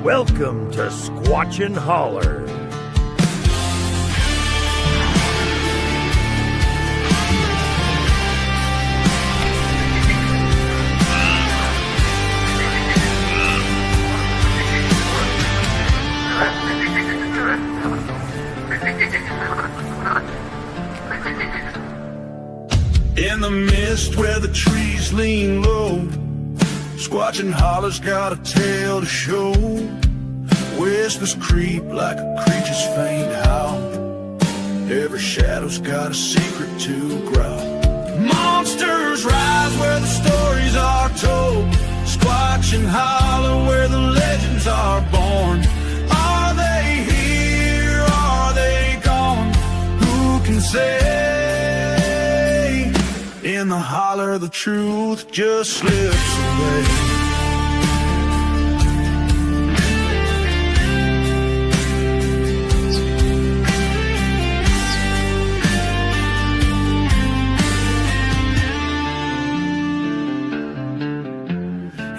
Welcome to Squatchin' Holler. In the mist where the trees lean low, Squatchin' Holler's got a tale to show. Whispers creep like a creature's faint howl. Every shadow's got a secret to growl. Monsters rise where the stories are told. Squatchin' Holler where the legends are born. Are they here? Are they gone? Who can say? In the holler, the truth just slips away.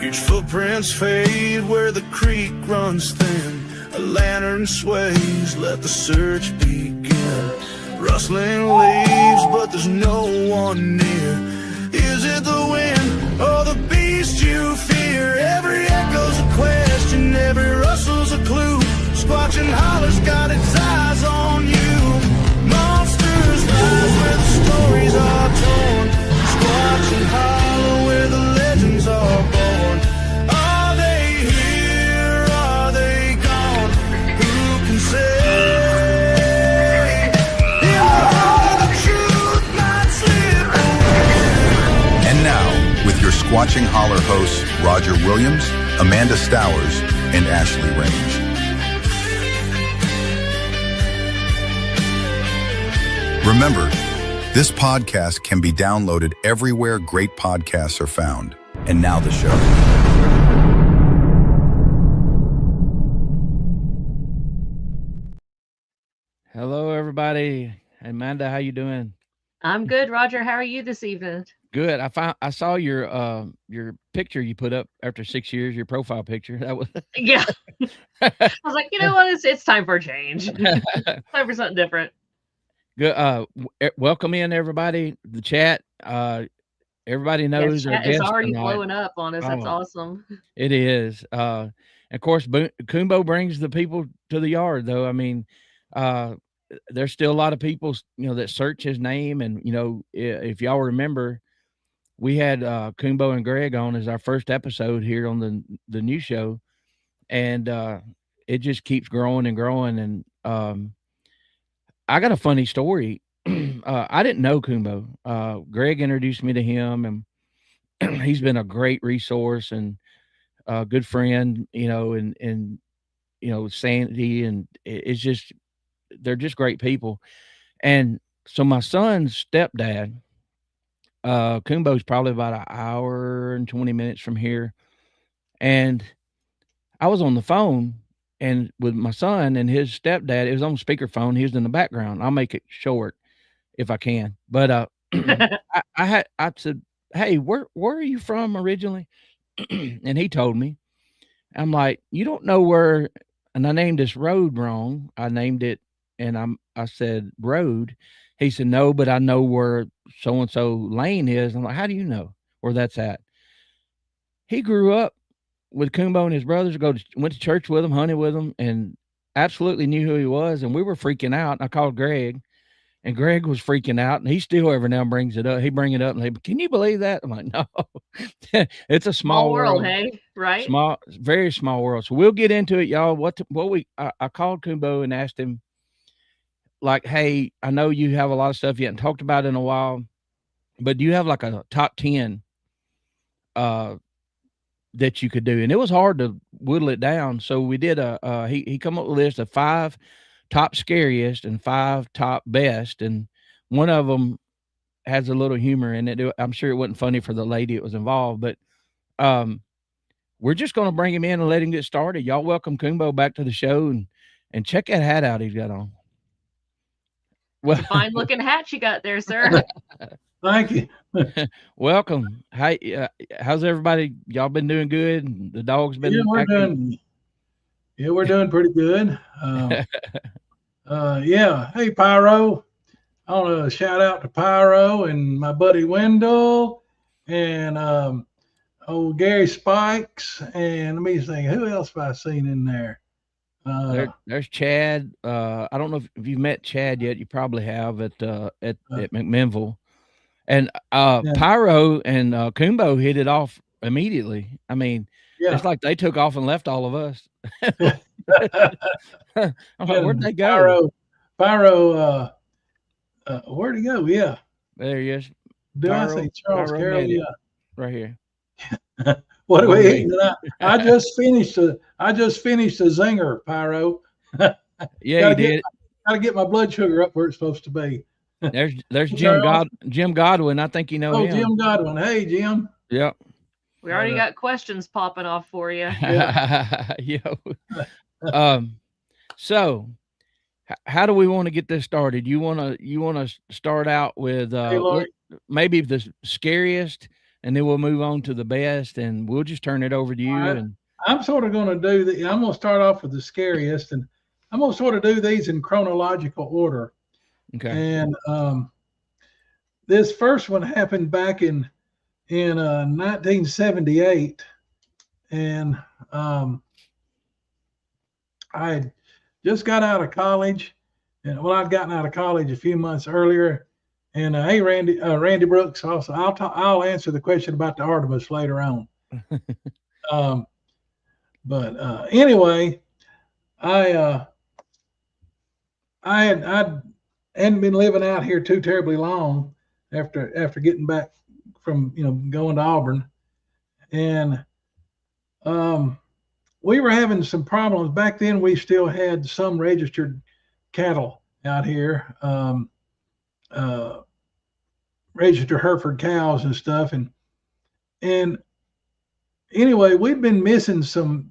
Huge footprints fade where the creek runs thin. A lantern sways, let the search begin. Rustling leaves, but there's no one near. Is it the wind or the beast you fear? Every echo's a question, every rustle's a clue. Squatchin' Holler's got its eyes on you. Monsters rise where the stories are torn. Squatchin' Holler where the legends are born. Are they here? Are they gone? Who can say? Your Squatchin' Holler hosts Roger Williams, Amanda Stowers, and Ashley Range. Remember, this podcast can be downloaded everywhere great podcasts are found. And now the show. Hello, everybody. Amanda, how you doing? I'm good, Roger. How are you this evening? Good. I saw your picture you put up after 6 years, your profile picture. That was yeah. I was like, you know what? It's time for a change. Time for something different. Good. Welcome in everybody. The chat. Everybody knows chat is already blowing up on us. That's awesome. It is. Of course, Coonbo brings the people to the yard, though. I mean, there's still a lot of people, that search his name, and if y'all remember. We had Coonbo and Greg on as our first episode here on the new show, and it just keeps growing and growing. And I got a funny story. I didn't know Coonbo. Greg introduced me to him, and he's been a great resource and a good friend, and Sandy, and it's just they're just great people. And so my son's stepdad. Coonbo's probably about an hour and 20 minutes from here. And I was on the phone and with my son and his stepdad. It was on speakerphone. He was in the background. I'll make it short if I can. But I said, hey, where are you from originally? And he told me. I'm like, you don't know where, and I named this road wrong. I named it, and I said road. He said, no, but I know where so-and-so lane is. I'm like, how do you know where that's at? He grew up with Coonbo and his brothers, went to church with him, hunted with him, and absolutely knew who he was. And we were freaking out. I called Greg, and Greg was freaking out. And he still every now and brings it up. He bring it up, and can you believe that? I'm like, no. It's a small world, hey? Right? Small, very small world. So we'll get into it, y'all. I called Coonbo and asked him, like, hey, I know you have a lot of stuff you haven't talked about in a while, but do you have like a top 10 that you could do? And it was hard to whittle it down. So we did he come up with a list of 5 top scariest and 5 top best. And one of them has a little humor in it. I'm sure it wasn't funny for the lady that was involved, but we're just going to bring him in and let him get started. Y'all welcome Coonbo back to the show, and check that hat out he's got on. Well, fine looking hat you got there, sir. Thank you. Welcome. Hi, how's everybody? Y'all been doing good? The dog's been. Yeah, we're doing. Yeah, we're doing pretty good. Yeah. Hey, Pyro. I want to shout out to Pyro and my buddy Wendell and old Gary Spikes. And let me think, who else have I seen in there? There's Chad. I don't know if you've met Chad yet. You probably have at McMinnville. And Yeah. Pyro and Coonbo hit it off immediately. I mean, Yeah. it's like they took off and left all of us. I'm like, where'd they go? Pyro, where'd he go? Yeah. There he is. Do I say Charles Carroll? Yeah. Right here. What are we eating tonight? I just finished a zinger, Pyro. Yeah, you did. Gotta get my blood sugar up where it's supposed to be. There's Jim Godwin. I think you know him. Jim Godwin. Hey, Jim. Yep. We already got questions popping off for you. So how do we want to get this started? You want to start out with maybe the scariest, and then we'll move on to the best, and we'll just turn it over to you. And I'm sort of going to do I'm going to start off with the scariest, and I'm going to sort of do these in chronological order. Okay. And this first one happened back in 1978, and I had just got out of college, and I'd gotten out of college a few months earlier. And hey, Randy Brooks. Also, I'll answer the question about the Artemis later on. But anyway, I hadn't been living out here too terribly long after getting back from going to Auburn, and we were having some problems back then. We still had some registered cattle out here, registered Hereford cows and stuff, and anyway, we'd been missing some.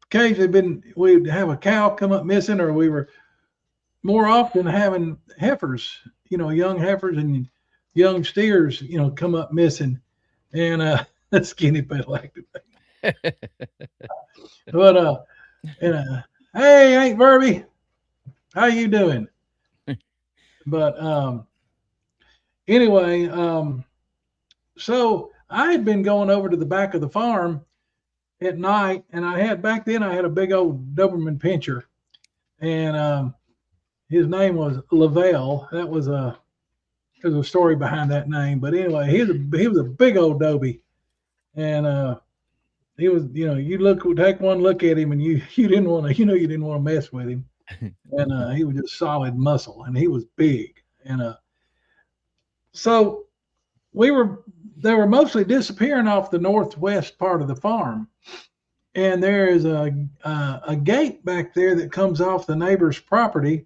Occasionally, we'd have a cow come up missing, or we were more often having heifers, young heifers and young steers, come up missing, and skinny pet like that. But hey, Aunt Verby, how you doing? But anyway, so I had been going over to the back of the farm at night, and back then I had a big old Doberman Pinscher, and his name was Lavelle. That was there's a story behind that name, but anyway, he was a big old Dobie, and he was, you take one look at him, and you didn't want to mess with him, and he was just solid muscle, and he was big, and so they were mostly disappearing off the northwest part of the farm, and there is a gate back there that comes off the neighbor's property,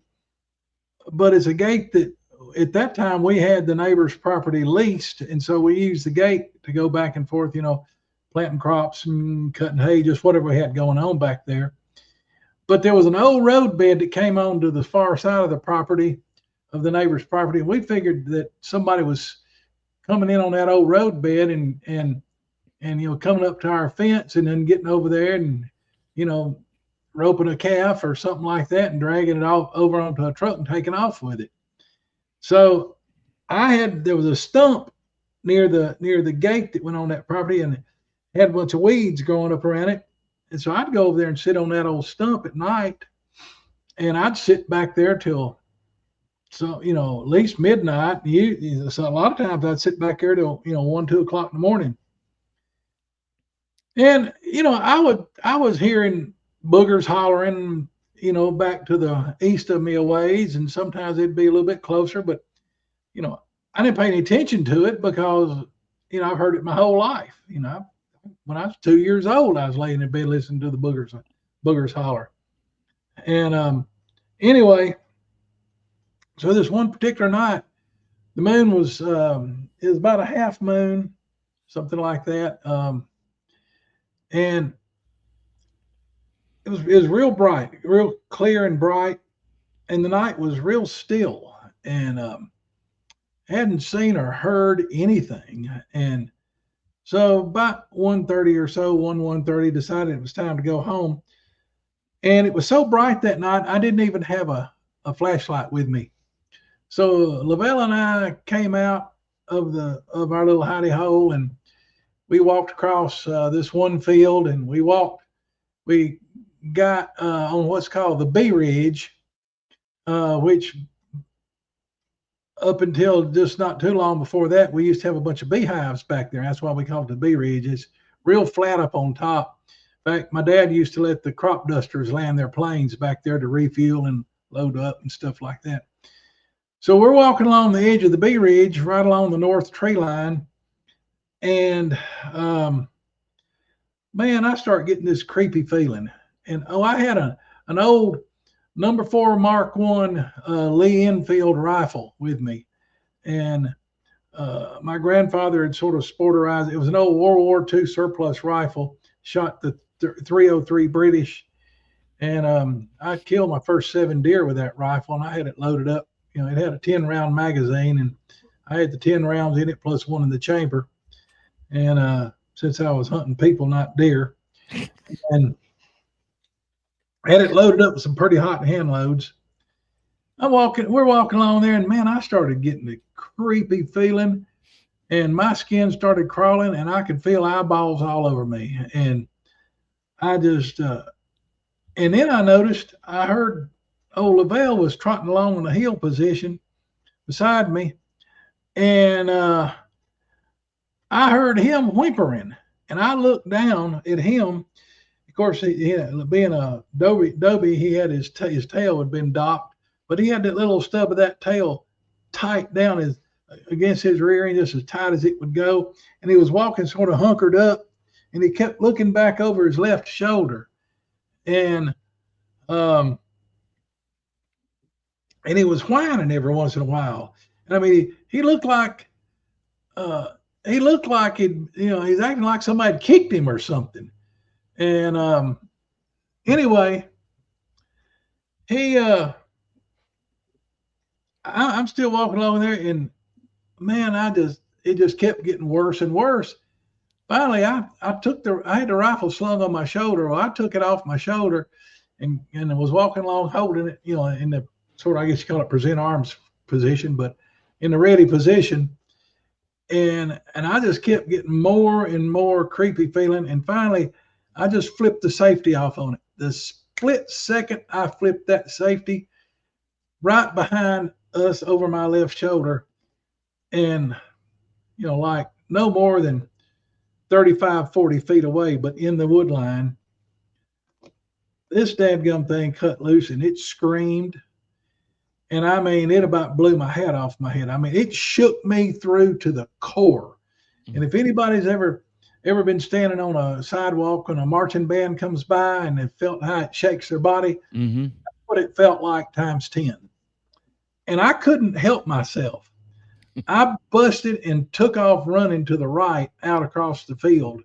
but it's a gate that at that time we had the neighbor's property leased, and so we used the gate to go back and forth, planting crops and cutting hay, just whatever we had going on back there. But there was an old road bed that came on to the far side of the property, of the neighbor's property, and we figured that somebody was coming in on that old road bed and coming up to our fence and then getting over there and roping a calf or something like that and dragging it off over onto a truck and taking off with it. So there was a stump near the gate that went on that property, and it had a bunch of weeds growing up around it. And so I'd go over there and sit on that old stump at night, and I'd sit back there till at least midnight. So a lot of times I'd sit back there till 1, 2 o'clock in the morning. And I was hearing boogers hollering, back to the east of me a ways, and sometimes it'd be a little bit closer, but I didn't pay any attention to it because I've heard it my whole life. When I was 2 years old, I was laying in bed listening to the boogers holler. And anyway, so this one particular night, the moon was it was about a half moon, something like that, and it was real bright, real clear and bright, and the night was real still, and hadn't seen or heard anything. And so about 1:30 or so, 1:30, decided it was time to go home. And it was so bright that night, I didn't even have a flashlight with me. So Lavelle and I came out of our little hidey hole, and we walked across this one field, and we got on what's called the Bee Ridge, which up until just not too long before that, we used to have a bunch of beehives back there. That's why we call it the Bee Ridge. It's real flat up on top. In fact, my dad used to let the crop dusters land their planes back there to refuel and load up and stuff like that. So we're walking along the edge of the Bee Ridge, right along the north tree line. And man, I start getting this creepy feeling. And I had an old number 4 Mark I Lee Enfield rifle with me. And my grandfather had sort of sporterized. It was an old World War II surplus rifle, shot the 303 British. And I killed my first 7 deer with that rifle, and I had it loaded up. You know, it had a 10-round magazine, and I had the 10 rounds in it plus 1 in the chamber. And since I was hunting people, not deer, and had it loaded up with some pretty hot hand loads. We're walking along there, and man, I started getting a creepy feeling, and my skin started crawling, and I could feel eyeballs all over me. And I just, and then I noticed, I heard old Lavelle was trotting along in a heel position beside me, and I heard him whimpering, and I looked down at him. Of course, being a Dobie, he had his tail had been docked, but he had that little stub of that tail tight down against his rear end, just as tight as it would go. And he was walking sort of hunkered up, and he kept looking back over his left shoulder. And he was whining every once in a while. And I mean, he looked like he's acting like somebody kicked him or something. And anyway, I'm still walking along there, and man, it just kept getting worse and worse. Finally, I had the rifle slung on my shoulder. Well, I took it off my shoulder and I was walking along holding it, you know, in the sort of, I guess you call it present arms position, but in the ready position. And I just kept getting more and more creepy feeling. And finally, I just flipped the safety off on it. The split second I flipped that safety, right behind us over my left shoulder, and, you know, like no more than 35, 40 feet away, but in the wood line, this dadgum thing cut loose, and it screamed. And I mean, it about blew my hat off my head. I mean, it shook me through to the core. And if anybody's ever been standing on a sidewalk when a marching band comes by and they felt how it shakes their body, that's what it felt like times 10. And I couldn't help myself. I busted and took off running to the right out across the field,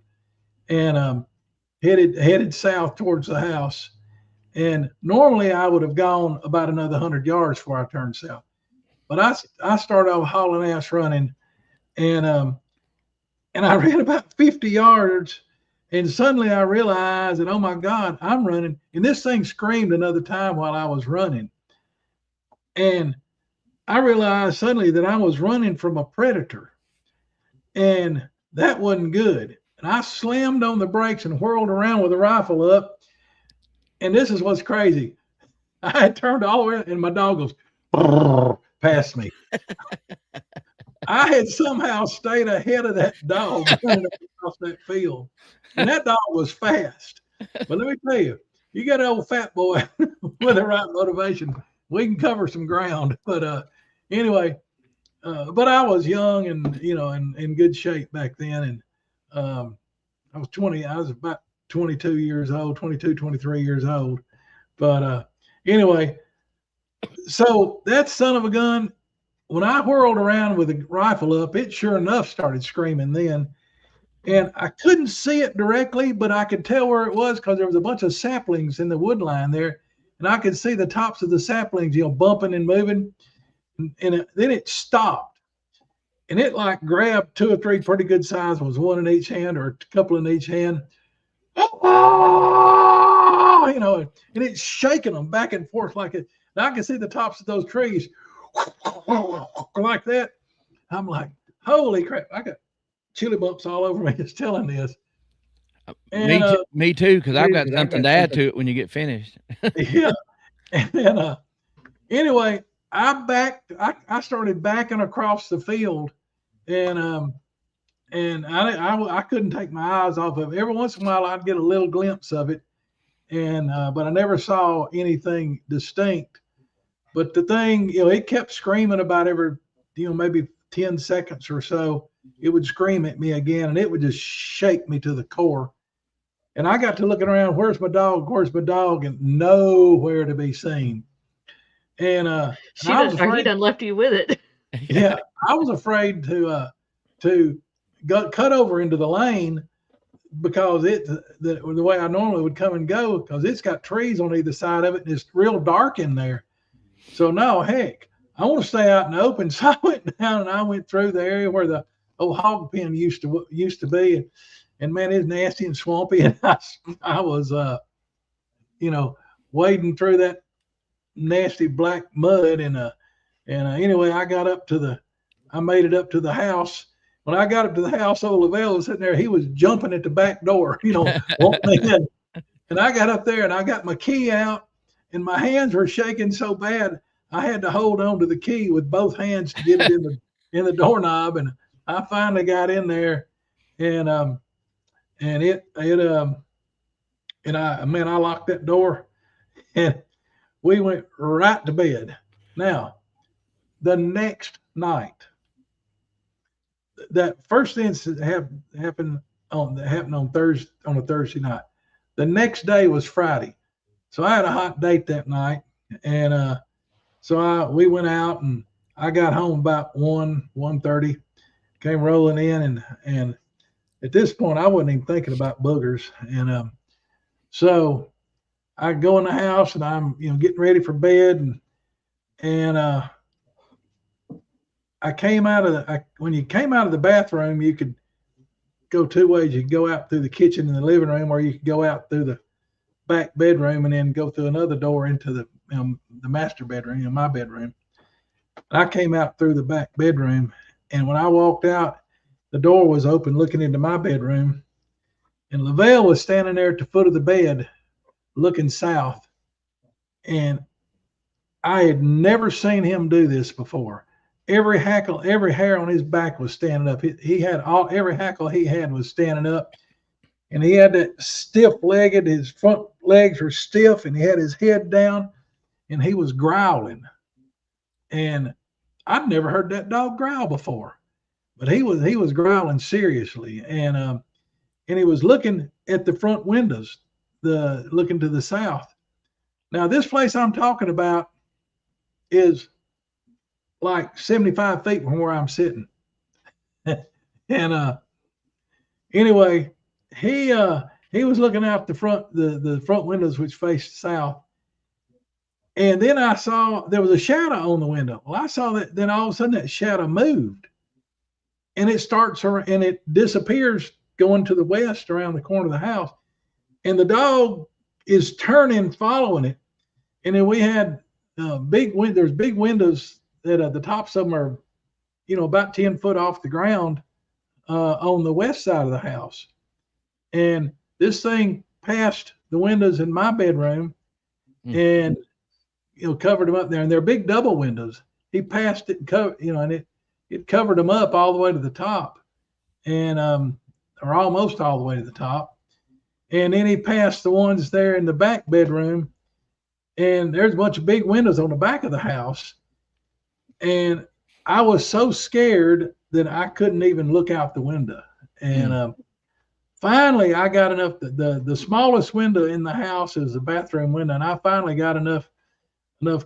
and headed south towards the house. And normally I would have gone about another 100 yards before I turned south. But I started off hauling ass running, and I ran about 50 yards, and suddenly I realized that, oh my God, I'm running. And this thing screamed another time while I was running. And I realized suddenly that I was running from a predator, and that wasn't good. And I slammed on the brakes and whirled around with the rifle up. And this is what's crazy. I had turned all the way, and my dog goes past me. I had somehow stayed ahead of that dog running across that field. And that dog was fast. But let me tell you, you get an old fat boy with the right motivation, we can cover some ground. But anyway, but I was young and, you know, in good shape back then. And I was about 22 years old, 22, 23 years old. But anyway, so that son of a gun, when I whirled around with the rifle up, it sure enough started screaming then. And I couldn't see it directly, but I could tell where it was because there was a bunch of saplings in the wood line there. And I could see the tops of the saplings, you know, bumping and moving. And then it stopped. And it like grabbed 2 or 3 pretty good sized ones, one in each hand or a couple in each hand. you know, and it's shaking them back and forth like it. And I can see the tops of those trees like that. I'm like, holy crap! I got chili bumps all over me just telling this. And, me too, because I've got something to add to it when you get finished. yeah. And then anyway, I started backing across the field, and I couldn't take my eyes off of it. Every once in a while I'd get a little glimpse of it, and but I never saw anything distinct. But the thing, you know, it kept screaming about every, you know, maybe 10 seconds or so. It would scream at me again, and it would just shake me to the core. And I got to looking around, where's my dog? Where's my dog? And nowhere to be seen. And he done left you with it. Yeah, I was afraid to cut over into the lane, because the way I normally would come and go, because it's got trees on either side of it, and it's real dark in there. So no, heck, I want to stay out in the open. So I went down and I went through the area where the old hog pen used to be, and man, it's nasty and swampy. And I was, you know, wading through that nasty black mud, and anyway, I made it up to the house. When I got up to the house, old Lavelle was sitting there. He was jumping at the back door, you know, wanting in. And I got up there and I got my key out, and my hands were shaking so bad I had to hold on to the key with both hands to get it in the doorknob. And I finally got in there, and I locked that door, and we went right to bed. Now, the next night, that first incident happened on a Thursday night. The next day was Friday, so I had a hot date that night, and so we went out, and I got home about 1:30, came rolling in, and at this point I wasn't even thinking about boogers, and so I go in the house, and I'm, you know, getting ready for bed, and I came out of when you came out of the bathroom, you could go two ways. You could go out through the kitchen and the living room, or you could go out through the back bedroom and then go through another door into the master bedroom, you know, my bedroom. And I came out through the back bedroom, and when I walked out, the door was open looking into my bedroom, and Lavelle was standing there at the foot of the bed looking south. And I had never seen him do this before. Every hair on his back was standing up. He had every hackle he had was standing up, and he had that stiff-legged. His front legs were stiff, and he had his head down, and he was growling. And I'd never heard that dog growl before, but he was growling seriously, and he was looking at the front windows, looking to the south. Now, this place I'm talking about is like 75 feet from where I'm sitting. And anyway, he was looking out the front windows, which faced south. And then I saw there was a shadow on the window. Well, I saw that, then all of a sudden that shadow moved, and it disappears going to the west around the corner of the house. And the dog is turning, following it. And then we had there's big windows that the tops of them are, you know, about 10 foot off the ground on the west side of the house. And this thing passed the windows in my bedroom and, you know, covered them up there. And they're big double windows. He passed it and covered, you know, and it covered them up all the way to the top, and or almost all the way to the top. And then he passed the ones there in the back bedroom, and there's a bunch of big windows on the back of the house. And I was so scared that I couldn't even look out the window. And finally, I got enough. The smallest window in the house is the bathroom window, and I finally got enough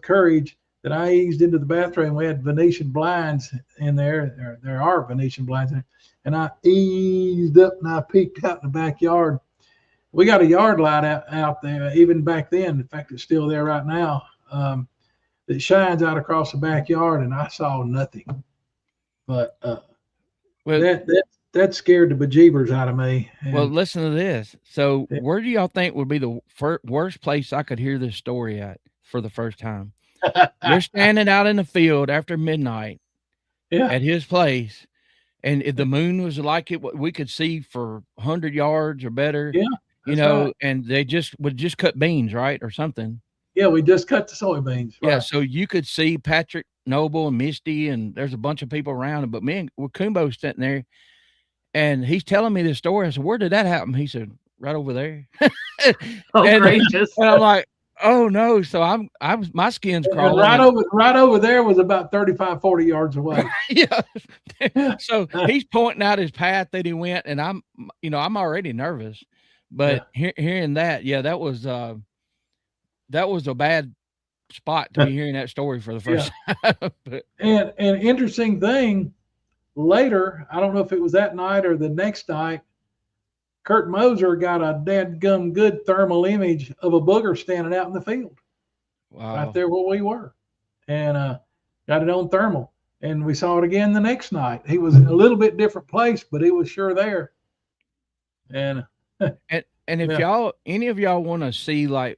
courage that I eased into the bathroom. We had Venetian blinds in there. There are Venetian blinds in there. And I eased up and I peeked out in the backyard. We got a yard light out there, even back then. In fact, it's still there right now. That shines out across the backyard, and I saw nothing. But that scared the bejeebers out of me. Well, And listen to this. So, yeah. where do y'all think would be the worst place I could hear this story at for the first time? We're standing out in the field after midnight Yeah. at his place, and the moon was like we could see for 100 yards or better, Yeah. That's right. and they would just cut beans, right, or something. Yeah, we just cut the soybeans. Yeah, Right. so you could see Patrick Noble and Misty, and there's a bunch of people around, but me and Coonbo's sitting there, and he's telling me this story. I said, "Where did that happen?" He said, "Right over there." Oh, and, gracious. and I'm like, "Oh no!" So my skin's And crawling. right over there was about 35, 40 yards away. Yeah. So he's pointing out his path that he went, and I'm already nervous, but hearing that, yeah, that was a bad spot to be hearing that story for the first time. But, And an interesting thing, later, I don't know if it was that night or the next night, Kurt Moser got a dadgum good thermal image of a booger standing out in the field. wow. Right there where we were, and got it on thermal. And we saw it again the next night. He was in a little bit different place, but he was sure there. And And if any of y'all want to see like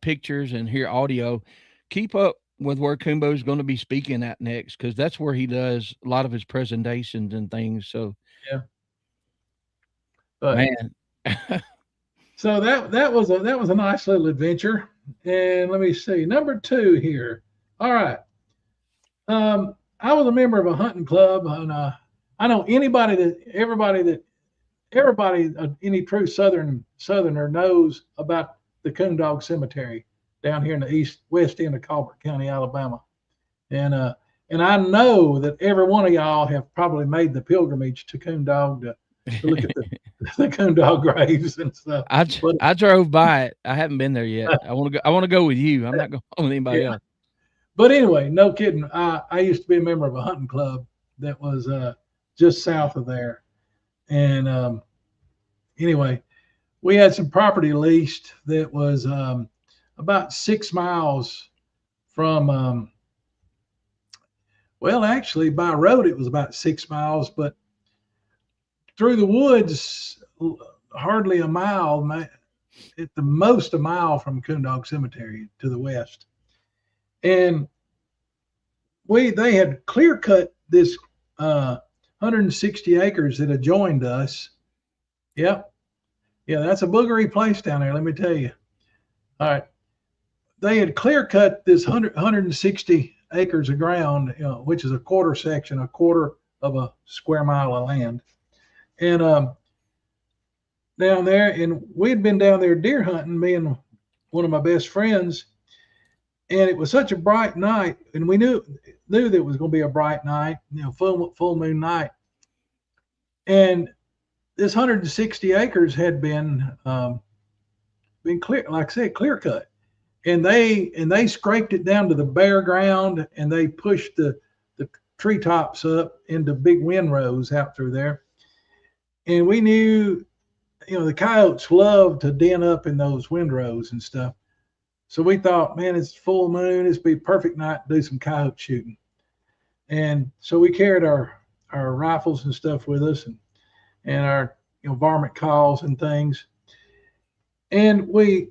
pictures and hear audio, keep up with where Coonbo's going to be speaking at next, because that's where he does a lot of his presentations and things. So yeah, but man. so that was a nice little adventure. And let me see, number 2 here. All right. I was a member of a hunting club, and I know everybody, any true Southerner knows about the Coondog Cemetery down here in the west end of Colbert County, Alabama, and I know that every one of y'all have probably made the pilgrimage to Coondog to look at the Coondog graves and stuff. I drove by it. I haven't been there yet. I want to go with you. I'm not going with anybody else. But anyway, no kidding. I used to be a member of a hunting club that was just south of there. And anyway, we had some property leased that was about 6 miles from, well, actually, by road, it was about 6 miles, but through the woods, hardly a mile, at the most a mile from Coondog Cemetery to the west. And they had clear cut this 160 acres that adjoined us. Yep. Yeah, that's a boogery place down there, let me tell you. All right. They had clear cut this 160 acres of ground, which is a quarter of a square mile of land. And down there, and we'd been down there deer hunting, me and one of my best friends. And it was such a bright night, and we knew that it was going to be a bright night, full moon night. And this 160 acres had been clear, like I said, clear cut, and they scraped it down to the bare ground, and they pushed the treetops up into big windrows out through there. And we knew, the coyotes love to den up in those windrows and stuff. So we thought, man, it's full moon. It's be a perfect night to do some coyote shooting. And so we carried our rifles and stuff with us, and our varmint calls and things. And we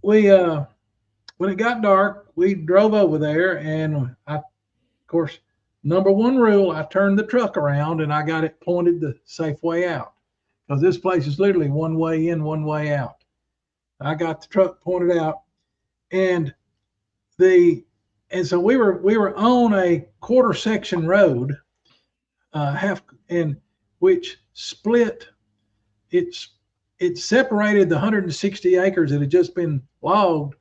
when it got dark, we drove over there, and of course, number 1 rule, I turned the truck around and I got it pointed the safe way out, because this place is literally one way in, one way out. I got the truck pointed out, and so we were on a quarter section road, which split. It separated the 160 acres that had just been logged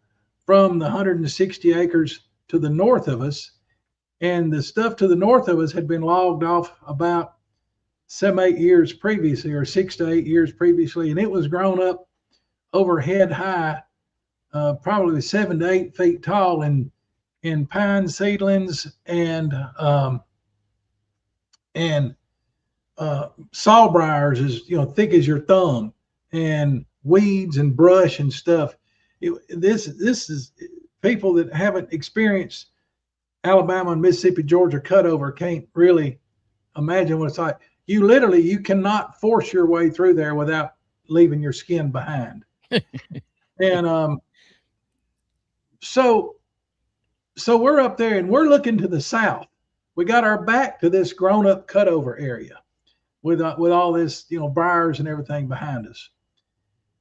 from the 160 acres to the north of us, and the stuff to the north of us had been logged off about 7-8 years previously, or 6 to 8 years previously, and it was grown up over head high, probably 7 to 8 feet tall, in pine seedlings and sawbriars as thick as your thumb, and weeds and brush and stuff. This is people that haven't experienced Alabama and Mississippi, Georgia cutover can't really imagine what it's like. you cannot force your way through there without leaving your skin behind. And so we're up there and we're looking to the south. We got our back to this grown-up cutover area with all this, briars and everything behind us.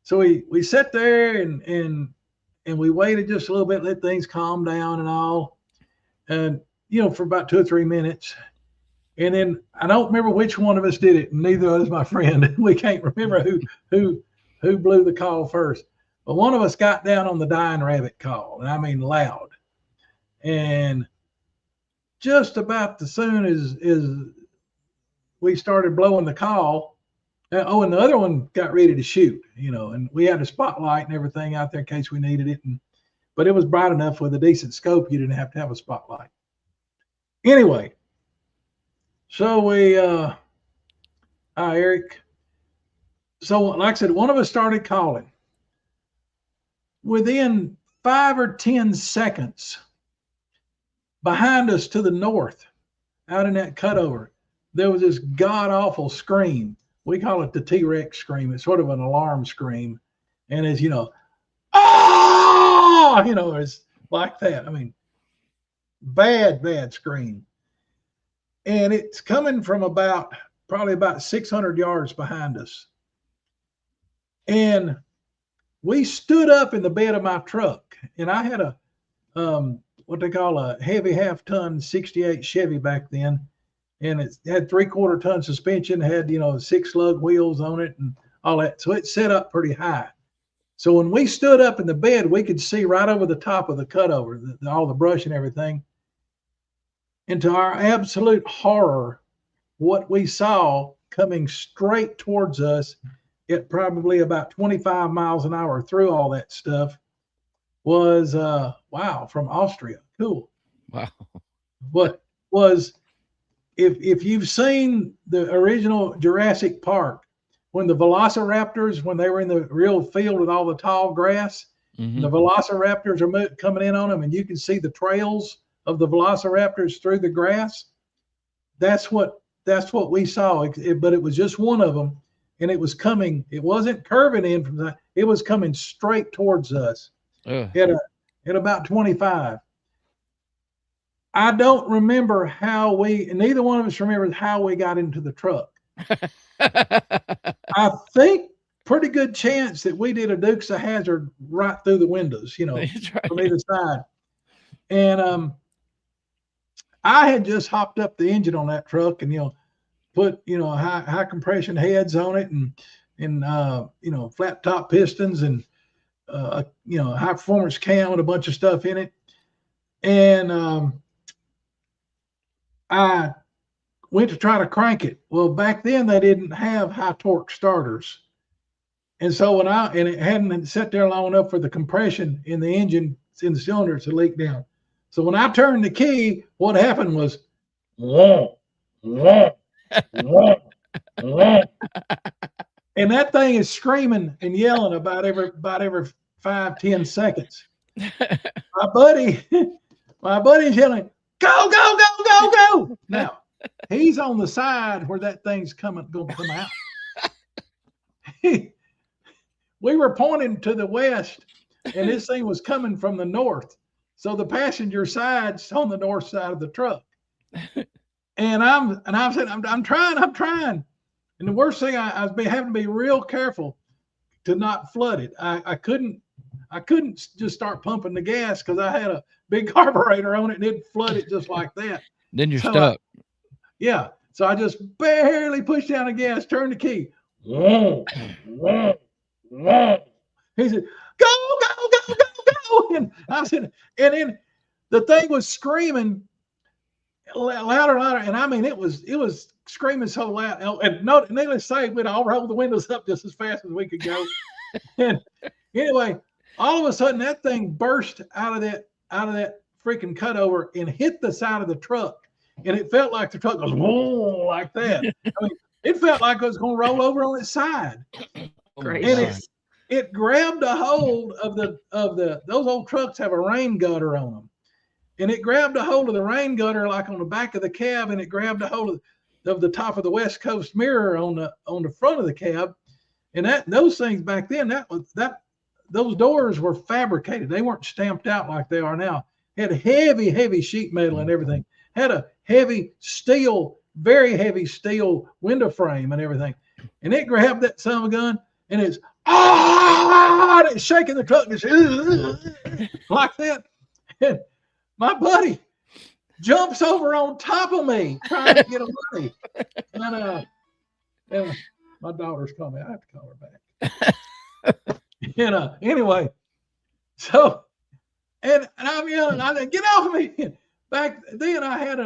So we sat there and we waited just a little bit, let things calm down and all, and for about 2 or 3 minutes. And then I don't remember which one of us did it, and neither was my friend. We can't remember who blew the call first. But one of us got down on the dying rabbit call, and I mean loud. And just about as soon as we started blowing the call, and the other one got ready to shoot, and we had a spotlight and everything out there in case we needed it. But it was bright enough with a decent scope, you didn't have to have a spotlight. Anyway, so we, hi, Eric. So like I said, one of us started calling. Within 5 or 10 seconds, behind us to the north, out in that cutover, there was this god-awful scream. We call it the T-Rex scream. It's sort of an alarm scream. And it's, oh, it's like that. I mean, bad scream. And it's coming from probably about 600 yards behind us. And we stood up in the bed of my truck, and I had a what they call a heavy half-ton 68 Chevy back then, and it had 3/4 ton suspension, had 6 lug wheels on it and all that, so it set up pretty high. So when we stood up in the bed, we could see right over the top of the cutover, all the brush and everything. And to our absolute horror, what we saw coming straight towards us at probably about 25 miles an hour through all that stuff was, wow, from Austria. Cool. Wow. What was, if you've seen the original Jurassic Park, when the velociraptors, when they were in the real field with all the tall grass, Mm-hmm. the velociraptors are coming in on them, and you can see the trails of the velociraptors through the grass. That's what we saw, but it was just one of them. And it was coming, it wasn't curving in from that, it was coming straight towards us at about 25. I don't remember neither one of us remembers how we got into the truck. I think pretty good chance that we did a Dukes of Hazzard right through the windows, That's right. from either side. And I had just hopped up the engine on that truck and, put high compression heads on it and flat top pistons and high performance cam and a bunch of stuff in it. And I went to try to crank it. Well, back then they didn't have high torque starters, and so it hadn't sat there long enough for the compression in the engine, in the cylinder, to leak down. So when I turned the key, what happened was, whoa. And that thing is screaming and yelling about every 5-10 seconds. My buddy's yelling, go, go, go, go, go. Now, he's on the side where that thing's going to come out. We were pointing to the west, and this thing was coming from the north. So the passenger side's on the north side of the truck. And I said, I'm trying. And the worst thing, I was having to be real careful to not flood it. I couldn't just start pumping the gas because I had a big carburetor on it and it'd flood it just like that. Then you're stuck. So I just barely pushed down the gas, turned the key. He said, go, go, go, go, go. And I said, and then the thing was screaming louder and louder. And I mean, it was screaming so loud. And needless to say, we'd all roll the windows up just as fast as we could go. And anyway, all of a sudden that thing burst out of that freaking cutover and hit the side of the truck. And it felt like the truck was whoa, like that. I mean, it felt like it was going to roll over on its side. Great. And it grabbed a hold of those old trucks have a rain gutter on them. And it grabbed a hold of the rain gutter like on the back of the cab, and it grabbed a hold of of the top of the West Coast mirror on the front of the cab. And those things back then, those doors were fabricated. They weren't stamped out like they are now. Had heavy sheet metal and everything. Had a heavy steel, very heavy steel window frame and everything. And it grabbed that son of a gun, and it's shaking the truck and it's like that. And my buddy jumps over on top of me trying to get away. And my daughter's calling me. I have to call her back. Anyway, so and I'm yelling, I said, get off of me. Back then I had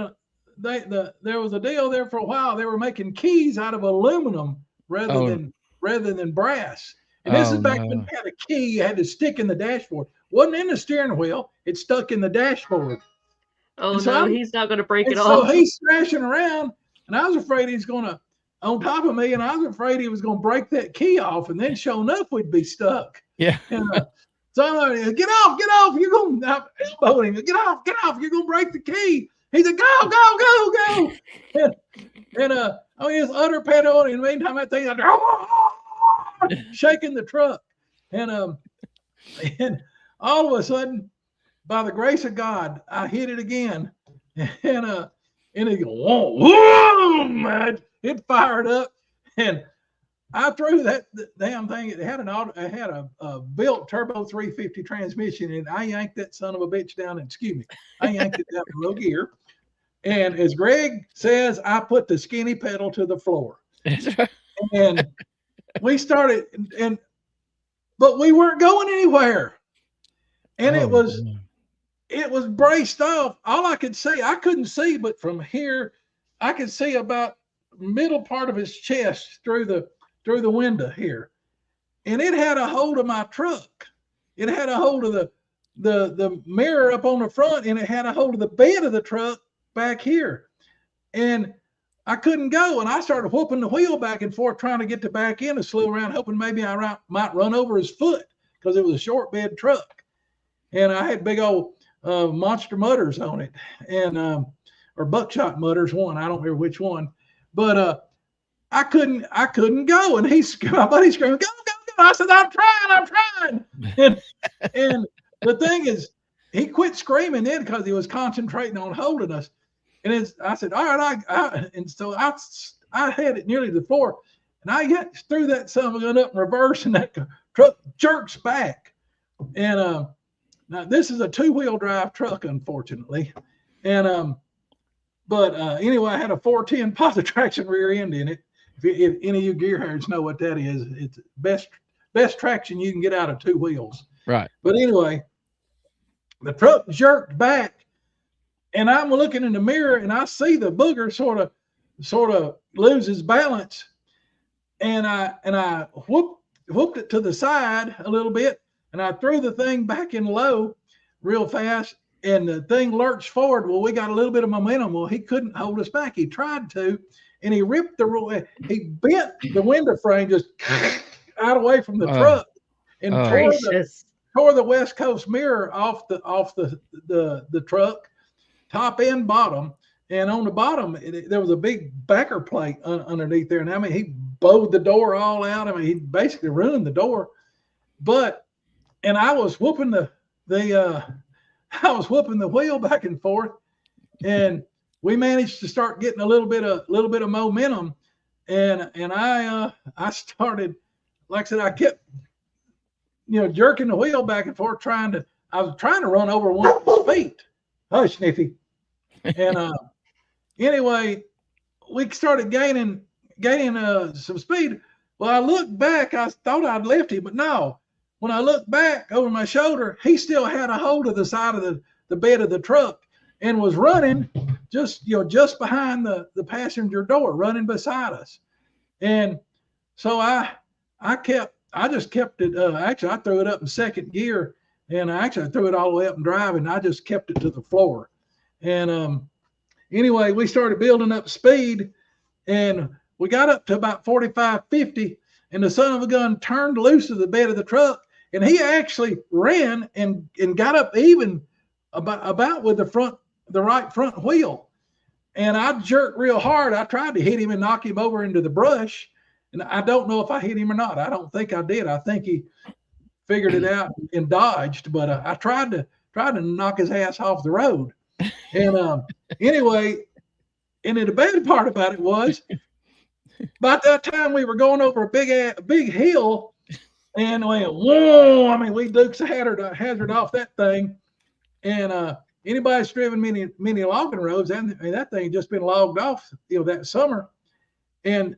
there was a deal there for a while. They were making keys out of aluminum rather than brass. And this is back when you had a key you had to stick in the dashboard. Wasn't in the steering wheel, it stuck in the dashboard. Oh, so he's not going to break it off. off. So he's thrashing around, and I was afraid he's going to, on top of me, and I was afraid he was going to break that key off, and then sure enough, we'd be stuck. Yeah. So I'm like, get off, you're going to elbow him. Get off, you're going to break the key. He's like, go. And I mean, it's utter pedal, and in the meantime, that thing, shaking the truck. And all of a sudden, by the grace of God, I hit it again, and it goes, whoa, man! It fired up, and I threw that damn thing. It had a built turbo 350 transmission, and I yanked that son of a bitch down. And excuse me, I yanked it down in low gear, and as Greg says, I put the skinny pedal to the floor, and we started, but we weren't going anywhere, and it was braced off. All I could see, I couldn't see, but from here, I could see about middle part of his chest through the window here. And it had a hold of my truck. It had a hold of the mirror up on the front, and it had a hold of the bed of the truck back here. And I couldn't go. And I started whooping the wheel back and forth, trying to get the back end to slow around, hoping maybe I might run over his foot, because it was a short bed truck. And I had big old monster mutters on it, and or buckshot mutters, one, I don't remember which one, but I couldn't go, and my buddy screaming, go. I said, I'm trying. And the thing is, he quit screaming then because he was concentrating on holding us. And I said, all right, and so I had it nearly to the floor, and I threw that son of a gun up in reverse, and that truck jerks back. And now this is a 2-wheel drive truck, unfortunately. And but anyway, I had a 410 positive traction rear end in it. If any of you gearheads know what that is, it's best traction you can get out of 2 wheels. Right. But anyway, the truck jerked back, and I'm looking in the mirror, and I see the booger sort of loses balance, and I whooped it to the side a little bit, and I threw the thing back in low real fast, and the thing lurched forward. Well, we got a little bit of momentum. Well, he couldn't hold us back. He tried to, and he bent the window frame just out away from the truck, and tore the West Coast mirror off the truck, top and bottom. And on the bottom, there was a big backer plate underneath there. And I mean, he bowed the door all out. I mean, he basically ruined the door. And I was whooping the wheel back and forth, and we managed to start getting a little bit of momentum. And I started, like I said, I kept jerking the wheel back and forth, I was trying to run over one of his feet. Hush, Sniffy. And anyway, we started gaining some speed. Well, I looked back, I thought I'd left him, but no. When I looked back over my shoulder, he still had a hold of the side of the bed of the truck and was running just behind the passenger door, running beside us. And so I just kept it. Actually, I threw it up in second gear, and I threw it all the way up in drive, and I just kept it to the floor. And anyway, we started building up speed, and we got up to about 45, 50, and the son of a gun turned loose of the bed of the truck, and he actually ran and got up even about with the right front wheel. and I jerked real hard. I tried to hit him and knock him over into the brush. And I don't know if I hit him or not. I don't think I did. I think he figured it out and dodged, but I tried to knock his ass off the road. And anyway, and then the bad part about it was, about that time we were going over a big hill, and we went, whoa! I mean, we Dukes hazard off that thing, and anybody's driven many logging roads, and that thing just been logged off, that summer, and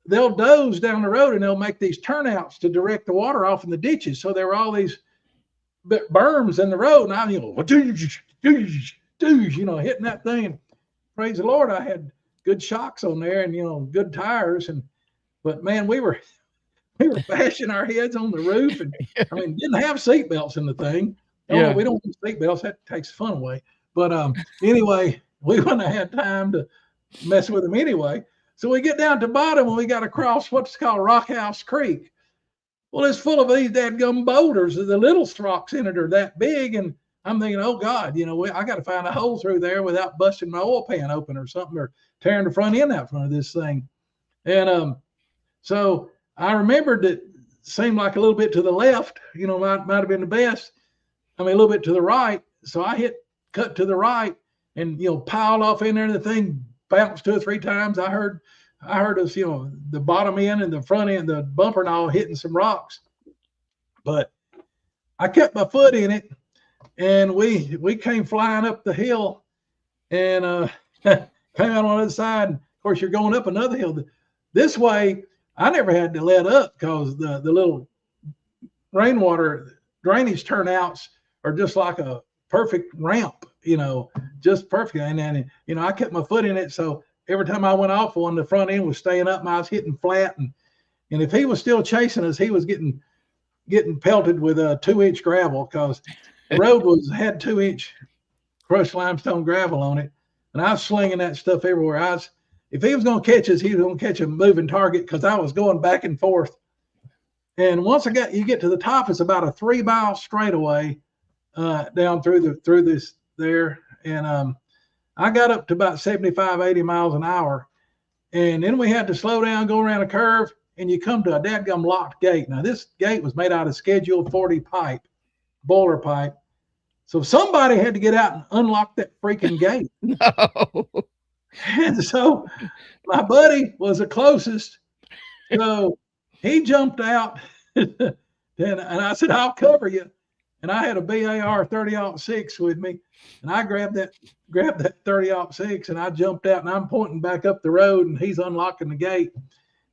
they'll doze down the road and they'll make these turnouts to direct the water off in the ditches. So there were all these berms in the road, and I'm hitting that thing. And praise the Lord, I had good shocks on there and good tires. But man, we were bashing our heads on the roof, and I mean, didn't have seatbelts in the thing. No, we don't use seatbelts. That takes fun away. But anyway, we wouldn't have had time to mess with them anyway. So we get down to the bottom and we got to cross what's called Rock House Creek. Well, it's full of these dadgum boulders. The little rocks in it are that big. And I'm thinking, oh God, I got to find a hole through there without busting my oil pan open or something, or tearing the front end out front of this thing. And so I remembered that it seemed like a little bit to the left, might have been the best. I mean, a little bit to the right. So I cut to the right and, piled off in there, and the thing bounced 2 or 3 times. I heard us, the bottom end and the front end, the bumper and all hitting some rocks. But I kept my foot in it, and we came flying up the hill, and came out on the other side. And of course, you're going up another hill. This way, I never had to let up because the little rainwater drainage turnouts are just like a perfect ramp, just perfect. And then, I kept my foot in it. So every time I went off one, the front end was staying up and I was hitting flat. And if he was still chasing us, he was getting pelted with a 2-inch gravel, because the road had 2-inch crushed limestone gravel on it. And I was slinging that stuff everywhere. If he was going to catch us, he was going to catch a moving target, because I was going back and forth. And once you get to the top, it's about a 3-mile straightaway down through this there. And I got up to about 75, 80 miles an hour. And then we had to slow down, go around a curve, and you come to a dadgum locked gate. Now, this gate was made out of Schedule 40 pipe, boiler pipe. So somebody had to get out and unlock that freaking gate. No. And so my buddy was the closest. So he jumped out, and I said, I'll cover you. And I had a BAR 30-06 with me, and I grabbed that 30-06, and I jumped out, and I'm pointing back up the road, and he's unlocking the gate.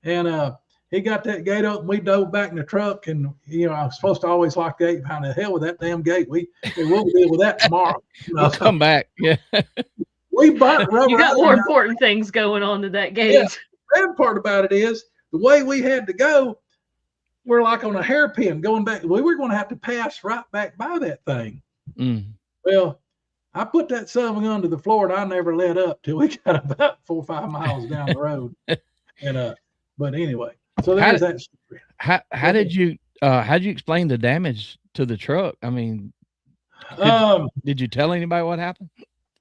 And he got that gate open. We dove back in the truck, and I was supposed to always lock the gate. How the hell with that damn gate? We'll deal with that tomorrow. We'll come back. Yeah. We burnt rubber. You got more important things going on to that gate. Yeah. The bad part about it is the way we had to go. We're like on a hairpin going back. We were going to have to pass right back by that thing. Mm. Well, I put that son of a gun to the floor, and I never let up till we got about 4 or 5 miles down the road. And but anyway, so there's that story. How did you explain the damage to the truck? I mean, did you tell anybody what happened?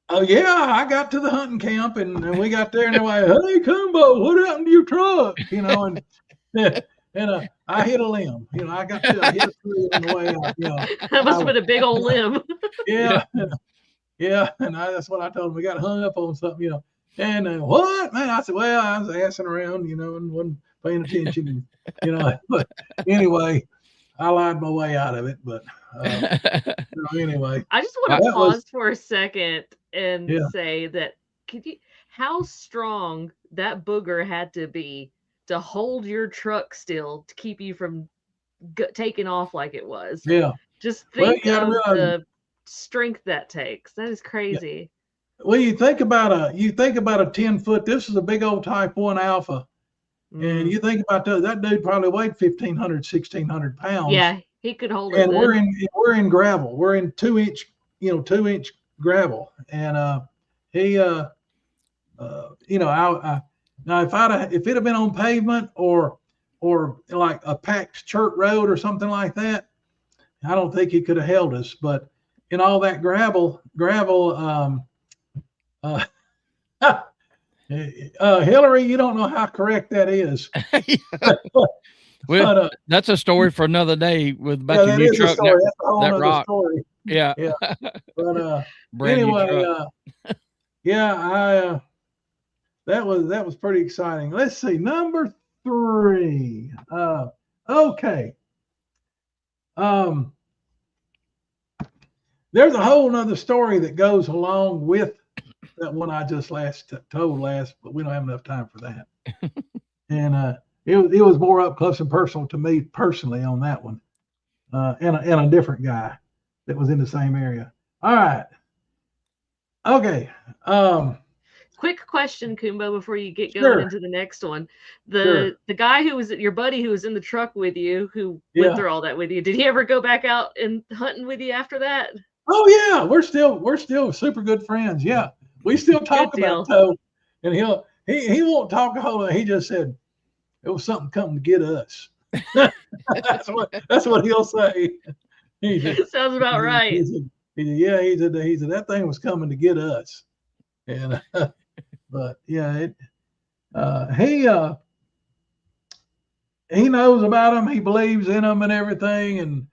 Oh yeah, I got to the hunting camp, and we got there, and they're like, "Hey, Coonbo, what happened to your truck?" And I hit a limb. I hit a tree on the way out. That must have been a big old limb. Yeah, and that's what I told him. We got hung up on something, And what, man? I said, well, I was assing around, and wasn't paying attention, But anyway, I lied my way out of it. But anyway, I just want to pause for a second and say that how strong that booger had to be to hold your truck still to keep you from taking off like it was. Yeah. Just think of the strength that takes. That is crazy. Yeah. Well, you think about a 10-foot. This is a big old Type 1 Alpha, and you think about that dude probably weighed 1,500, 1,600 pounds. Yeah, he could hold it. And we're in gravel. We're in 2-inch gravel, and he now if it had been on pavement or like a packed church road or something like that, I don't think he could have held us. But in all that gravel, Hillary, you don't know how correct that is. Well, But, that's a story for another day with about yeah, your that new is a truck. story. That's a whole That other rock. story. Yeah. Yeah. But Brand new anyway, truck. yeah, that was pretty exciting. Let's see, number 3. Okay. There's a whole nother story that goes along with that one I just told last, but we don't have enough time for that. And it was more up close and personal to me personally on that one, and a different guy that was in the same area. All right. Okay. Quick question, Coonbo, before you get Sure. going into the next one. Sure. The guy who was your buddy who was in the truck with you, who Yeah. went through all that with you, did he ever go back out and hunting with you after that? Oh yeah, we're still super good friends. Yeah, we still talk about Toad, and he won't talk a whole lot. He just said it was something coming to get us. that's what he'll say. Sounds about right. He said that thing was coming to get us, and but yeah, he knows about them. He believes in them and everything, and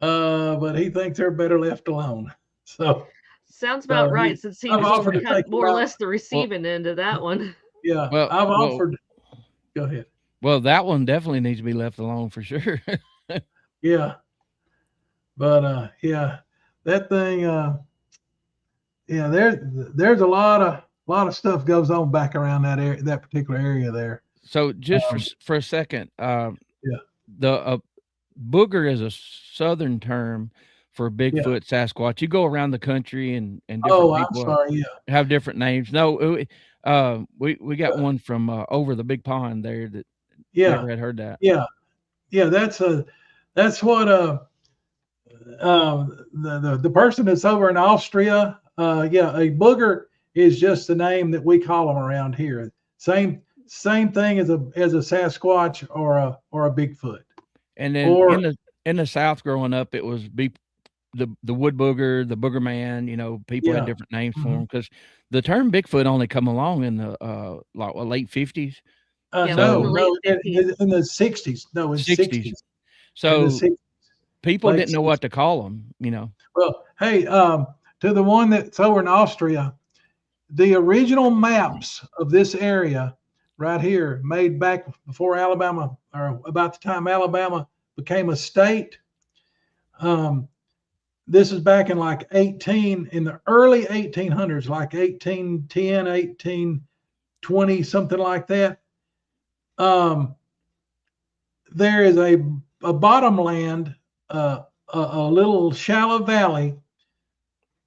but he thinks they're better left alone. So sounds about right, since he was on more or less the receiving end of that one. Yeah, I've offered. Go ahead. Well, that one definitely needs to be left alone for sure. Yeah, but yeah, that thing. Yeah, there's a lot of stuff goes on back around that area, that particular area there. So just for a second, yeah, the booger is a southern term for Bigfoot, Sasquatch. You go around the country and different people have different names. No, we got one from over the big pond there that never had heard that. Yeah, that's what the person that's over in Austria. A booger is just the name that we call them around here. Same thing as a Sasquatch or a Bigfoot. And then in the South, growing up, it was the wood booger, the booger man. You know, people had different names for them because the term Bigfoot only come along in the late 50s. No, in the 60s. No, in 60s. So people didn't know what to call them. You know. Well, hey, to the one that's over in Austria, the original maps of this area right here, made back before Alabama, or about the time Alabama became a state. This is back in in the early 1800s, like 1810, 1820, something like that. There is a bottomland, a little shallow valley,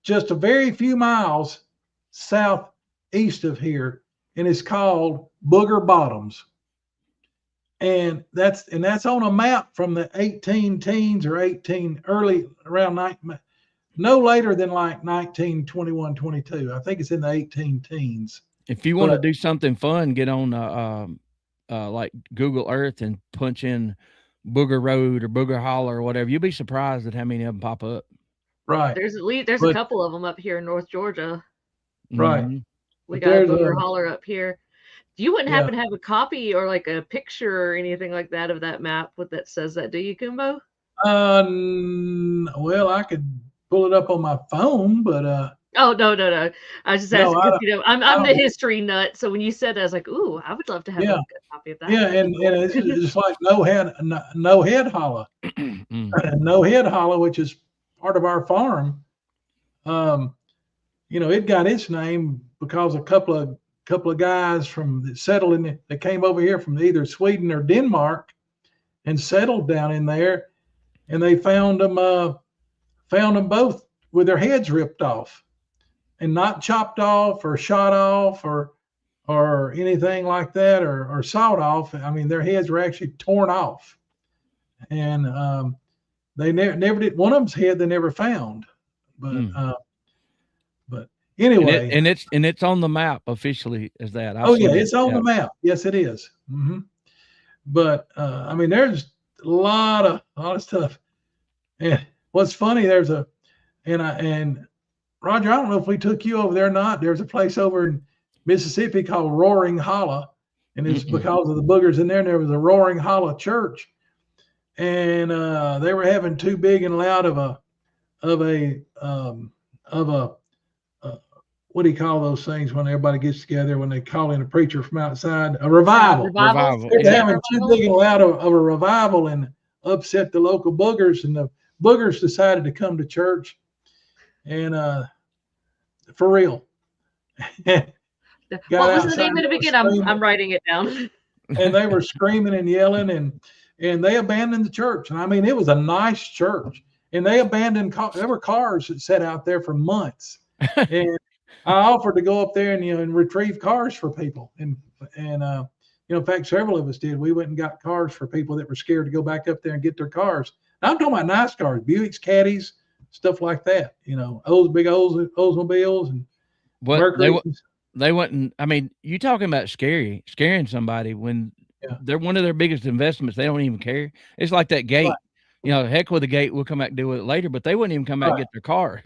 just a very few miles southeast of here, and it's called Booger Bottoms. And that's on a map from the 18 teens or no later than like 1921, 22. I think it's in the 18 teens. If you want to do something fun, get on like Google Earth and punch in Booger Road or Booger Holler or whatever. You'll be surprised at how many of them pop up. Right. There's a couple of them up here in North Georgia. Right. Mm-hmm. We got a Booger Holler up here. You wouldn't happen to have a copy or like a picture or anything like that of that map that says that, do you, Coonbo? Well, I could pull it up on my phone, but oh no. I was just asking because I'm the history nut. So when you said that, I was like, ooh, I would love to have a copy of that. Yeah, and it's just like no head holler. No head holler, which is part of our farm. It got its name because a couple of guys that came over here from either Sweden or Denmark and settled down in there, and they found them both with their heads ripped off and not chopped off or shot off or anything like that or sawed off. I mean, their heads were actually torn off, and they never did. One of them's head they never found, but anyway, and it's on the map officially as that. It's on the map. Yes, it is. Mm-hmm. But I mean, there's a lot of stuff. And what's funny, and Roger, I don't know if we took you over there or not. There's a place over Mississippi called Roaring Holler, and it's because of the boogers in there. And there was a Roaring Holler church, and they were having too big and loud of a what do you call those things when everybody gets together when they call in a preacher from outside? A revival. Revival. They're having too big and loud of a revival and upset the local boogers, and the boogers decided to come to church, and for real. What was the name of it again? I'm writing it down. And they were screaming and yelling, and they abandoned the church. And I mean, it was a nice church, and they abandoned. There were cars that sat out there for months, and I offered to go up there and retrieve cars for people, and in fact, several of us did. We went and got cars for people that were scared to go back up there and get their cars. Now, I'm talking about nice cars, Buicks, Caddies, stuff like that. Those big Oldsmobiles and Mercury. They wouldn't. I mean, you talking about scaring somebody when they're one of their biggest investments. They don't even care. It's like that gate. Right. Heck with the gate. We'll come back and deal with it later. But they wouldn't even come back and get their cars.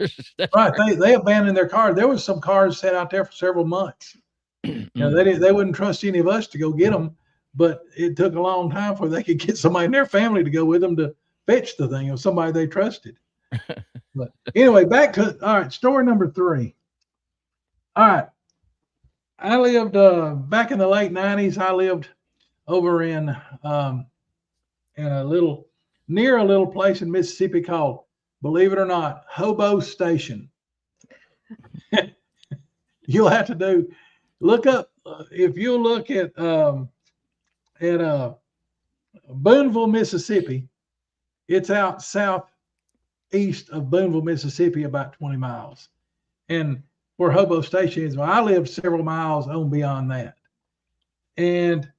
Right. They abandoned their car. There was some cars sat out there for several months. They wouldn't trust any of us to go get them, but it took a long time before they could get somebody in their family to go with them to fetch the thing, somebody they trusted. But anyway, story number 3. All right. I lived back in the late 90s. I lived over in near a little place in Mississippi called, believe it or not, Hobo Station. You'll have to look up if you look at Booneville, Mississippi. It's out southeast of Booneville, Mississippi, about 20 miles, and where Hobo Station is. Well, I lived several miles on beyond that, and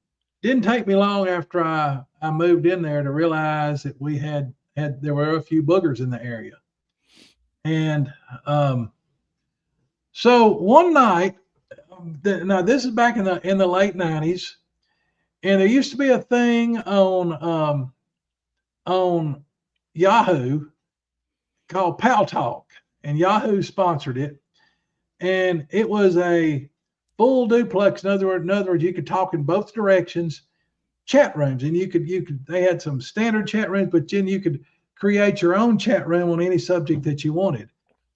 didn't take me long after I moved in there to realize that we there were a few boogers in the area, and so one night. Now this is back in the late 90s, and there used to be a thing on Yahoo called Pal Talk, and Yahoo sponsored it, and it was a full duplex. In other words, you could talk in both directions, chat rooms, and they had some standard chat rooms, but then you could create your own chat room on any subject that you wanted.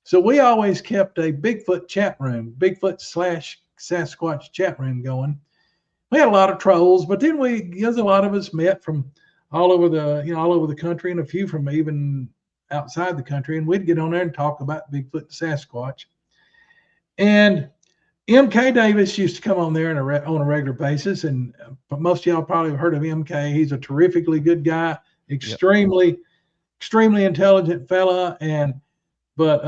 So we always kept a Bigfoot chat room, Bigfoot/Sasquatch chat room going. We had a lot of trolls, but then a lot of us met from all over the country, and a few from even outside the country, and we'd get on there and talk about Bigfoot and Sasquatch. And MK Davis used to come on there on a regular basis, and most of y'all probably have heard of MK. He's a terrifically good guy, extremely intelligent fella, but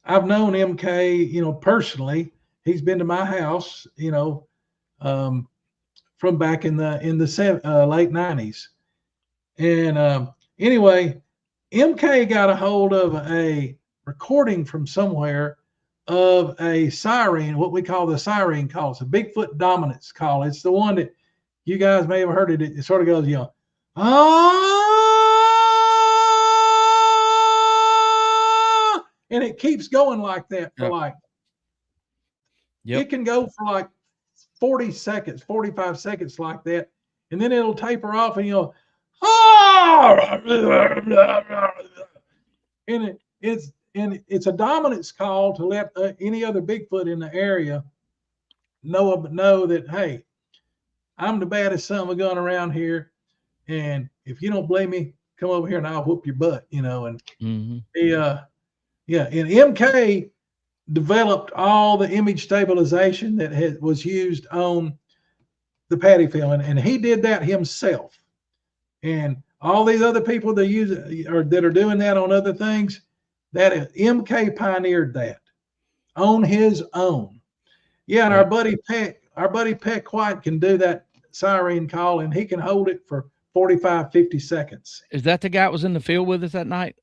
I've known MK, personally. He's been to my house, from back in the late 90s. And anyway, MK got a hold of a recording from somewhere of a siren, what we call the siren call. It's a Bigfoot dominance call. It's the one that you guys may have heard it. It sort of goes, and it keeps going like that for it can go for like 40 seconds, 45 seconds like that. And then it'll taper off and and it's a dominance call to let any other Bigfoot in the area know that, hey, I'm the baddest son of a gun around here. And if you don't believe me, come over here and I'll whoop your butt, and and MK developed all the image stabilization that was used on the patty film, and he did that himself. And all these other people that use it or that are doing that on other things, that MK pioneered that on his own. Yeah, and our buddy Peck White can do that siren call, and he can hold it for 45, 50 seconds. Is that the guy that was in the field with us that night?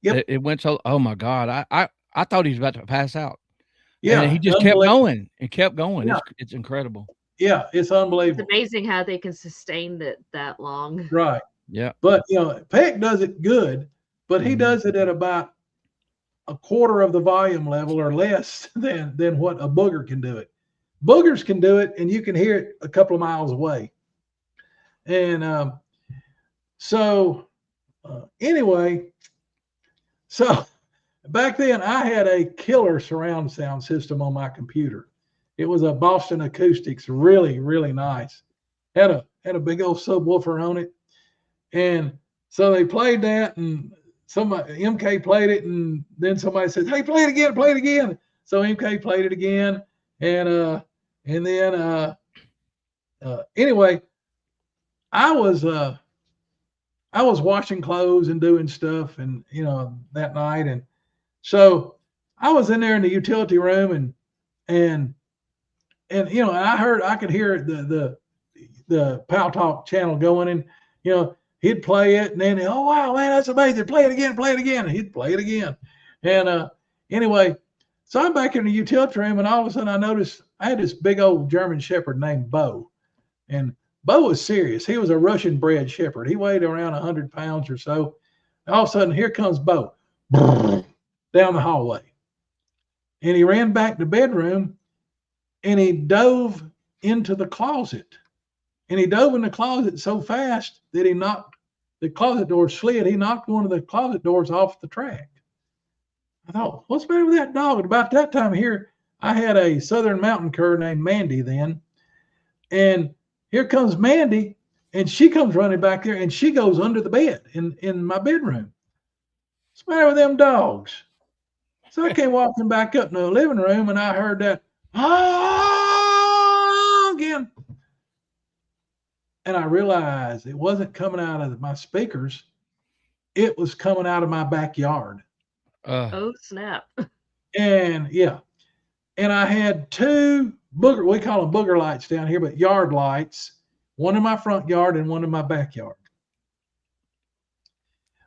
Yep. It went so. Oh my God, I thought he was about to pass out. Yeah, and he just kept going and kept going. Yeah. It's incredible. Yeah, it's unbelievable. It's amazing how they can sustain it that long. Right. Yeah. But Peck does it good, but he does it at about a quarter of the volume level or less than what a booger can do it. Boogers can do it, and you can hear it a couple of miles away. And anyway, so back then I had a killer surround sound system on my computer. It was a Boston Acoustics, really, really nice. Had a big old subwoofer on it. And so they played that, and MK played it, and then somebody said, "Hey, play it again." So MK played it again, and then anyway, I was washing clothes and doing stuff, and that night, and so I was in there in the utility room, and I could hear the Pal Talk channel going, and he'd play it, and then, oh wow, man, that's amazing, play it again, and he'd play it again. And anyway, so I'm back in the utility room, and all of a sudden I noticed I had this big old German Shepherd named Bo. And Bo was serious. He was a Russian bred shepherd. He weighed around 100 pounds or so. And all of a sudden, here comes Bo down the hallway. And he ran back to the bedroom, and he dove into the closet. And he dove in the closet so fast that he knocked the closet door slid. He knocked one of the closet doors off the track. I thought, what's the matter with that dog? And about that time here, I had a Southern Mountain Cur named Mandy then. And here comes Mandy, and she comes running back there, and she goes under the bed in my bedroom. What's the matter with them dogs? So I came walking back up in the living room, and I heard that again. And I realized it wasn't coming out of my speakers. It was coming out of my backyard. Oh, snap. And yeah. And I had two booger, we call them booger lights down here, but yard lights, one in my front yard and one in my backyard.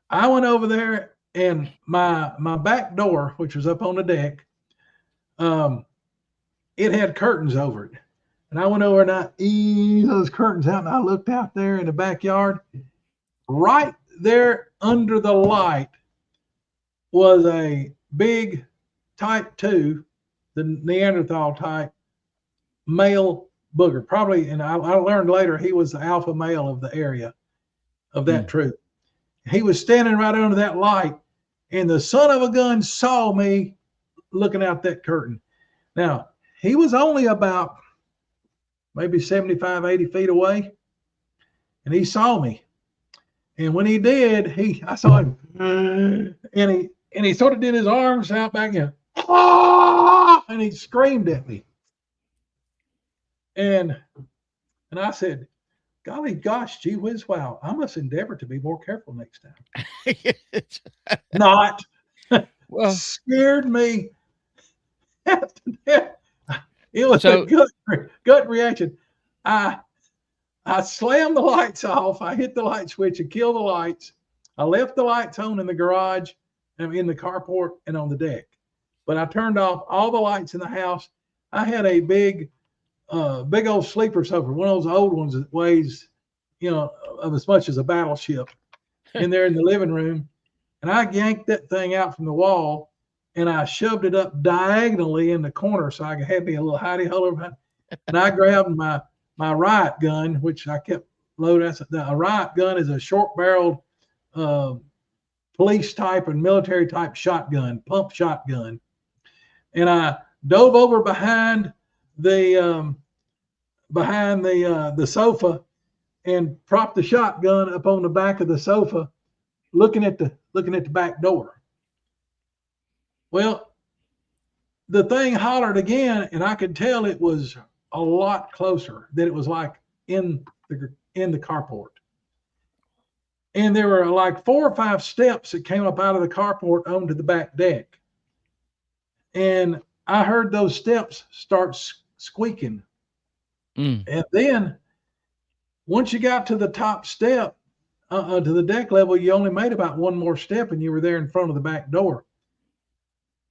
I went over there, and my back door, which was up on the deck, it had curtains over it. And I went over and I eased those curtains out, and I looked out there in the backyard. Right there under the light was a big type 2, the Neanderthal type male booger. Probably, and I learned later he was the alpha male of the area of that troop. He was standing right under that light, and the son of a gun saw me looking out that curtain. Now, he was only about maybe 75, 80 feet away, and he saw me. And when he did, I saw him, and he sort of did his arms out back and he screamed at me. And I said, golly gosh, gee whiz, wow, I must endeavor to be more careful next time. Not. Well, scared me. It was a gut reaction. I slammed the lights off. I hit the light switch and killed the lights. I left the lights on in the garage, and in the carport, and on the deck. But I turned off all the lights in the house. I had a big old sleeper sofa, one of those old ones that weighs, of as much as a battleship, in there in the living room. And I yanked that thing out from the wall, and I shoved it up diagonally in the corner so I could have me a little hidey hole. And I grabbed my riot gun, which I kept loaded. A riot gun is a short-barreled police type and military type shotgun, pump shotgun. And I dove over behind the sofa and propped the shotgun up on the back of the sofa, looking at the back door. Well, the thing hollered again, and I could tell it was a lot closer, that it was like in the carport. And there were like 4 or 5 steps that came up out of the carport onto the back deck. And I heard those steps start squeaking. And then once you got to the top step, to the deck level, you only made about one more step, and you were there in front of the back door.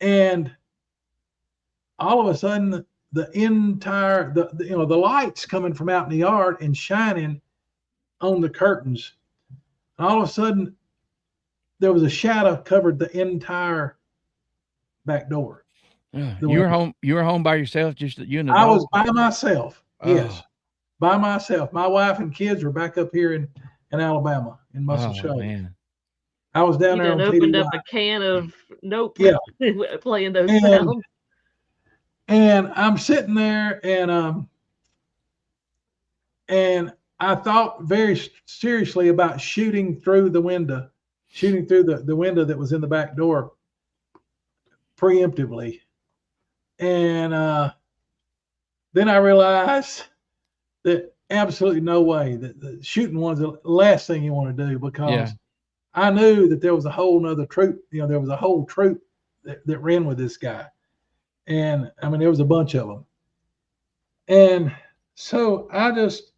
And all of a sudden, the entire, the lights coming from out in the yard and shining on the curtains. And all of a sudden, there was a shadow covered the entire back door. You were home. You were home by yourself, just you and the I dog. was by myself. Yes, Oh, by myself. My wife and kids were back up here in Alabama, in Muscle oh Shoals. man. I was down You there done on opened TDY. up a can of nope. Yeah. Playing those And sounds. and I'm sitting there, and I thought very seriously about shooting through the window that was in the back door preemptively. And then I realized that absolutely no way, that the shooting was the last thing you want to do, because I knew that there was a whole nother troop, there was a whole troop that ran with this guy. And I mean, there was a bunch of them. And so I just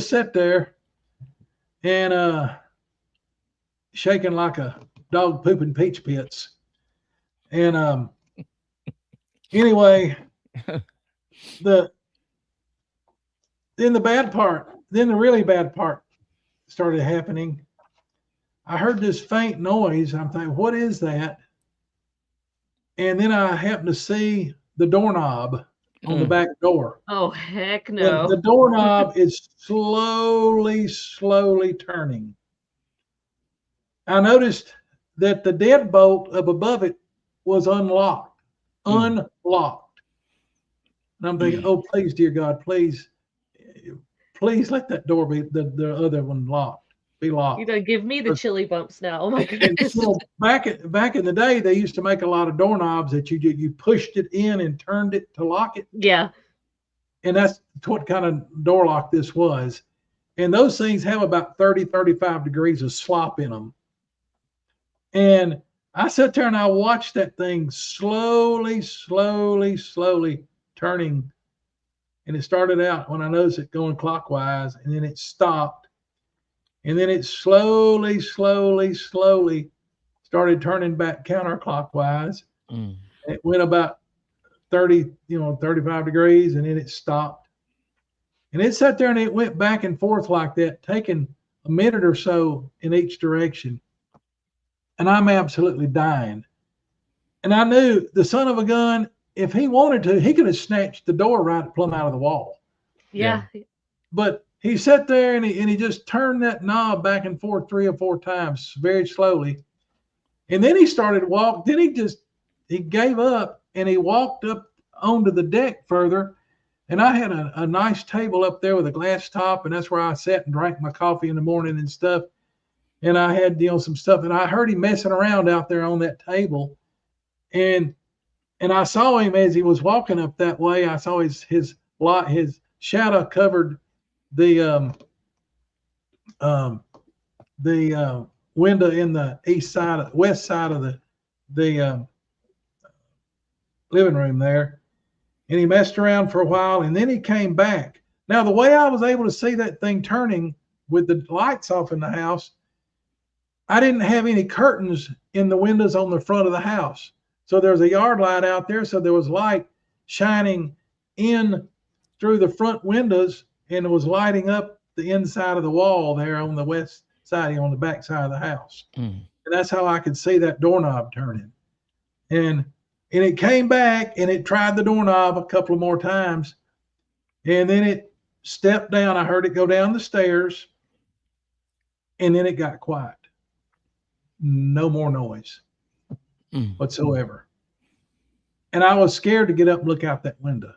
sat there and shaking like a dog pooping peach pits. And anyway, then the really bad part started happening. I heard this faint noise. I'm thinking, what is that? And then I happened to see the doorknob on the back door. Oh, heck And no. the doorknob is slowly turning. I noticed that the deadbolt up above it was unlocked. Unlocked. And I'm thinking, oh, please, dear God, please let that door be, the other one be locked. You done give me the chilly bumps now. Oh my goodness. Back in the day, they used to make a lot of doorknobs that you pushed it in and turned it to lock it. Yeah. And that's what kind of door lock this was. And those things have about 30, 35 degrees of slop in them. And I sat there and I watched that thing slowly turning. And it started out when I noticed it going clockwise, and then it stopped. And then it slowly started turning back counterclockwise. It went about 30, 35 degrees, and then it stopped. And it sat there and it went back and forth like that, taking a minute or so in each direction. And I'm absolutely dying. And I knew the son of a gun, if he wanted to, he could have snatched the door right plumb out of the wall. Yeah. But he sat there and he just turned that knob back and forth 3 or 4 times very slowly. And then he started walking. Then he gave up and he walked up onto the deck further. And I had a nice table up there with a glass top, and that's where I sat and drank my coffee in the morning and stuff. And I had, some stuff, and I heard him messing around out there on that table. And I saw him as he was walking up that way. I saw his shadow covered the window in the west side of the living room there. And he messed around for a while, and then he came back. Now, the way I was able to see that thing turning with the lights off in the house, I didn't have any curtains in the windows on the front of the house. So there was a yard light out there, so there was light shining in through the front windows, and it was lighting up the inside of the wall there on the west side, on the back side of the house. And that's how I could see that doorknob turning. And it came back and it tried the doorknob a couple of more times. And then it stepped down. I heard it go down the stairs. And then it got quiet. No more noise whatsoever. And I was scared to get up and look out that window.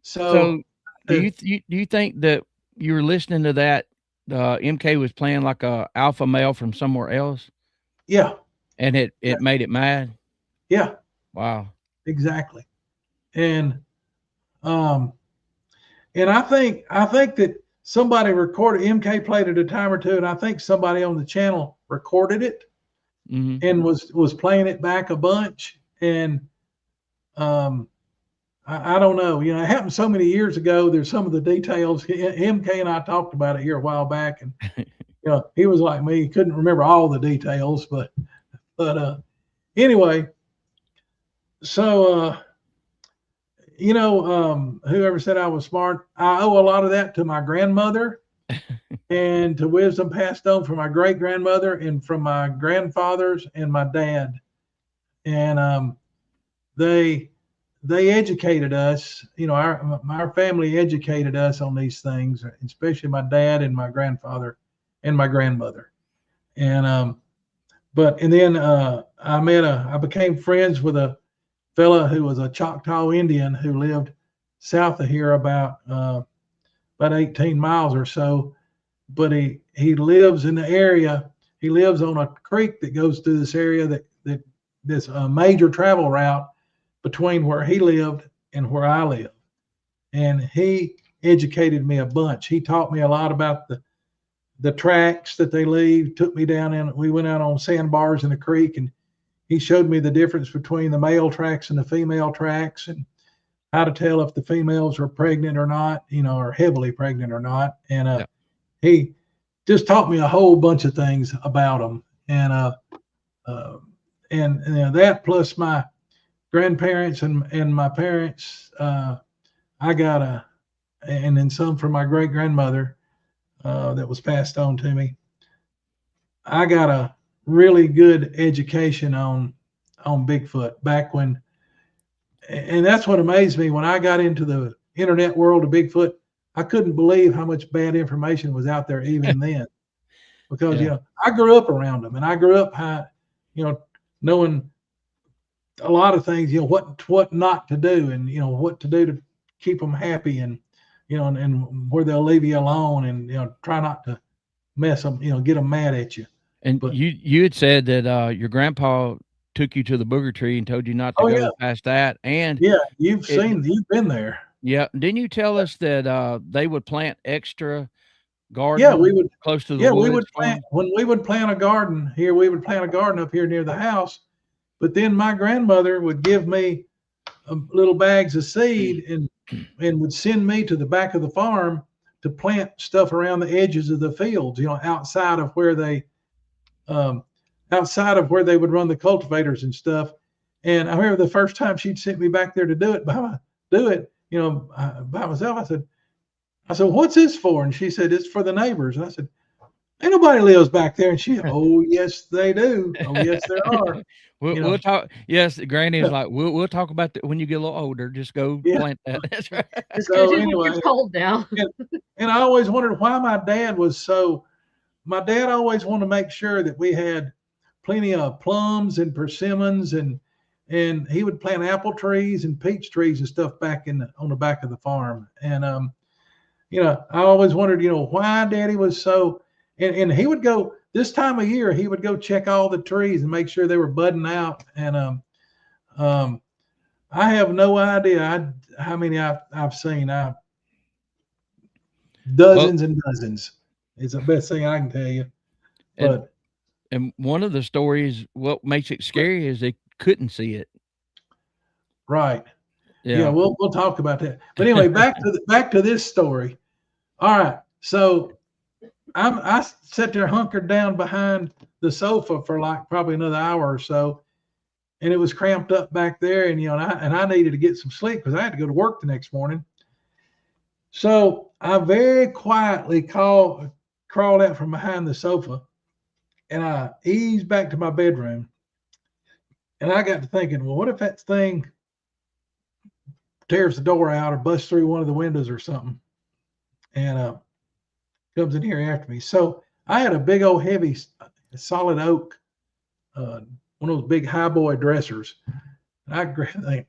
So do you think that you were listening to that? MK was playing like a alpha male from somewhere else? Yeah. And it made it mad? Yeah. Wow. Exactly. And I think that somebody recorded, MK played it a time or two, and I think somebody on the channel recorded it and was playing it back a bunch. And I don't know, it happened so many years ago. There's some of the details. MK and I talked about it here a while back, and he was like me, he couldn't remember all the details, but anyway. So, whoever said I was smart, I owe a lot of that to my grandmother and to wisdom passed on from my great grandmother and from my grandfathers and my dad. And they educated us. You know, our family educated us on these things, especially my dad and my grandfather and my grandmother. And then I became friends with a fella who was a Choctaw Indian who lived south of here about 18 miles or so. But he lives in the area. He lives on a creek that goes through this area that this major travel route between where he lived and where I live. And he educated me a bunch. He taught me a lot about the tracks that they leave, took me down in, we went out on sandbars in the creek, and he showed me the difference between the male tracks and the female tracks, and how to tell if the females are pregnant or not, you know, or heavily pregnant or not. And he just taught me a whole bunch of things about them. And that plus my grandparents and my parents, I got and then some from my great grandmother that was passed on to me. I got a really good education on Bigfoot back when, and that's what amazed me when I got into the internet world of Bigfoot. I couldn't believe how much bad information was out there even then, because you know, I grew up around them, and I grew up knowing a lot of things, you know, what not to do, and you know what to do to keep them happy, and you know, and where they'll leave you alone, and you know, try not to mess them, you know, get them mad at you. And But you had said that your grandpa took you to the booger tree and told you not to go past that. And yeah, you've been there. Yeah. Didn't you tell us that they would plant extra garden? Yeah, we would close to the yeah, woods we would plant when we would plant a garden here. We would plant a garden up here near the house, but then my grandmother would give me little bags of seed and would send me to the back of the farm to plant stuff around the edges of the fields, you know, outside of where they would run the cultivators and stuff. And I remember the first time she'd sent me back there to do it by myself. I said, what's this for? And she said, it's for the neighbors. And I said, ain't nobody lives back there. And she, oh yes, they do. Oh yes, there are. We'll talk. Yes, Granny is like, we'll talk about that when you get a little older. Just go plant that. That's right. Just because it's cold now. and I always wondered why my dad always wanted to make sure that we had plenty of plums and persimmons, and he would plant apple trees and peach trees and stuff back on the back of the farm. And you know, I always wondered, you know, why Daddy was so, and he would go this time of year, he would go check all the trees and make sure they were budding out. And I have no idea how many I've seen. Dozens and dozens. It's the best thing I can tell you. But and one of the stories, what makes it scary is they couldn't see it. Right. Yeah, we'll talk about that. But anyway, back to this story. All right. So I sat there hunkered down behind the sofa for like probably another hour or so, and it was cramped up back there, and you know, I needed to get some sleep because I had to go to work the next morning. So I very quietly crawled out from behind the sofa, and I eased back to my bedroom. And I got to thinking, well, what if that thing tears the door out or busts through one of the windows or something, and comes in here after me? So I had a big old heavy solid oak, one of those big high boy dressers. And I grabbed the thing,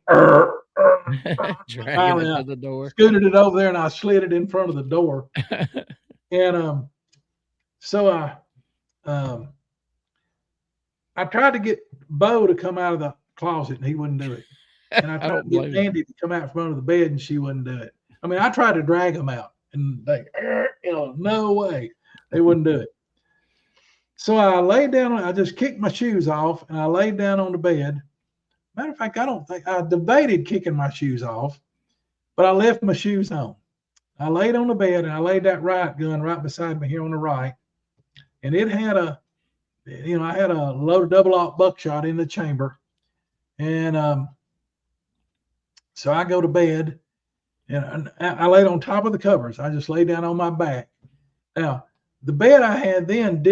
dragging it to the door, scooted it over there, and I slid it in front of the door. And so I tried to get Bo to come out of the closet, and he wouldn't do it. And I tried to get Andy to come out from under the bed, and she wouldn't do it. I mean, I tried to drag them out, and they, you know, no way, they wouldn't do it. So I laid down. I just kicked my shoes off, and I laid down on the bed. Matter of fact, I debated kicking my shoes off, but I left my shoes on. I laid on the bed, and I laid that riot gun right beside me here on the right, and it had I had a loaded double-aught buckshot in the chamber. And so I go to bed, and I laid on top of the covers. I just lay down on my back. Now, the bed I had then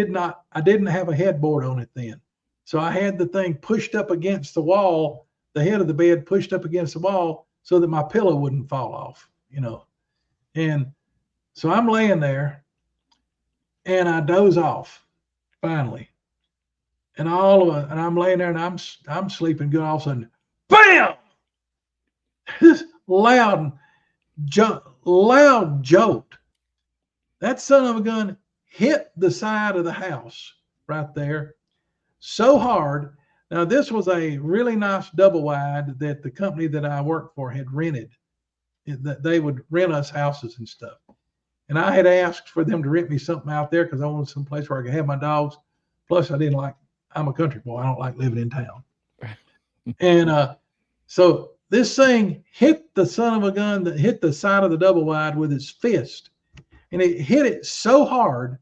I didn't have a headboard on it then. So I had the thing pushed up against the wall the head of the bed pushed up against the wall so that my pillow wouldn't fall off, you know. And so I'm laying there and I doze off finally. And I'm laying there and I'm sleeping good. All of a sudden, bam! This loud jolt. That son of a gun hit the side of the house right there so hard. Now, this was a really nice double wide that the company that I worked for had rented. That they would rent us houses and stuff. And I had asked for them to rent me something out there because I wanted some place where I could have my dogs. Plus, I'm a country boy. I don't like living in town. And so this thing hit the son of a gun that hit the side of the double wide with its fist. And it hit it so hard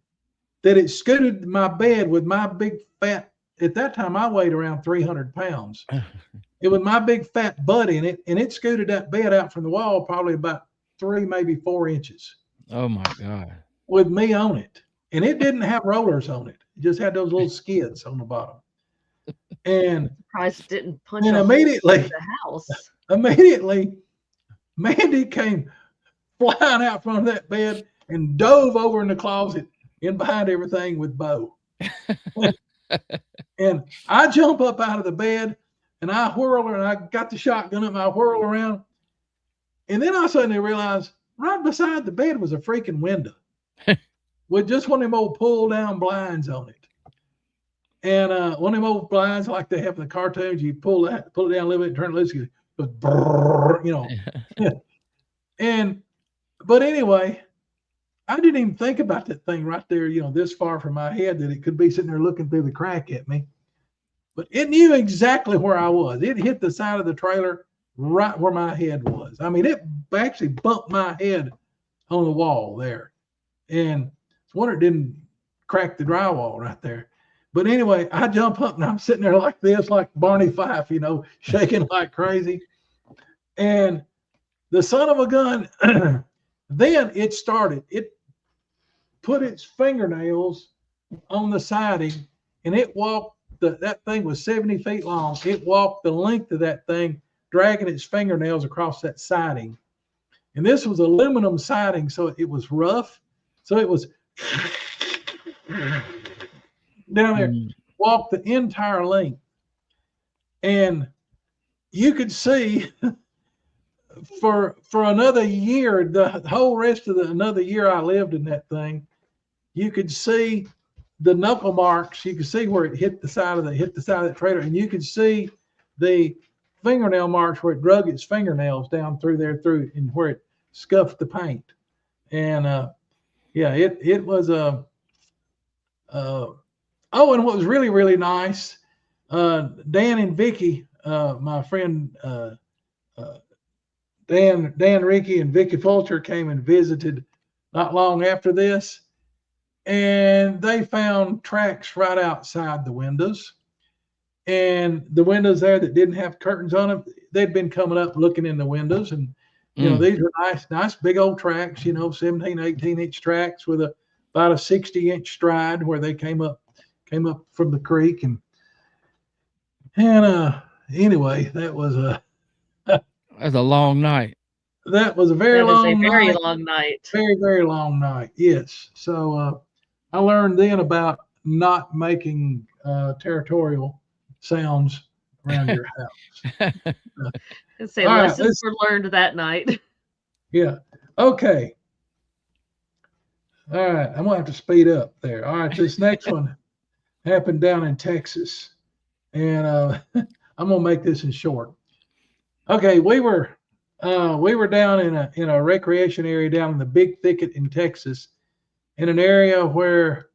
that it scooted my bed with my big fat, at that time I weighed around 300 pounds. It was my big fat butt in it, and it scooted that bed out from the wall probably about 3, maybe 4 inches. Oh my God. With me on it. And it didn't have rollers on it. It just had those little skids on the bottom. And Surprised didn't punch and a hole immediately in the house. Immediately, Mandy came flying out from that bed and dove over in the closet in behind everything with Bo. And I jump up out of the bed and I whirl, and I got the shotgun up and I whirl around. And then I suddenly realized right beside the bed was a freaking window with just one of them old pull down blinds on it. And one of them old blinds like they have in the cartoons, you pull it down a little bit, turn it loose, it goes brrr, you know. But anyway, I didn't even think about that thing right there, you know, this far from my head, that it could be sitting there looking through the crack at me. But it knew exactly where I was. It hit the side of the trailer right where my head was. I mean, it actually bumped my head on the wall there. And it's wonder it didn't crack the drywall right there. But anyway, I jump up and I'm sitting there like this, like Barney Fife, you know, shaking like crazy. And the son of a gun, then it started. It put its fingernails on the siding, and it walked. That thing was 70 feet long. It walked the length of that thing, dragging its fingernails across that siding. And this was aluminum siding, so it was rough. So it was down there, walked the entire length. And you could see for another year, the whole rest of another year I lived in that thing, you could see the knuckle marks. You could see where it hit the side of the trailer, and you could see the fingernail marks where it drug its fingernails down through and where it scuffed the paint. And yeah, it was a oh, and what was really, really nice, Dan and Vicky, my friend Dan Ricky and Vicky Fulcher came and visited not long after this, and they found tracks right outside the windows. And the windows there that didn't have curtains on them, they'd been coming up looking in the windows, and you know, these were nice big old tracks, you know, 17, 18-inch tracks with about a 60-inch stride where they came up from the creek. And anyway, that was That's a long night. That was a very long night. Very, very long night. Yes. So I learned then about not making territorial sounds around your house. Say lessons were learned that night. Yeah. Okay. All right. I'm gonna have to speed up there. All right. This next one happened down in Texas, and I'm gonna make this in short. Okay, we were down in a recreation area down in the Big Thicket in Texas, in an area where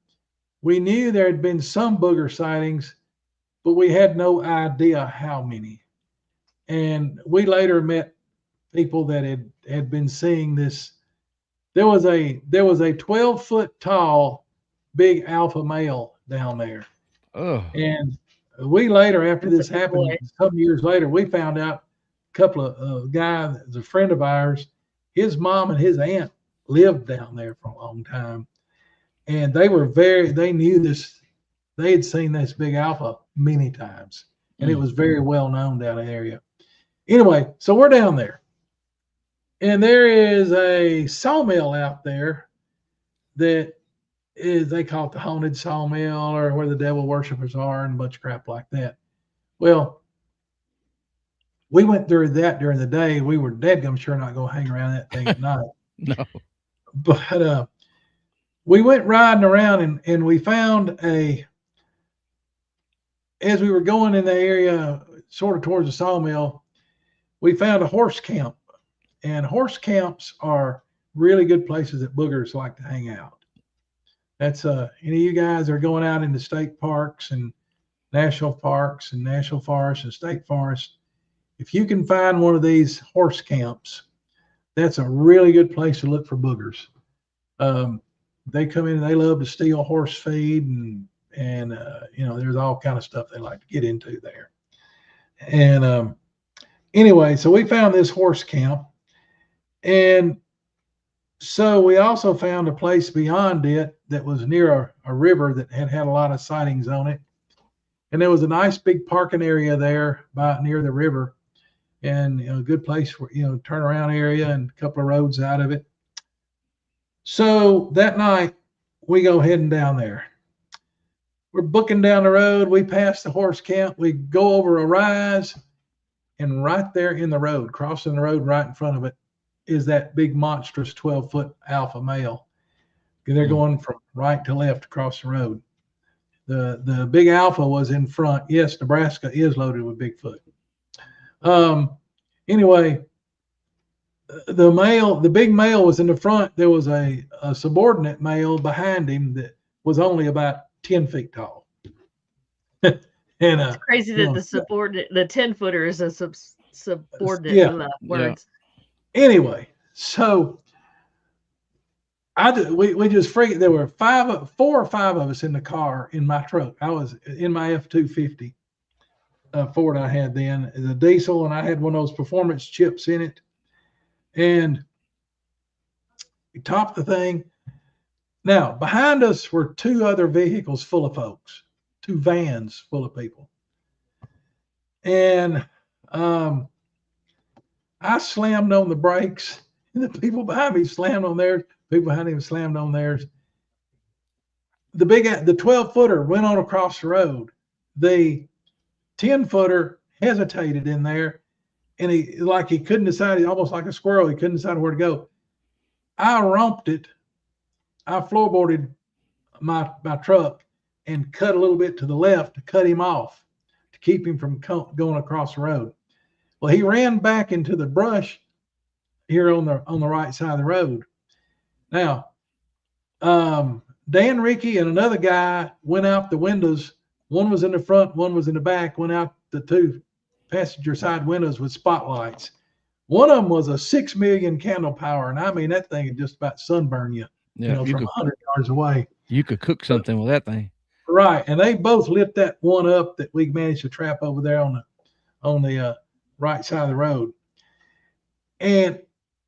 we knew there had been some booger sightings, but we had no idea how many. And we later met people that had been seeing this. There was a 12-foot tall big alpha male down there. Oh. And we later, after this happened, a couple years later, we found out a couple of guys, as a friend of ours, his mom and his aunt lived down there for a long time. And they knew this, they had seen this big alpha many times. and it was very well known down in the area. Anyway, so we're down there, and there is a sawmill out there that is, they call it the haunted sawmill, or where the devil worshippers are, and a bunch of crap like that. Well, we went through that during the day. We were deadgum sure not going to hang around that thing at night. No. But we went riding around, and we found as we were going in the area, sort of towards the sawmill, we found a horse camp. And horse camps are really good places that boogers like to hang out. That's any of you guys are going out into state parks and national forests and state forests. If you can find one of these horse camps, that's a really good place to look for boogers. They come in and they love to steal horse feed, and there's all kind of stuff they like to get into there. And anyway, so we found this horse camp, and so we also found a place beyond it that was near a river that had a lot of sightings on it. And there was a nice big parking area there near the river, and a good place for turnaround area and a couple of roads out of it. So that night we go heading down there. We're booking down the road. We pass the horse camp. We go over a rise, and right there in the road, crossing the road right in front of it, is that big monstrous 12-foot alpha male. They're going from right to left across the road. The big alpha was in front. Yes, Nebraska is loaded with Bigfoot. Anyway, the big male was in the front. There was a subordinate male behind him that was only about 10 feet tall. And it's crazy that the 10-footer is a subordinate words. Anyway, so we just freaked. There were 4 or 5 of us in the car in my truck. I was in my F-250 Ford I had then, the diesel, and I had one of those performance chips in it. And we topped the thing. Now, behind us were 2 other vehicles full of folks, 2 vans full of people. And I slammed on the brakes, and the people behind me slammed on theirs. People behind him slammed on theirs. The 12-footer went on across the road. The 10-footer hesitated in there, and he couldn't decide. Almost like a squirrel, he couldn't decide where to go. I romped it. I floorboarded my truck and cut a little bit to the left to cut him off, to keep him from going across the road. Well, he ran back into the brush here on the right side of the road. Now, Dan Ricky and another guy went out the windows. One was in the front, one was in the back, went out the 2 passenger side windows with spotlights. One of them was a 6 million candle power, and I mean, that thing would just about sunburn you, from 100 yards away. You could cook something with that thing. Right, and they both lit that one up that we managed to trap over there on the right side of the road. And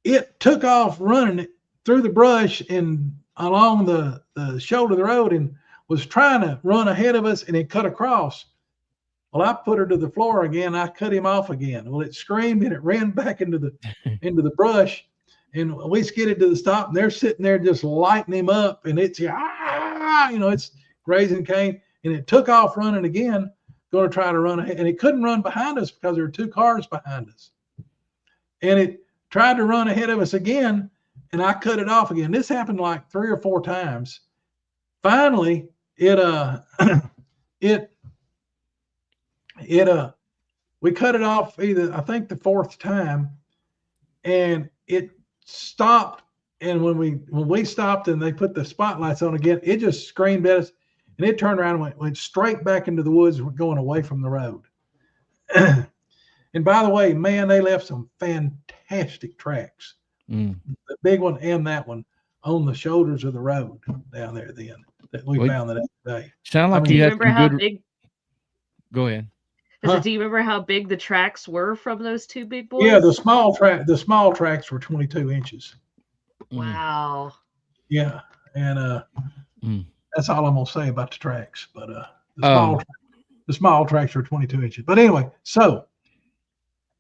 it took off running through the brush and along the shoulder of the road, and was trying to run ahead of us, and it cut across. Well, I put her to the floor again. I cut him off again. Well, it screamed, and it ran back into the brush, and we skidded to the stop, and they're sitting there just lighting him up, and it's it's grazing cane, and it took off running again, going to try to run ahead, and it couldn't run behind us because there were 2 cars behind us. And it tried to run ahead of us again, and I cut it off again. This happened like 3 or 4 times. Finally, we cut it off I think the 4th time, and it stopped. And when we stopped and they put the spotlights on again, it just screamed at us, and it turned around and went straight back into the woods, going away from the road. And by the way, man, they left some fantastic tracks. The big one and that one on the shoulders of the road down there then that we found that day. Sound like you had some good. Go ahead. Do you remember how big the tracks were from those 2 big boys? Yeah, the small tracks were 22 inches. Wow. Yeah, and that's all I'm gonna say about the tracks. But the small The small tracks are 22 inches. But anyway, so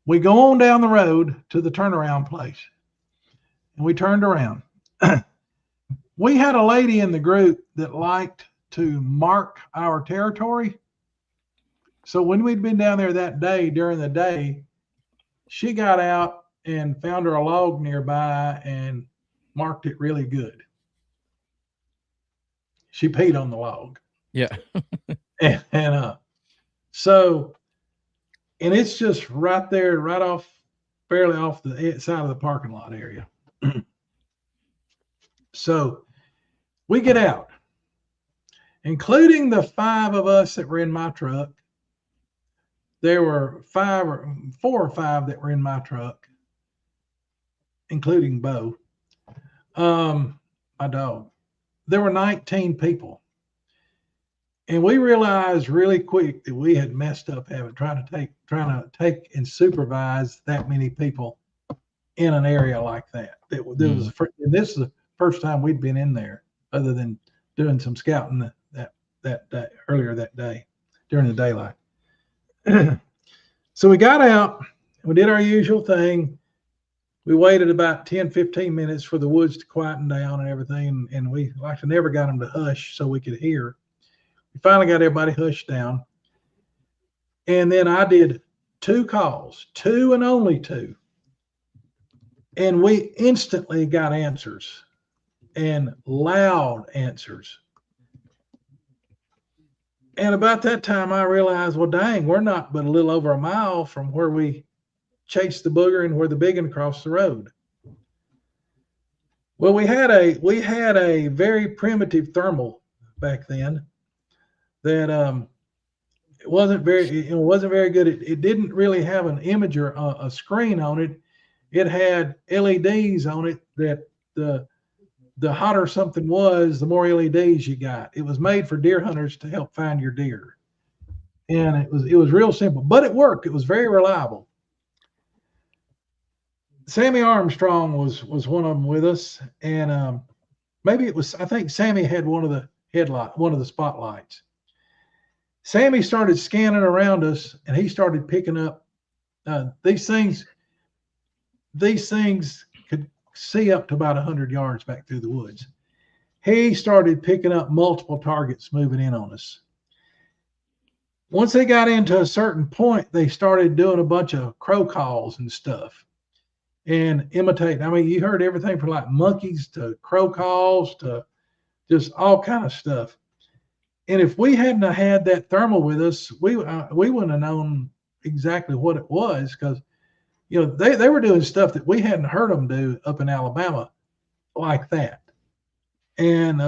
we go on down the road to the turnaround place, and we turned around. We had a lady in the group that liked to mark our territory. So when we'd been down there that day, during the day, she got out and found her a log nearby and marked it really good. She peed on the log. Yeah. and so, and it's just right there, right off, fairly off the side of the parking lot area. So we get out, including the 5 of us that were in my truck. There were 4 or 5 that were in my truck, including Bo, my dog. There were 19 people. And we realized really quick that we had messed up trying to take and supervise that many people in an area like that. And this is the first time we'd been in there, other than doing some scouting that day, earlier that day during the daylight. So we got out, we did our usual thing. We waited about 10, 15 minutes for the woods to quieten down and everything. And we never got them to hush so we could hear. We finally got everybody hushed down. And then I did 2 calls, 2 and only 2. And we instantly got answers, and loud answers. And about that time, I realized, well, dang, we're not but a little over a mile from where we chased the booger and where the big one crossed the road. Well, we had a very primitive thermal back then that it wasn't very good. It didn't really have an imager, a screen on it. It had LEDs on it that the hotter something was, the more LEDs you got. It was made for deer hunters to help find your deer. And it was real simple, but it worked. It was very reliable. Sammy Armstrong was one of them with us. And I think Sammy had one of the spotlights. Sammy started scanning around us, and he started picking up these things. These things could see up to about 100 yards back through the woods. He started picking up multiple targets moving in on us. Once they got into a certain point, they started doing a bunch of crow calls and stuff and imitating. I mean, you heard everything from like monkeys to crow calls to just all kind of stuff. And if we hadn't had that thermal with us, we wouldn't have known exactly what it was, because they were doing stuff that we hadn't heard them do up in Alabama like that. And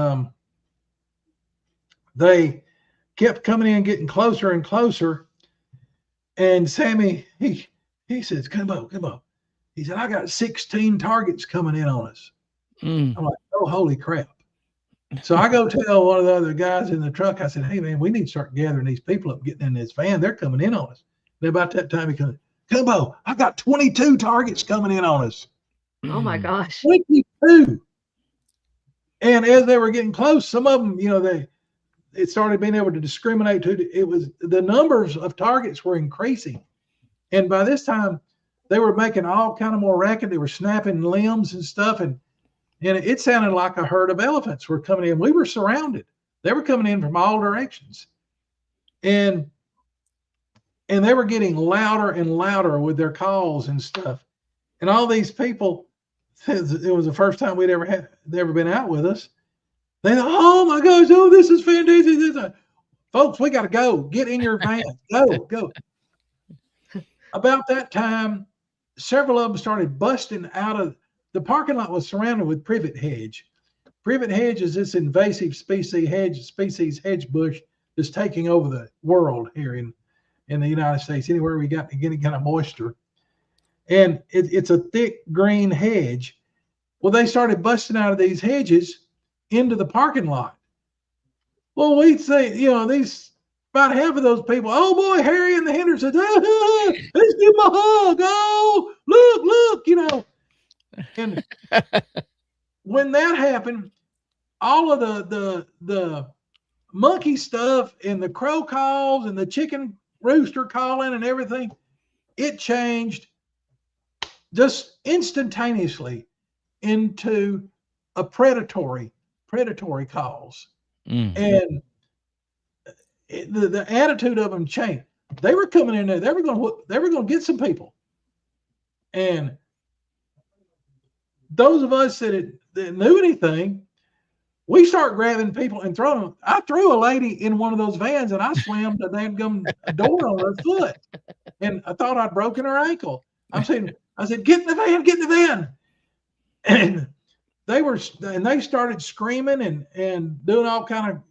they kept coming in, getting closer and closer. And Sammy, he says, Coonbo. He said, I got 16 targets coming in on us. I'm like, oh, holy crap. So I go tell one of the other guys in the truck, I said, hey, man, we need to start gathering these people up, getting in this van. They're coming in on us. And about that time, he comes, Coonbo, I got 22 targets coming in on us. Oh, my gosh. 22. And as they were getting close, some of them, it started being able to discriminate. The numbers of targets were increasing. And by this time, they were making all kind of more racket. They were snapping limbs and stuff. And it sounded like a herd of elephants were coming in. We were surrounded. They were coming in from all directions. And they were getting louder and louder with their calls and stuff. And all these people, it was the first time we'd ever been out with us. They thought, oh my gosh, this is fantastic. Folks, we got to go. Get in your van. Go. About that time, several of them started busting out of the parking lot. Was surrounded with privet hedge. Privet hedge is this invasive species hedge bush that's taking over the world here in the United States, anywhere we got any kind of moisture. And it's a thick green hedge. Well, they started busting out of these hedges into the parking lot. Well, we'd say, these about half of those people, oh boy, Harry and the Hendersons, let's give them a hug. Oh, look. And when that happened, all of the monkey stuff and the crow calls and the chicken rooster calling and everything, it changed just instantaneously into a predatory calls. And the attitude of them changed. They were coming in there. They were going to get some people. And those of us that knew anything, we start grabbing people and throwing them. I threw a lady in one of those vans and I slammed the damn door on her foot. And I thought I'd broken her ankle. I said, get in the van. And they started screaming and doing all kind of,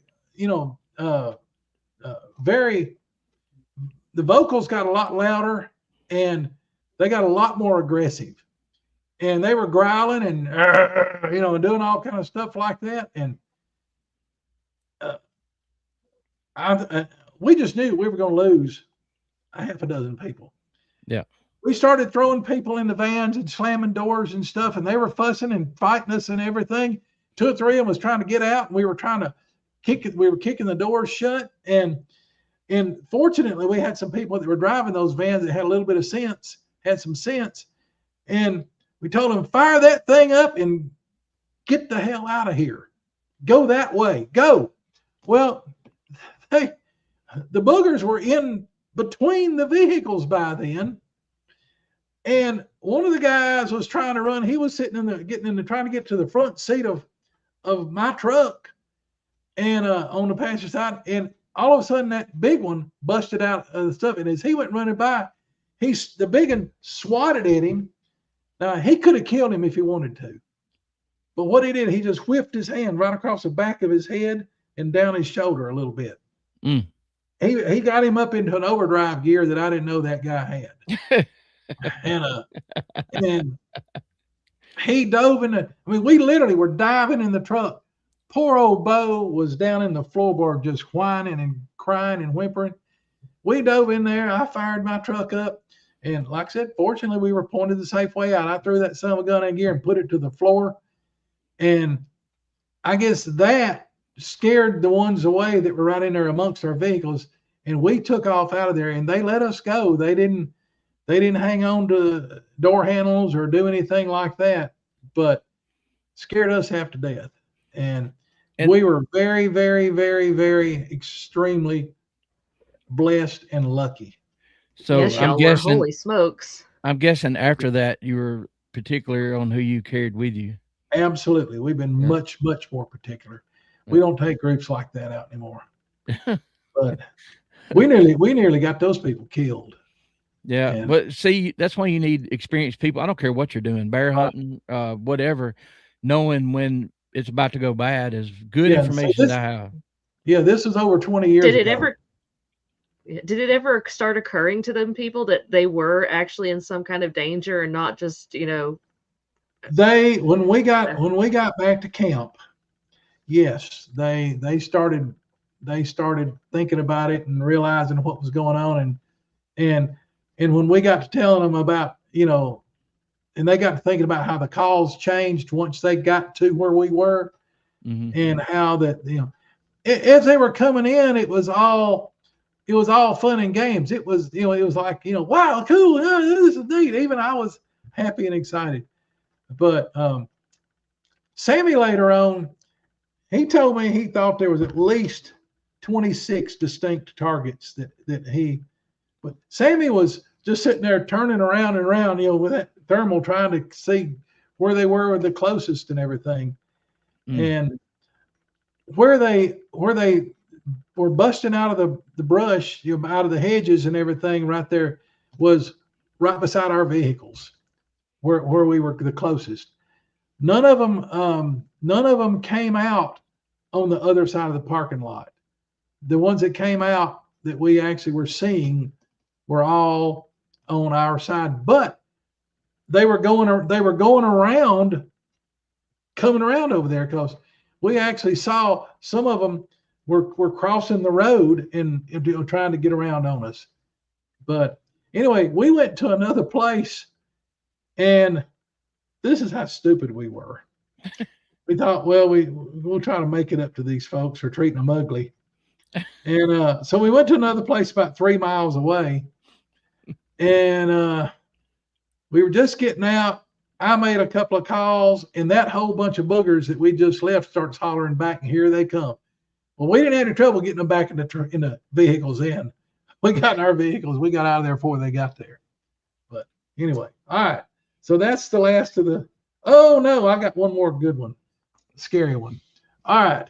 the vocals got a lot louder and they got a lot more aggressive. And they were growling and, doing all kind of stuff like that. And we just knew we were going to lose a half a dozen people. Yeah. We started throwing people in the vans and slamming doors and stuff, and they were fussing and fighting us and everything. 2 or 3 of them was trying to get out, and we were trying to kick it. We were kicking the doors shut. And fortunately, we had some people that were driving those vans that had a little bit of sense, had some sense. And we told them, fire that thing up and get the hell out of here. Go that way. Go. Well, the boogers were in between the vehicles by then. And one of the guys was trying to run. He was sitting trying to get to the front seat of my truck and on the passenger side. And all of a sudden that big one busted out of the stuff. And as he went running by, the big one swatted at him. Now, he could have killed him if he wanted to. But what he did, he just whipped his hand right across the back of his head and down his shoulder a little bit. He got him up into an overdrive gear that I didn't know that guy had. And he dove we literally were diving in the truck. Poor old Bo was down in the floorboard just whining and crying and whimpering. We dove in there. I fired my truck up. And like I said, fortunately, we were pointed the safe way out. I threw that son of a gun in gear and put it to the floor. And I guess that scared the ones away that were right in there amongst our vehicles. And we took off out of there and they let us go. They didn't hang on to door handles or do anything like that, but scared us half to death. And we were very, very, very, very extremely blessed and lucky. So yes, I'm guessing, holy smokes. I'm guessing after that you were particular on who you carried with you. Absolutely. We've been much, much more particular. We don't take groups like that out anymore. But we nearly got those people killed. Yeah, but see, that's why you need experienced people. I don't care what you're doing, bear hunting, whatever, knowing when it's about to go bad is good information to have. Yeah, this is over 20 years ago. Did it ever start occurring to them people that they were actually in some kind of danger and not just, when we got back to camp, yes, they started thinking about it and realizing what was going on and when we got to telling them about, and they got to thinking about how the calls changed once they got to where we were, and how that, as they were coming in, it was all fun and games. It was, it was like, wow, cool. This is neat. Even I was happy and excited. But Sammy later on, he told me he thought there was at least 26 distinct targets but Sammy was just sitting there turning around and around, with that thermal, trying to see where they were the closest and everything. And where they were busting out of the brush, out of the hedges and everything right there was right beside our vehicles where we were the closest. None of them came out on the other side of the parking lot. The ones that came out that we actually were seeing were all on our side, but they were going around, coming around over there, because we actually saw some of them were crossing the road and trying to get around on us. But anyway, we went to another place, and this is how stupid we were. We thought, well, we'll try to make it up to these folks for treating them ugly. And so we went to another place about 3 miles away, and we were just getting out. I made a couple of calls, and that whole bunch of boogers that we just left starts hollering back, and here they come. Well, we didn't have any trouble getting them back in the vehicles in. We got in our vehicles. We got out of there before they got there. But anyway, all right. So that's the last of the. Oh, no, I got one more good one. Scary one. All right.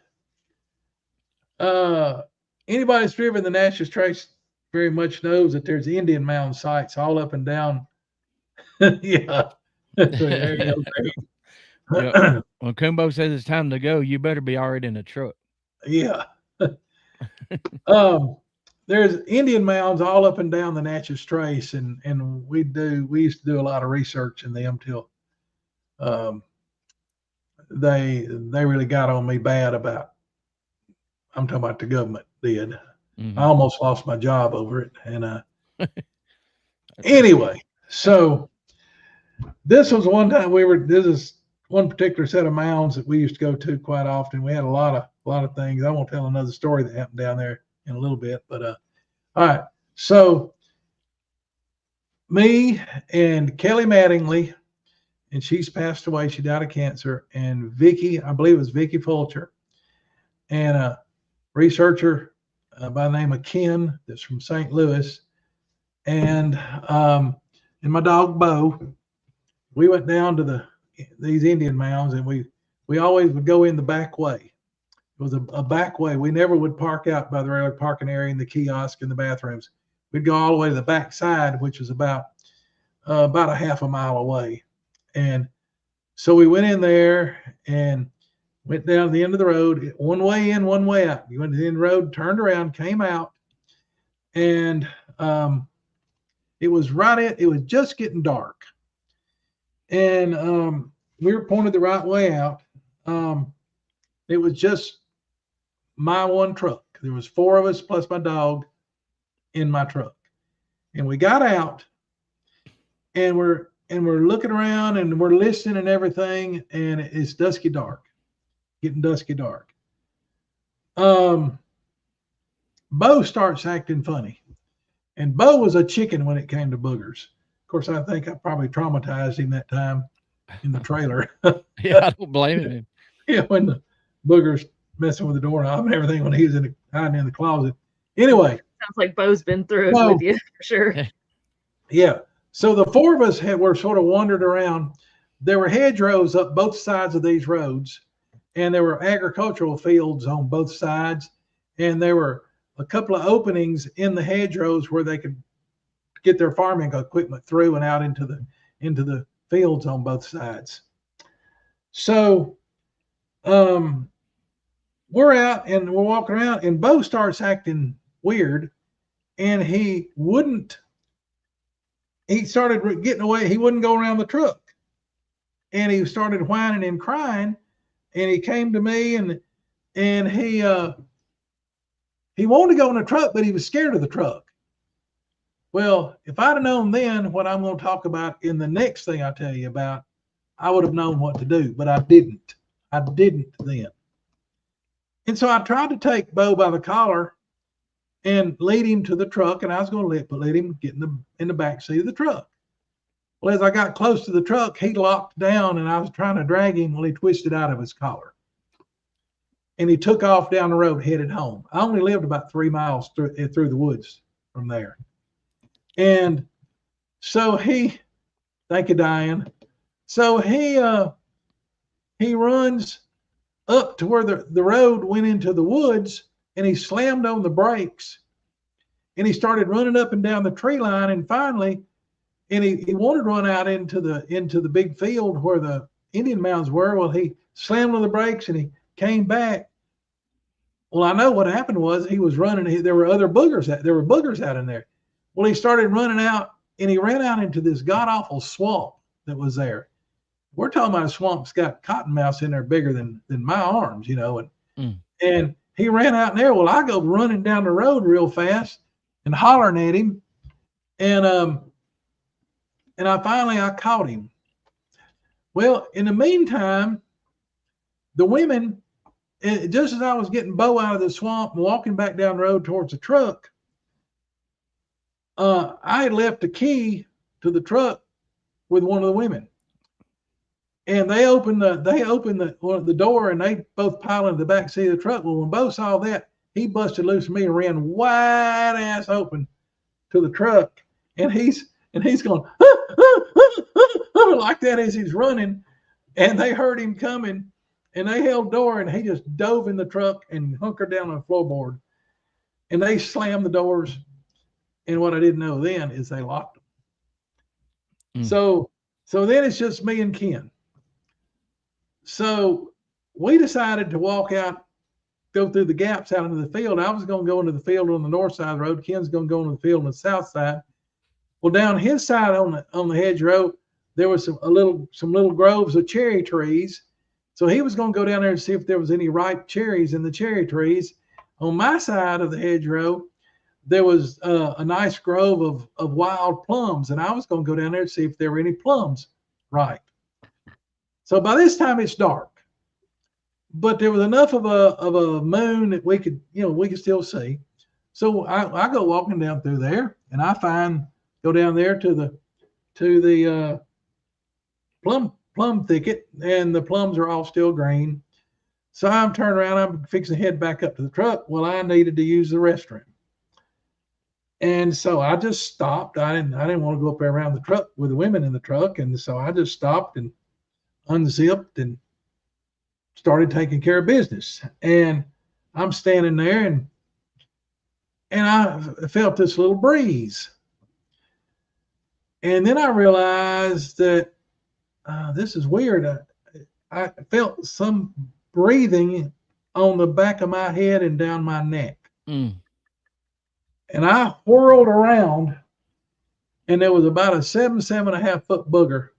Anybody that's driven the Natchez Trace very much knows that there's Indian mound sites all up and down. Yeah. There you go. Yeah. When Coonbo says it's time to go, you better be already in the truck. Yeah. There's Indian mounds all up and down the Natchez Trace, and we used to do a lot of research in them till they really got on me bad about. I'm talking about the government did. I almost lost my job over it. And anyway, so this was one time this is one particular set of mounds that we used to go to quite often. We had a lot of things. I won't tell another story that happened down there in a little bit, but all right. So me and Kelly Mattingly, and she's passed away. She died of cancer. And Vicky, I believe it was Vicky Fulcher, and a researcher by the name of Ken that's from St. Louis, and my dog Bo. We went down to these Indian mounds, and we always would go in the back way. It was a back way. We never would park out by the regular parking area in the kiosk and the bathrooms. We'd go all the way to the back side, which was about a half a mile away. And so we went in there and went down to the end of the road, one way in, one way out. You went to the end of the road, turned around, came out, and it was just getting dark. And we were pointed the right way out. It was just my one truck. There was 4 of us plus my dog in my truck. And we got out, and we're looking around, and we're listening and everything, and it's dusky dark. Getting dusky dark. Bo starts acting funny, and Bo was a chicken when it came to boogers. Of course, I think I probably traumatized him that time in the trailer. Yeah, I don't blame him. Yeah, when the boogers messing with the doorknob and everything when he was hiding in the closet. Anyway, sounds like Bo's been through it with you for sure. Yeah. So the 4 of us were sort of wandered around. There were hedgerows up both sides of these roads, and there were agricultural fields on both sides, and there were a couple of openings in the hedgerows where they could get their farming equipment through and out into the fields on both sides. So we're out and we're walking around, and Bo starts acting weird, and he started getting away. He wouldn't go around the truck, and he started whining and crying. And he came to me, and he wanted to go in the truck, but he was scared of the truck. Well, if I'd have known then what I'm going to talk about in the next thing I tell you about, I would have known what to do, but I didn't. I didn't then. And so I tried to take Bo by the collar and lead him to the truck, and I was going to let him get in the back seat of the truck. Well, as I got close to the truck, he locked down, and I was trying to drag him. Well, he twisted out of his collar, and he took off down the road, headed home. I only lived about 3 miles through the woods from there. And so thank you, Diane. So he runs up to where the road went into the woods, and he slammed on the brakes, and he started running up and down the tree line, and finally, he wanted to run out into the big field where the Indian mounds were. Well, he slammed on the brakes, and he came back. Well, I know what happened was he was running. There were boogers out in there. Well, he started running out, and he ran out into this god-awful swamp that was there. We're talking about a swamp that's got cottonmouths in there bigger than my arms, and he ran out in there. Well, I go running down the road real fast and hollering at him, and I caught him. Well, in the meantime, the women And just as I was getting Bo out of the swamp and walking back down the road towards the truck, I had left the key to the truck with one of the women. And they opened the door, and they both piled into the back seat of the truck. Well, when Bo saw that, he busted loose from me and ran wide ass open to the truck. And he's going like that as he's running. And they heard him coming, and they held the door, and he just dove in the truck and hunkered down on the floorboard. And they slammed the doors. And what I didn't know then is they locked them. So then it's just me and Ken. So we decided to walk out, go through the gaps out into the field. I was going to go into the field on the north side of the road. Ken's going to go into the field on the south side. Well, down his side on the hedgerow, there was some little groves of cherry trees. So he was going to go down there and see if there was any ripe cherries in the cherry trees. On my side of the hedgerow, there was a nice grove of wild plums, and I was going to go down there and see if there were any plums ripe. So by this time it's dark, but there was enough of a moon that we could still see. So I go walking down through there, and I go down there to the plum thicket, and the plums are all still green. So I'm turning around, I'm fixing to head back up to the truck. Well, I needed to use the restroom. And so I just stopped. I didn't want to go up there around the truck with the women in the truck. And so I just stopped and unzipped and started taking care of business. And I'm standing there, and I felt this little breeze. And then I realized that this is weird. I felt some breathing on the back of my head and down my neck. And I whirled around, and there was about a 7.5 foot booger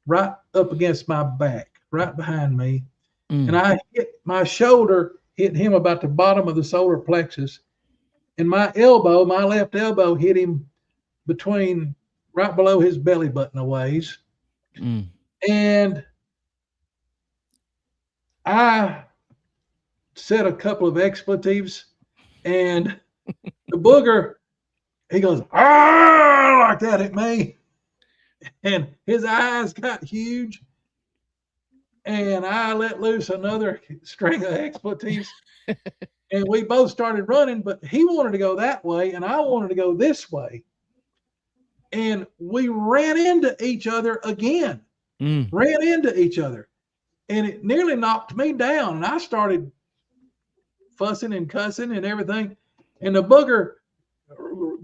right up against my back, right behind me. And I hit my shoulder, hit him about the bottom of the solar plexus. And my left elbow hit him right below his belly button a ways. And I said a couple of expletives, and the booger, he goes, "Ah!" like that at me. And his eyes got huge. And I let loose another string of expletives. And we both started running, but he wanted to go that way, and I wanted to go this way. And we ran into each other again. Ran into each other. And it nearly knocked me down. And I started fussing and cussing and everything. And the booger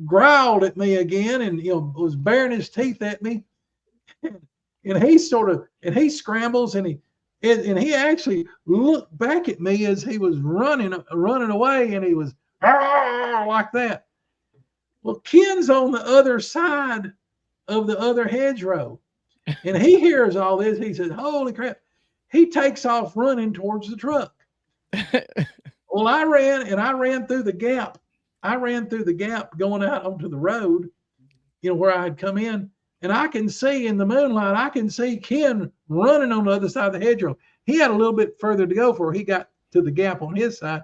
growled at me again, and was baring his teeth at me. And he scrambles, and he actually looked back at me as he was running away, and he was like that. Well, Ken's on the other side of the other hedgerow, and he hears all this. He says, "Holy crap." He takes off running towards the truck. Well, I ran through the gap. I ran through the gap going out onto the road, where I had come in. And I can see in the moonlight, I can see Ken running on the other side of the hedgerow. He had a little bit further to go before he got to the gap on his side.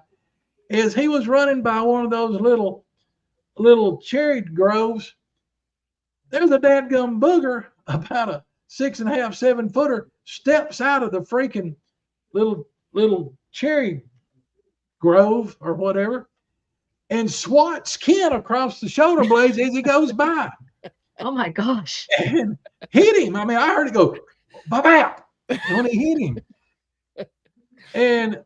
As he was running by one of those little cherry groves, there's a dadgum booger about a 6.5, 7 footer steps out of the freaking little cherry grove or whatever and swats Ken across the shoulder blades as he goes by. Oh my gosh. And hit him. I mean, I heard it go bop when he hit him. And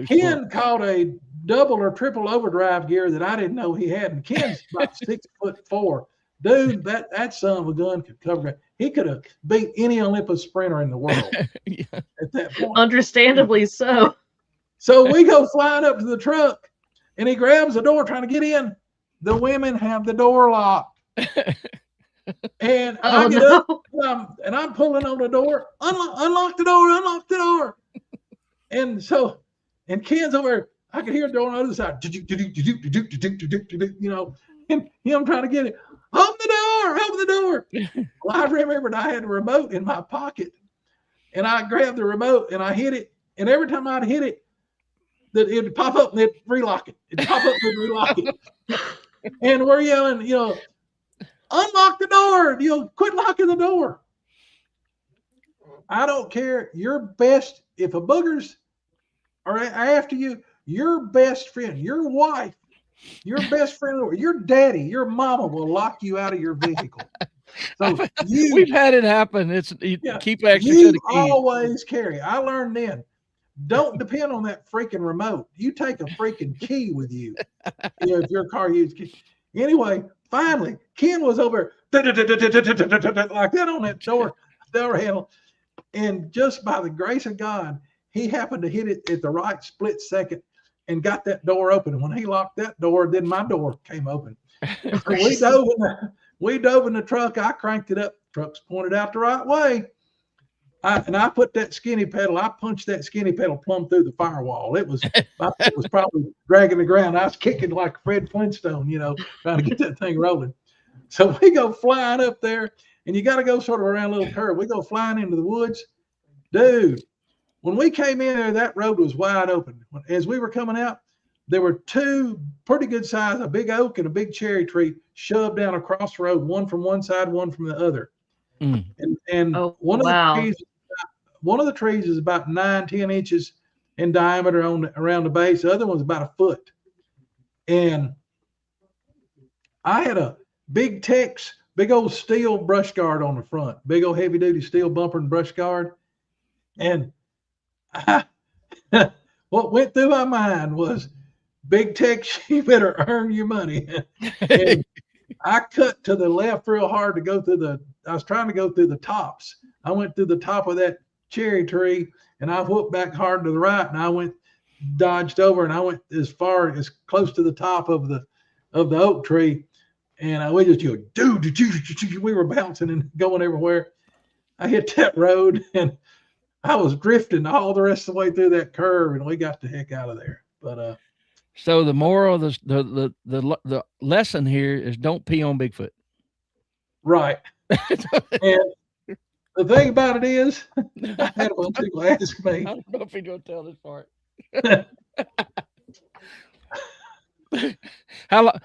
Ken caught a double or triple overdrive gear that I didn't know he had. And Ken's about 6'4". Dude, that son of a gun could cover. He could have beat any Olympus sprinter in the world at that point. Understandably so. So we go flying up to the truck, and he grabs the door trying to get in. The women have the door locked. And I get up, and I'm pulling on the door. Unlock the door. And Ken's over there. I could hear the door on the other side. And him trying to get it. Open the door. Well, I remembered I had a remote in my pocket, and I grabbed the remote and I hit it. And every time I'd hit it, that it'd pop up and it'd relock it. It'd pop up and it'd relock it. And we're yelling, unlock the door, quit locking the door. I don't care. Your best, if a boogers are after you, your best friend, your wife, your best friend, your daddy, your mama will lock you out of your vehicle. So we've had it happen. Keep extra you to the key. Always carry. I learned then. Don't depend on that freaking remote. You take a freaking key with you. If your car uses key. Anyway, finally, Ken was over like that on that door handle. And just by the grace of God, he happened to hit it at the right split second and got that door open. And when he locked that door, then my door came open. So we dove in the truck. I cranked it up. Truck's pointed out the right way. I put that skinny pedal. I punched that skinny pedal plumb through the firewall. It was probably dragging the ground. I was kicking like Fred Flintstone, trying to get that thing rolling. So we go flying up there, and you got to go sort of around a little curve. We go flying into the woods. Dude, when we came in there, that road was wide open. As we were coming out, there were two pretty good size, a big oak and a big cherry tree shoved down across the road, one from one side, one from the other. Mm. And one of the trees is about 9-10 inches in diameter around the base. The other one's about a foot. And I had a big old steel brush guard on the front, big old heavy duty steel bumper and brush guard. And what went through my mind was, Big Tex, you better earn your money. And I cut to the left real hard to go through I was trying to go through the tops. I went through the top of that cherry tree, and I whooped back hard to the right, and I dodged over, and I went as close to the top of the oak tree. And we just we were bouncing and going everywhere. I hit that road, and I was drifting all the rest of the way through that curve, and we got the heck out of there. But so the moral of the lesson here is don't pee on Bigfoot. Right. And the thing about it is, I had a bunch of people ask me. I don't know if he's going to tell this part.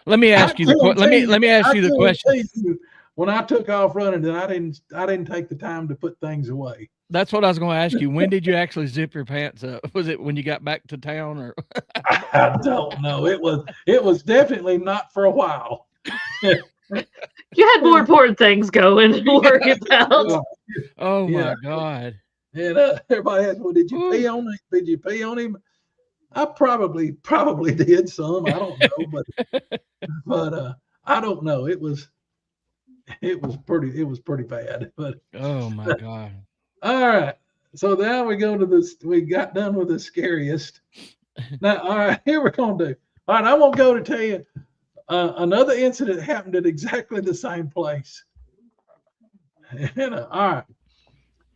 Let me ask you the question. When I took off running, then I didn't take the time to put things away. That's what I was going to ask you. When did you actually zip your pants up? Was it when you got back to town, or? I don't know. It was definitely not for a while. You had more important things going to worry about. Oh my God! And everybody asked, "Well, did you pee on him? Did you pee on him?" I probably did some. I don't know, but I don't know. It was pretty bad. But oh my God! All right, so now we go to this. We got done with the scariest. Now, all right, here we're gonna do. All right, I'm gonna go to tell you another incident happened at exactly the same place. And, all right,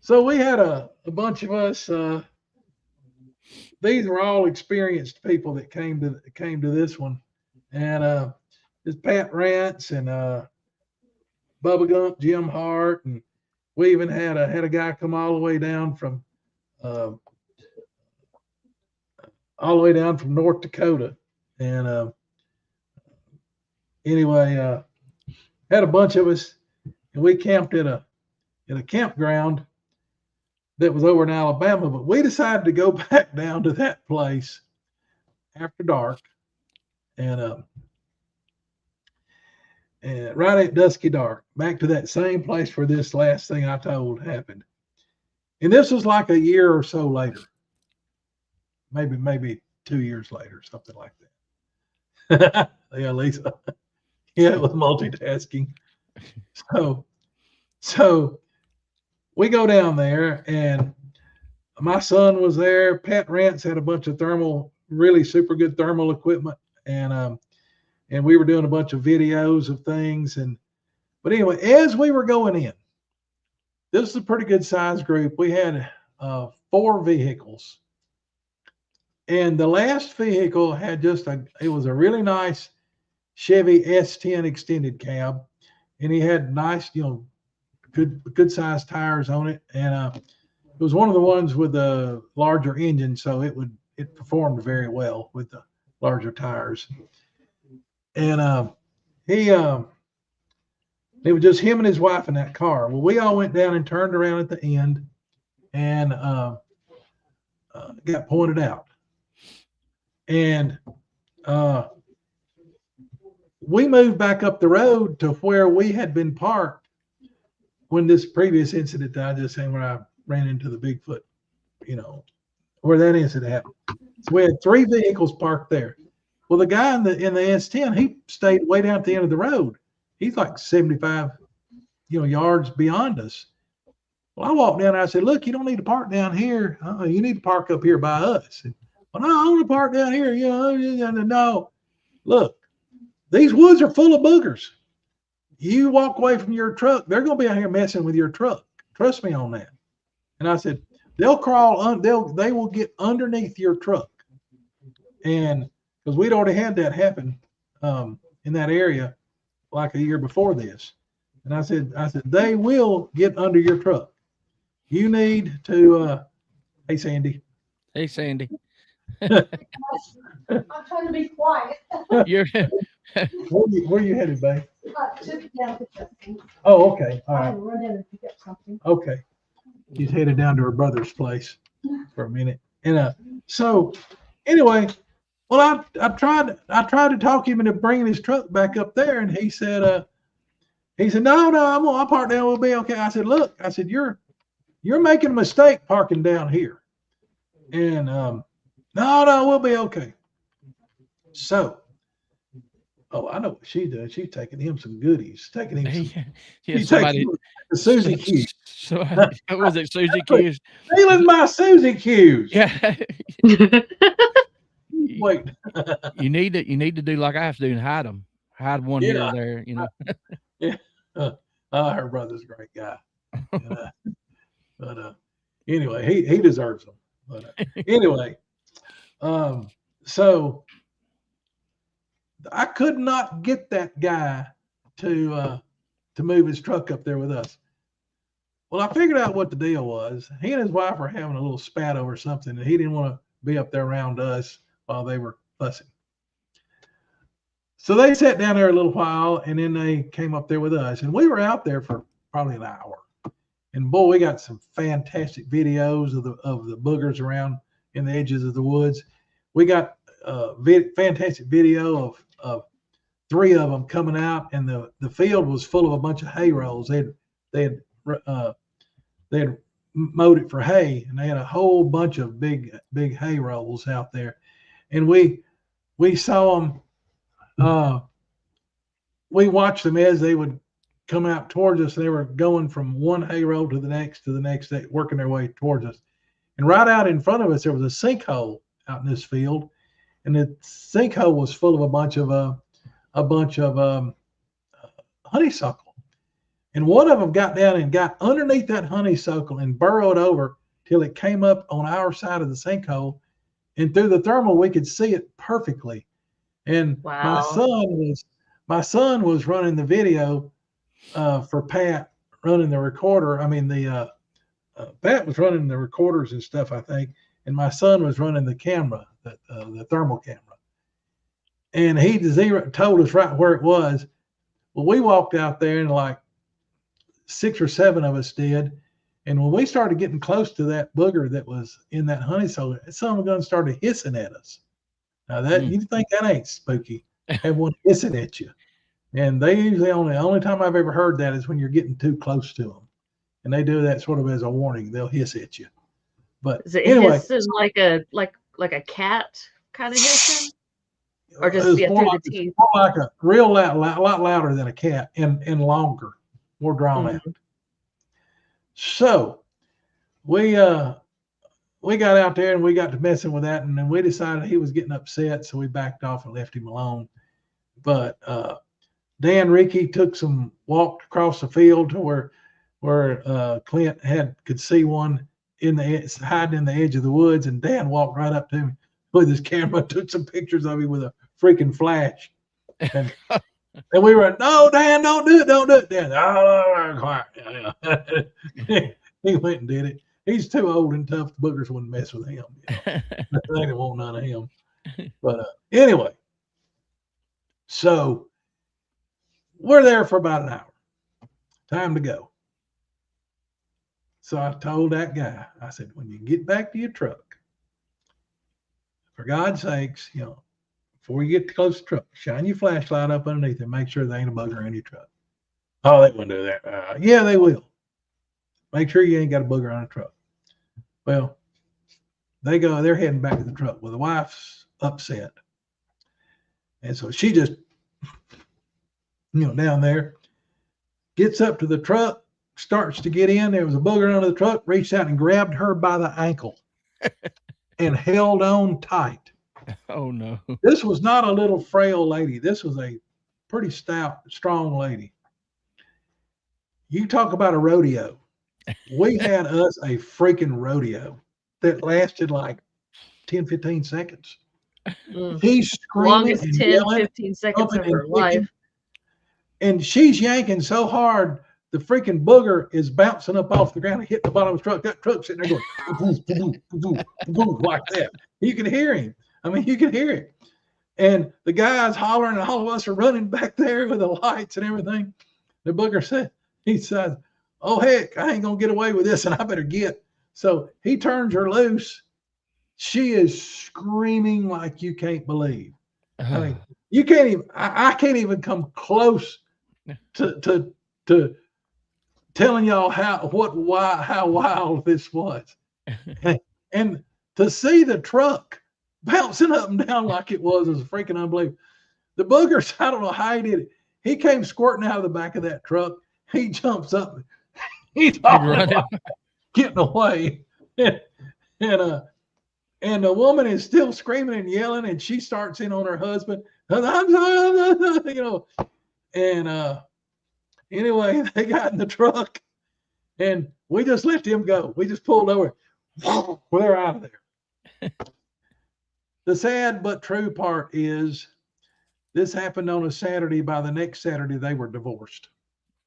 so we had a bunch of us. These were all experienced people that came to this one, and it's Pat Rance and Bubba Gump, Jim Hart, and we even had a guy come all the way down from North Dakota, and anyway, had a bunch of us, and we camped at a campground that was over in Alabama, but we decided to go back down to that place after dark, and right at dusky dark, back to that same place where this last thing I told happened. And this was like a year or so later, maybe 2 years later, something like that. Yeah, Lisa. Yeah, it was multitasking. So we go down there, and my son was there. Pat Rance had a bunch of really super good thermal equipment, and we were doing a bunch of videos of things. But anyway, as we were going in, this is a pretty good sized group. We had 4 vehicles, and the last vehicle had it was a really nice Chevy S10 extended cab, and he had nice, good sized tires on it, and it was one of the ones with a larger engine, so it it performed very well with the larger tires. And it was just him and his wife in that car. Well, we all went down and turned around at the end and got pointed out. And we moved back up the road to where we had been parked when this previous incident that I just saying, where I ran into the Bigfoot, where that incident happened. So we had 3 vehicles parked there. Well, the guy in the S10, he stayed way down at the end of the road. He's like 75, yards beyond us. Well, I walked down and I said, look, you don't need to park down here. You need to park up here by us. And, well, no, I want to park down here. No, look, these woods are full of boogers. You walk away from your truck, they're going to be out here messing with your truck. Trust me on that. And I said, they'll crawl, they will get underneath your truck. And because we'd already had that happen in that area like a year before this. And I said, they will get under your truck. You need to, hey, Sandy. Hey, Sandy. I'm trying to be quiet. You're Where you headed, babe? Just down to something. Oh, okay. All right. I'll run in and pick up something. Okay. He's headed down to her brother's place for a minute. And so anyway, well, I tried to talk him into bringing his truck back up there, and he said, no, I'll park down. We'll be okay. I said, look, you're making a mistake parking down here. And no, we'll be okay. So, I know what she's doing. She's taking him some goodies. Taking him some. Yeah, somebody. Susie Q. So what was it, Susie Q? Stealing my Susie Q's. Yeah. Wait. You need to do like I have to do and hide them. Hide one here or there, Yeah. Her brother's a great guy. But anyway, he deserves them. But anyway, so I could not get that guy to move his truck up there with us. Well, I figured out what the deal was. He and his wife were having a little spat over something, and he didn't want to be up there around us while they were fussing. So they sat down there a little while, and then they came up there with us, and we were out there for probably an hour. And boy, we got some fantastic videos of the boogers around in the edges of the woods. We got fantastic video of 3 of them coming out, and the field was full of a bunch of hay rolls. They had mowed it for hay, and they had a whole bunch of big hay rolls out there. And we saw them. We watched them as they would come out towards us. They were going from one hay roll to the next, working their way towards us. And right out in front of us, there was a sinkhole out in this field, and the sinkhole was full of a bunch of honeysuckle. And one of them got down and got underneath that honeysuckle and burrowed over till it came up on our side of the sinkhole. And through the thermal, we could see it perfectly. And wow. my son was running the video for Pat, running the recorder. I mean, Pat was running the recorders and stuff, I think, and my son was running the camera, the thermal camera. And he told us right where it was. Well, we walked out there, and like 6 or 7 of us did. And when we started getting close to that booger that was in that honeysuckle, some of them started hissing at us. Now you think that ain't spooky? Have one hissing at you. And they usually only time I've ever heard that is when you're getting too close to them. And they do that sort of as a warning. They'll hiss at you. But is it anyway, hissing like a cat kind of hissing? Or just through the teeth? More like a real loud, a lot louder than a cat and longer, more drawn out. So we got out there and we got to messing with that, and then we decided he was getting upset, so we backed off and left him alone. But Dan Ricky walked across the field to where Clint could see one hiding in the edge of the woods, and Dan walked right up to him with his camera, took some pictures of him with a freaking flash. And we were, no, Dan, don't do it. Dan, quiet. He went and did it. He's too old and tough. The boogers wouldn't mess with him. You know? They didn't want none of him. But anyway, so we're there for about an hour. Time to go. So I told that guy, I said, when you get back to your truck, for God's sakes, you know, before you get close to the truck, shine your flashlight up underneath and make sure there ain't a bugger in your truck. Oh, they wouldn't do that. Yeah, they will. Make sure you ain't got a booger on the truck. Well, they're heading back to the truck. Well, the wife's upset. And so she just, you know, down there, gets up to the truck, starts to get in. There was a booger under the truck, reached out and grabbed her by the ankle and held on tight. Oh, no. This was not a little frail lady. This was a pretty stout, strong lady. You talk about a rodeo. We had us a freaking rodeo that lasted like 10, 15 seconds. He's screaming Longest and 10, yelling, 15 seconds of jumping her and kicking. life. And she's yanking so hard, the freaking booger is bouncing up off the ground and hitting the bottom of the truck. That truck's sitting there going, like that. You can hear him. I mean, you can hear it. And the guy's hollering, and all of us are running back there with the lights and everything. The booger said, he says, oh, heck, I ain't going to get away with this, and I better get. So he turns her loose. She is screaming like you can't believe. I mean, you can't even, I can't even come close to telling y'all how wild this was. And to see the truck bouncing up and down like it was freaking unbelievable. The boogers, I don't know how he did it. He came squirting out of the back of that truck. He jumps up. He's running, getting away. And the woman is still screaming and yelling, and she starts in on her husband. You know, and anyway, they got in the truck, and we just let him go. We just pulled over. Well, they're out of there. The sad but true part is this happened on a Saturday. By the next Saturday, they were divorced.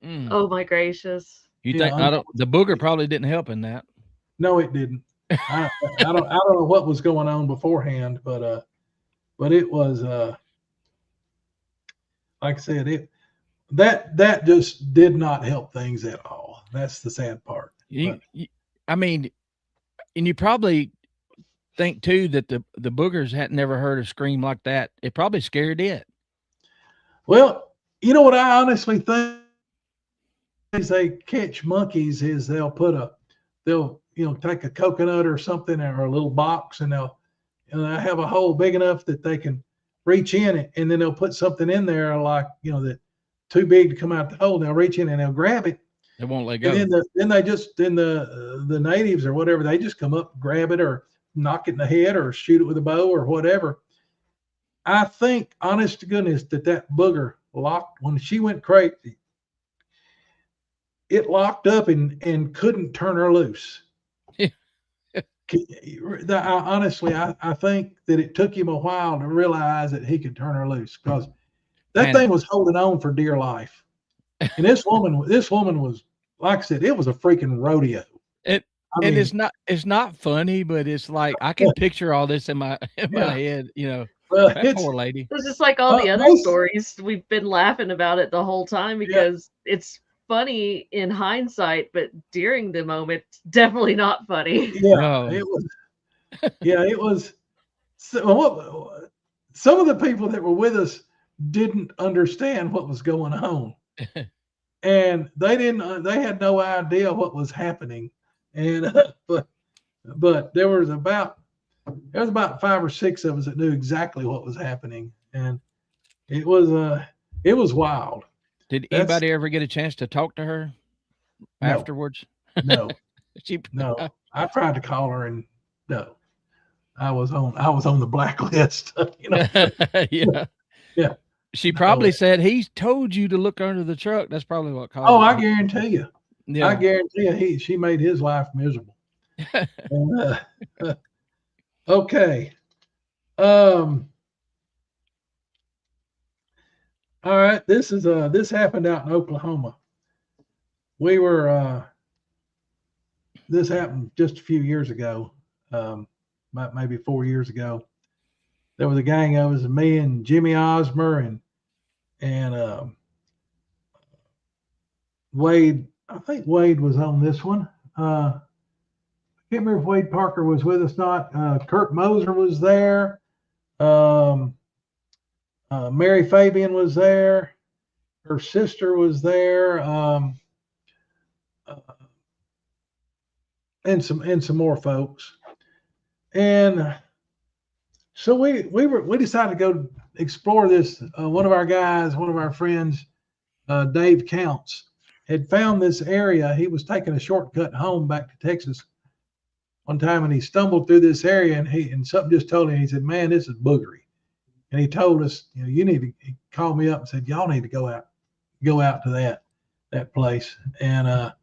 Oh my gracious! You think the booger probably didn't help in that? No, it didn't. I don't know what was going on beforehand, but it was like I said, that just did not help things at all. That's the sad part. I mean, and you probably think too that the boogers had never heard a scream like that. It probably scared it. Well, you know what I honestly think is they catch monkeys is they'll take a coconut or something or a little box, and they'll have a hole big enough that they can reach in it, and then they'll put something in there like, that too big to come out the hole. They'll reach in and they'll grab it. They won't let go. And then the natives or whatever, they just come up, grab it, or knock it in the head, or shoot it with a bow or whatever. I think, honest to goodness, that booger locked when she went crazy. It locked up and couldn't turn her loose. Honestly, I think that it took him a while to realize that he could turn her loose, because that thing was holding on for dear life. And this woman was, like I said, it was a freaking rodeo. And it's not funny, but it's like I can picture all this in my head. Well, that poor lady. It's just like all the other stories. We've been laughing about it the whole time because it's funny in hindsight, but during the moment, definitely not funny. Yeah, no. It was. Yeah, it was. Some of the people that were with us didn't understand what was going on, and they didn't. They had no idea what was happening, and but there was about 5 or 6 of us that knew exactly what was happening, and it was wild. Did anybody ever get a chance to talk to her afterwards? No. No. I tried to call her, and no. I was on the blacklist. Yeah. She probably said he told you to look under the truck. That's probably what caused. Oh, I guarantee you. Yeah. I guarantee you, she made his life miserable. Okay. All right, this happened out in Oklahoma. We were this happened just a few years ago, maybe 4 years ago. There was a gang of us, me and Jimmy Osmer and Wade. I think Wade was on this one. I can't remember if Wade Parker was with us not. Kurt Moser was there. Mary Fabian was there. Her sister was there. And some more folks. And so we decided to go explore this. One of our friends, Dave Counts, had found this area. He was taking a shortcut home back to Texas one time, and he stumbled through this area, and something just told him. He said, "Man, this is boogery." And he told us, you need to. He called me up and said, "Y'all need to go out to that place." And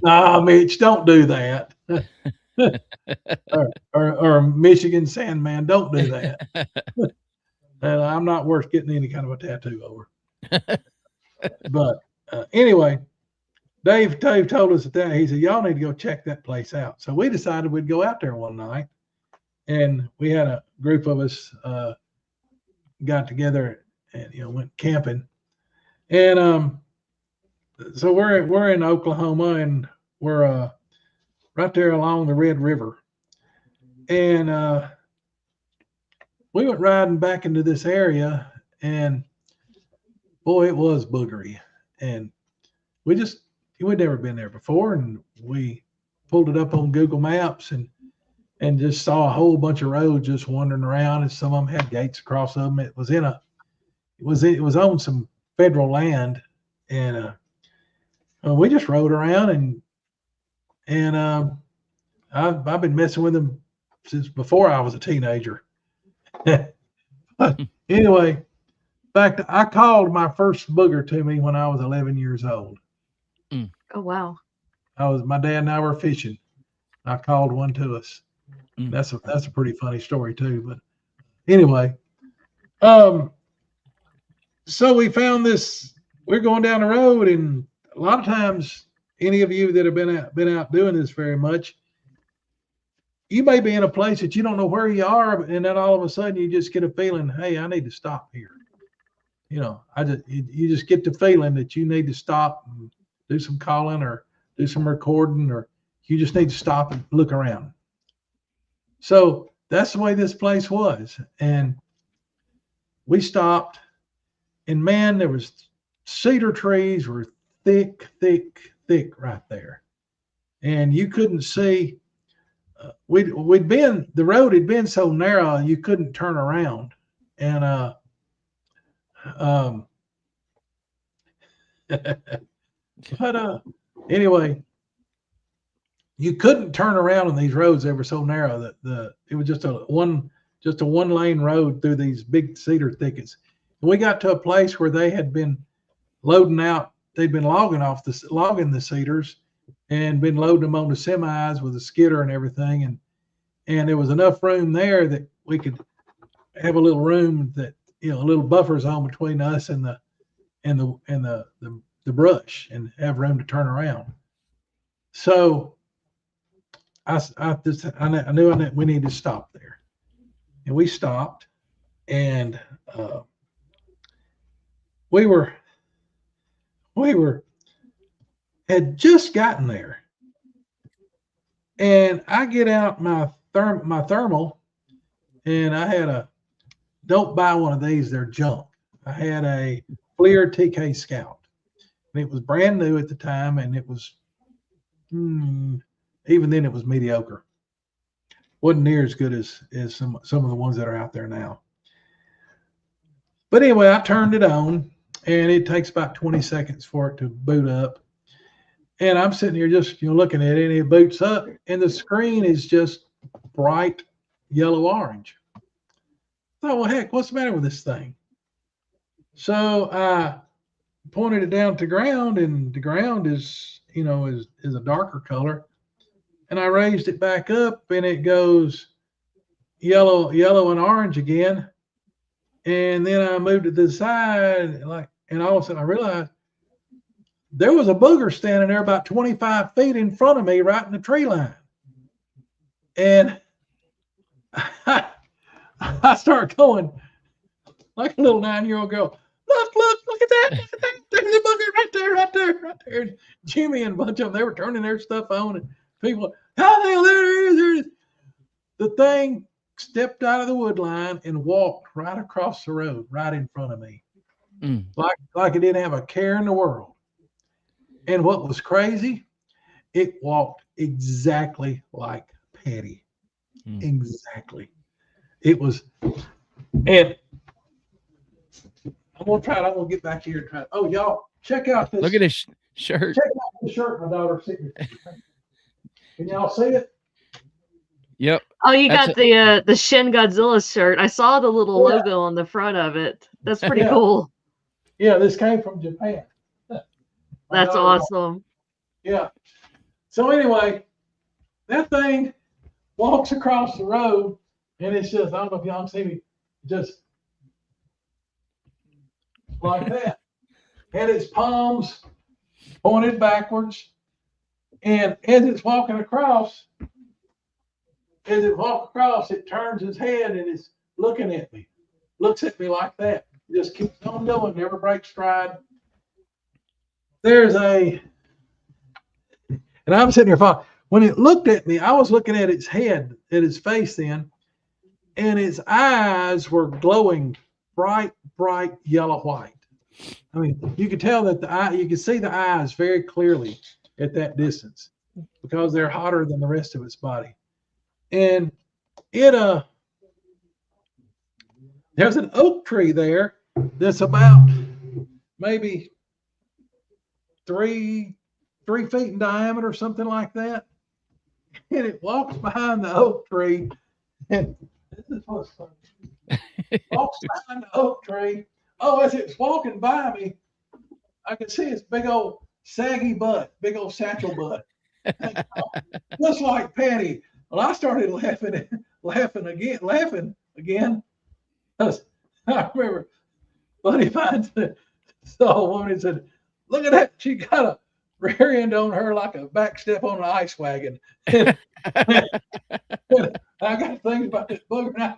no, Mitch, don't do that. or Michigan Sandman, don't do that. And I'm not worth getting any kind of a tattoo over. But anyway, Dave told us that he said, "Y'all need to go check that place out." So we decided we'd go out there one night, and we had a group of us got together and went camping. And so we're in Oklahoma, and we're right there along the Red River. And we went riding back into this area, and boy, it was boogery. And we'd never been there before, and we pulled it up on Google Maps and just saw a whole bunch of roads just wandering around, and some of them had gates across them. It was on some federal land, and we just rode around, and I've been messing with them since before I was a teenager. But anyway, I called my first booger to me when I was 11 years old. Oh wow! My dad and I were fishing. I called one to us. That's a pretty funny story too. But anyway, so we found this. We're going down the road, and a lot of times, any of you that have been out doing this very much, you may be in a place that you don't know where you are, and then all of a sudden you just get a feeling, hey, I need to stop here. You just get the feeling that you need to stop and do some calling or do some recording, or you just need to stop and look around. So that's the way this place was. And we stopped, and man, there was cedar trees were thick right there. And you couldn't see, the road had been so narrow, you couldn't turn around. And, but anyway, you couldn't turn around on these roads. They were so narrow that it was just a one lane road through these big cedar thickets. And we got to a place where they had been loading out. They'd been logging the cedars and been loading them on the semis with a skidder and everything. And there was enough room there that we could have a little room that, a little buffer zone between us and the brush, and have room to turn around. So I knew we needed to stop there, and we stopped, and we had just gotten there, and I get out my thermal, and I had don't buy one of these, they're junk. I had a FLIR TK Scout, and it was brand new at the time, and it was even then it was mediocre. Wasn't near as good as some of the ones that are out there now. But anyway, I turned it on, and it takes about 20 seconds for it to boot up. And I'm sitting here just looking at it, and it boots up, and the screen is just bright yellow orange. I thought, well, heck, what's the matter with this thing? So I pointed it down to ground, and the ground is a darker color. And I raised it back up, and it goes yellow and orange again. And then I moved it to the side, and all of a sudden I realized there was a booger standing there about 25 feet in front of me, right in the tree line. And I start going like a little 9-year-old girl. Look at that. Look at that. There's a booger right there. And Jimmy and a bunch of them, they were turning their stuff on, and people, how the hell, there it is. The thing stepped out of the wood line and walked right across the road, right in front of me. Like it didn't have a care in the world. And what was crazy, it walked exactly like Patty. Exactly. It was, and I'm gonna try it. I'm gonna get back here and try it. Oh, y'all, check out this. Look at his shirt. Check out the shirt my daughter's sitting. Can y'all see it? Yep. Oh, you got the Shin Godzilla shirt. I saw the little logo on the front of it. That's pretty cool. Yeah, this came from Japan. That's awesome. Yeah. So anyway, that thing walks across the road, and it's just, I don't know if y'all can see me, just like that. And its palms pointed backwards. And as it's walking across, it turns its head and it's looking at me. Looks at me like that. Just keeps on going, never breaks stride. And I'm sitting here, when it looked at me, I was looking at its head, at its face then, and its eyes were glowing bright yellow white. I mean, you could tell that you could see the eyes very clearly at that distance because they're hotter than the rest of its body. And there's an oak tree there that's about maybe 3 feet in diameter, something like that. And it walks behind the oak tree. And this is what's funny. Walks behind the oak tree. Oh, as it's walking by me, I can see its big old saggy butt, big old satchel butt. Just like Patty. Well, I started laughing again. I remember Buddy Fine saw a woman and said, look at that. She got a rear end on her like a back step on an ice wagon. And I got things about this booger. And I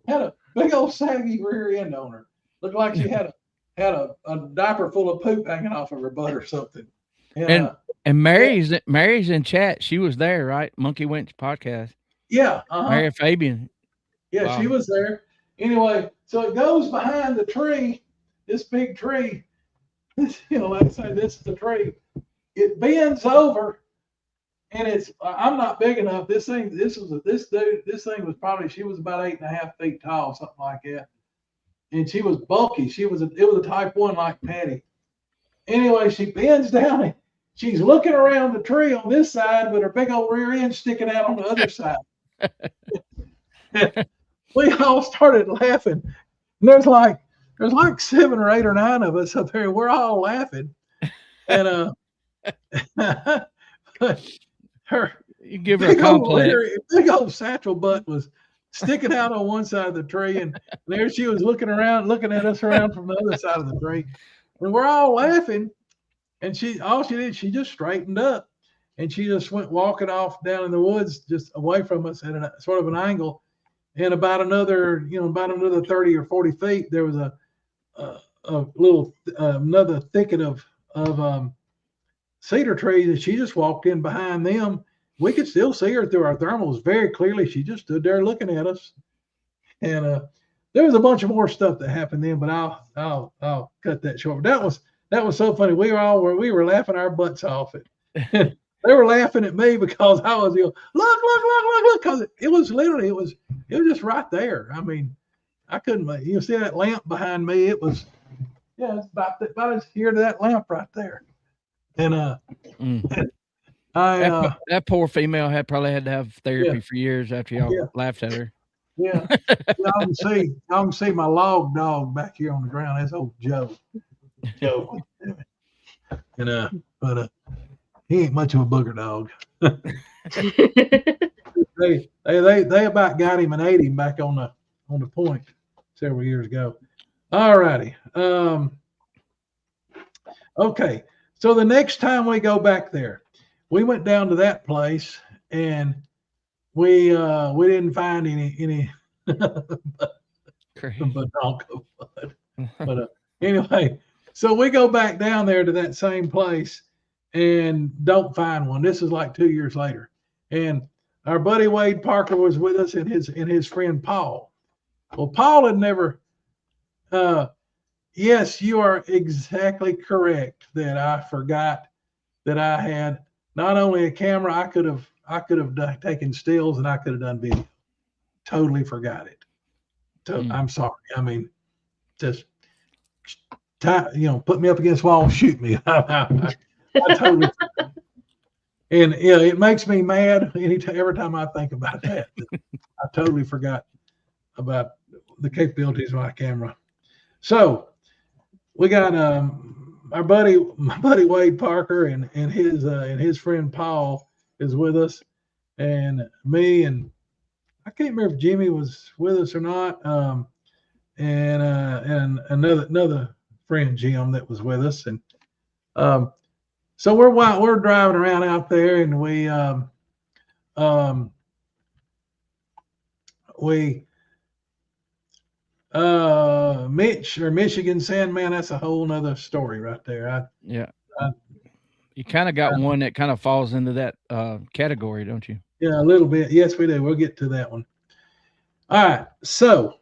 had a big old saggy rear end on her. Looked like she had a diaper full of poop hanging off of her butt or something. And Mary's in chat. She was there, right? Monkey Winch podcast. Yeah. Mary Fabian. Yeah, wow. She was there. Anyway, so it goes behind the tree, this big tree. Let's say this is the tree. It bends over, and I'm not big enough. This thing was probably, she was about 8.5 feet tall, something like that. And she was bulky. It was a type 1 like Patty. Anyway, she bends down and she's looking around the tree on this side, but her big old rear end sticking out on the other side. We all started laughing. And there's like 7 or 8 or 9 of us up there. We're all laughing. And you give her a compliment. Big old satchel butt was sticking out on one side of the tree, and there she was looking at us around from the other side of the tree. And we're all laughing. And all she did, she just straightened up, and she just went walking off down in the woods, just away from us at sort of an angle. And about another 30 or 40 feet, there was a little another thicket of cedar trees, and she just walked in behind them. We could still see her through our thermals very clearly. She just stood there looking at us. And there was a bunch of more stuff that happened then, but I'll cut that short. That was so funny. We were laughing our butts off. They were laughing at me because I was look, because it was literally, it was just right there. I mean, I couldn't, see that lamp behind me. It was, it's about as here to that lamp right there. And that poor female probably had to have therapy for years after y'all laughed at her. Yeah. Y'all can see my log dog back here on the ground. That's old Joe. And but he ain't much of a booger dog. they about got him and ate him back on the point several years ago. All righty. Okay. So the next time we go back there, we went down to that place and we didn't find any Badonka blood. But anyway, so we go back down there to that same place and don't find one. This is like 2 years later, and our buddy Wade Parker was with us and his friend Paul. Well, Paul had never. Yes, you are exactly correct that I forgot that I had not only a camera. I could have taken stills and I could have done video. Totally forgot it. So I'm sorry. I mean, just put me up against the wall and shoot me. I totally. And yeah, it makes me mad every time I think about that. I totally forgot about the capabilities of my camera. So we got my buddy Wade Parker and his friend Paul is with us, and me, and I can't remember if Jimmy was with us or not, and another friend Jim that was with us, and so we're driving around out there, and Mitch or Michigan Sandman, that's a whole nother story right there. You kind of got one that kind of falls into that category, don't you? Yeah, a little bit. Yes, we do. We'll get to that one. All right. So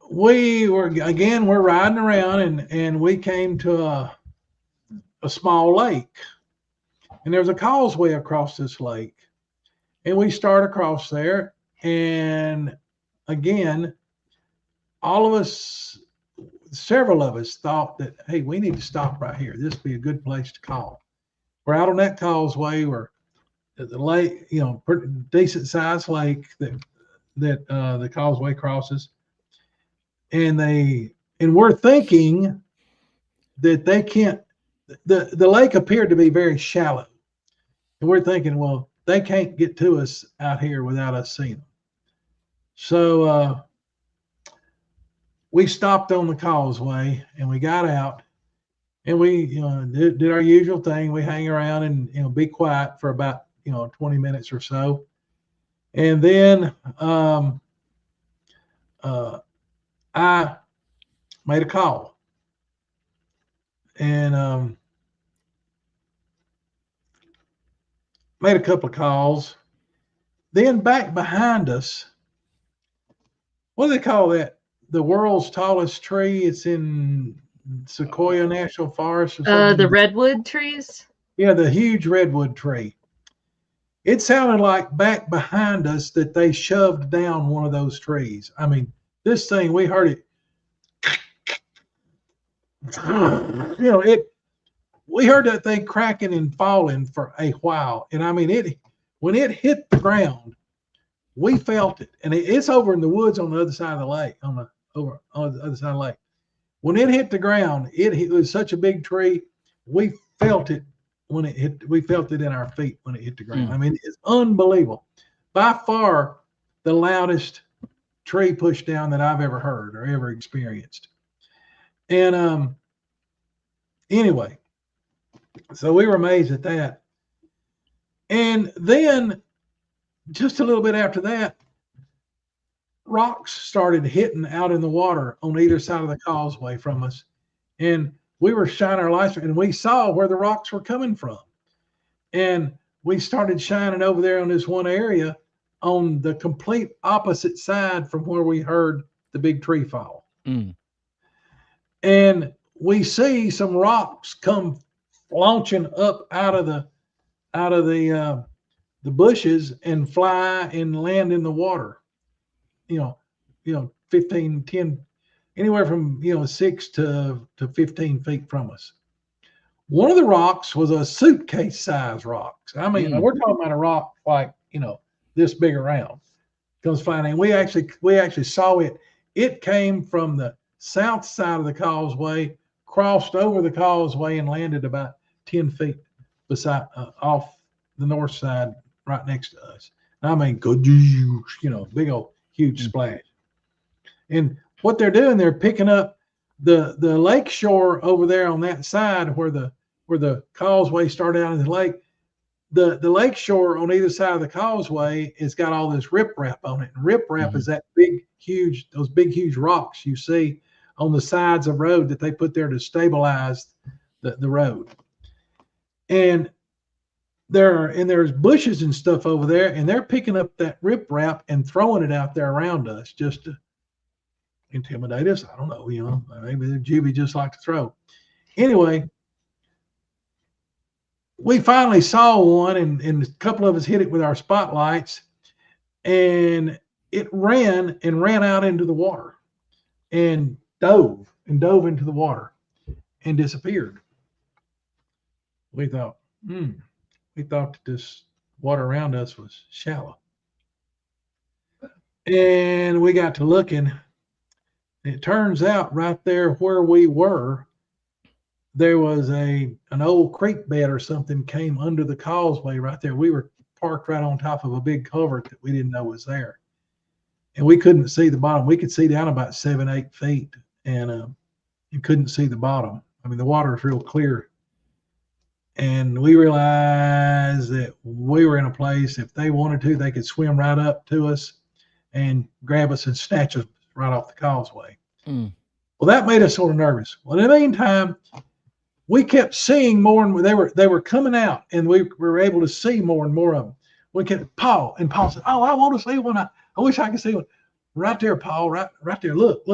we're riding around and we came to a small lake, and there's a causeway across this lake, and we start across there, and again, several of us thought that, hey, we need to stop right here. This would be a good place to call. We're out on that causeway. We're at the lake, pretty decent sized lake that the causeway crosses, and we're thinking that they can't. The lake appeared to be very shallow, and we're thinking, well, they can't get to us out here without us seeing them. So we stopped on the causeway and we got out, and we did our usual thing. We hang around and be quiet for about 20 minutes or so, and then I made a call. And made a couple of calls. Then back behind us, what do they call that? The world's tallest tree. It's in Sequoia National Forest. Or something. The redwood trees. Yeah, the huge redwood tree. It sounded like back behind us that they shoved down one of those trees. I mean, this thing, we heard it. We heard that thing cracking and falling for a while, and I mean, when it hit the ground, we felt it, and it's over in the woods on the other side of the lake, on the other side of the lake. When it hit the ground, it was such a big tree, we felt it when it hit. We felt it in our feet when it hit the ground. I mean, it's unbelievable. By far, the loudest tree push down that I've ever heard or ever experienced. And anyway, so we were amazed at that. And then just a little bit after that, rocks started hitting out in the water on either side of the causeway from us. And we were shining our lights, and we saw where the rocks were coming from. And we started shining over there on this one area on the complete opposite side from where we heard the big tree fall. And we see some rocks come launching up out of the bushes and fly and land in the water. 15, 10, anywhere from 6 to 15 feet from us. One of the rocks was a suitcase size rock. I mean, we're talking about a rock like this big around. Comes flying, and we actually saw it. It came from the south side of the causeway, crossed over the causeway, and landed about 10 feet beside off the north side, right next to us. I mean, big old huge splash. And what they're doing, they're picking up the lake shore over there on that side where the causeway started out in the lake, the lake shore on either side of the causeway has got all this riprap on it. And riprap is that those big huge rocks you see on the sides of road that they put there to stabilize the road. And there's bushes and stuff over there, and they're picking up that riprap and throwing it out there around us just to intimidate us. I don't know, maybe the Juvie just like to throw. Anyway, we finally saw one, and a couple of us hit it with our spotlights, and it ran out into the water and dove into the water and disappeared. We thought that this water around us was shallow. And we got to looking. It turns out right there where we were, there was an old creek bed or something came under the causeway right there. We were parked right on top of a big culvert that we didn't know was there. And we couldn't see the bottom. We could see down about 7-8 feet, and you couldn't see the bottom. I mean, the water is real clear. And we realized that we were in a place, if they wanted to, they could swim right up to us and grab us and snatch us right off the causeway. Well, that made us sort of nervous. Well, in the meantime, we kept seeing more and more. They were coming out, and we were able to see more and more of them. We kept Paul said, "Oh, I want to see one. I wish I could see one." Right there, Paul. Right there. Look.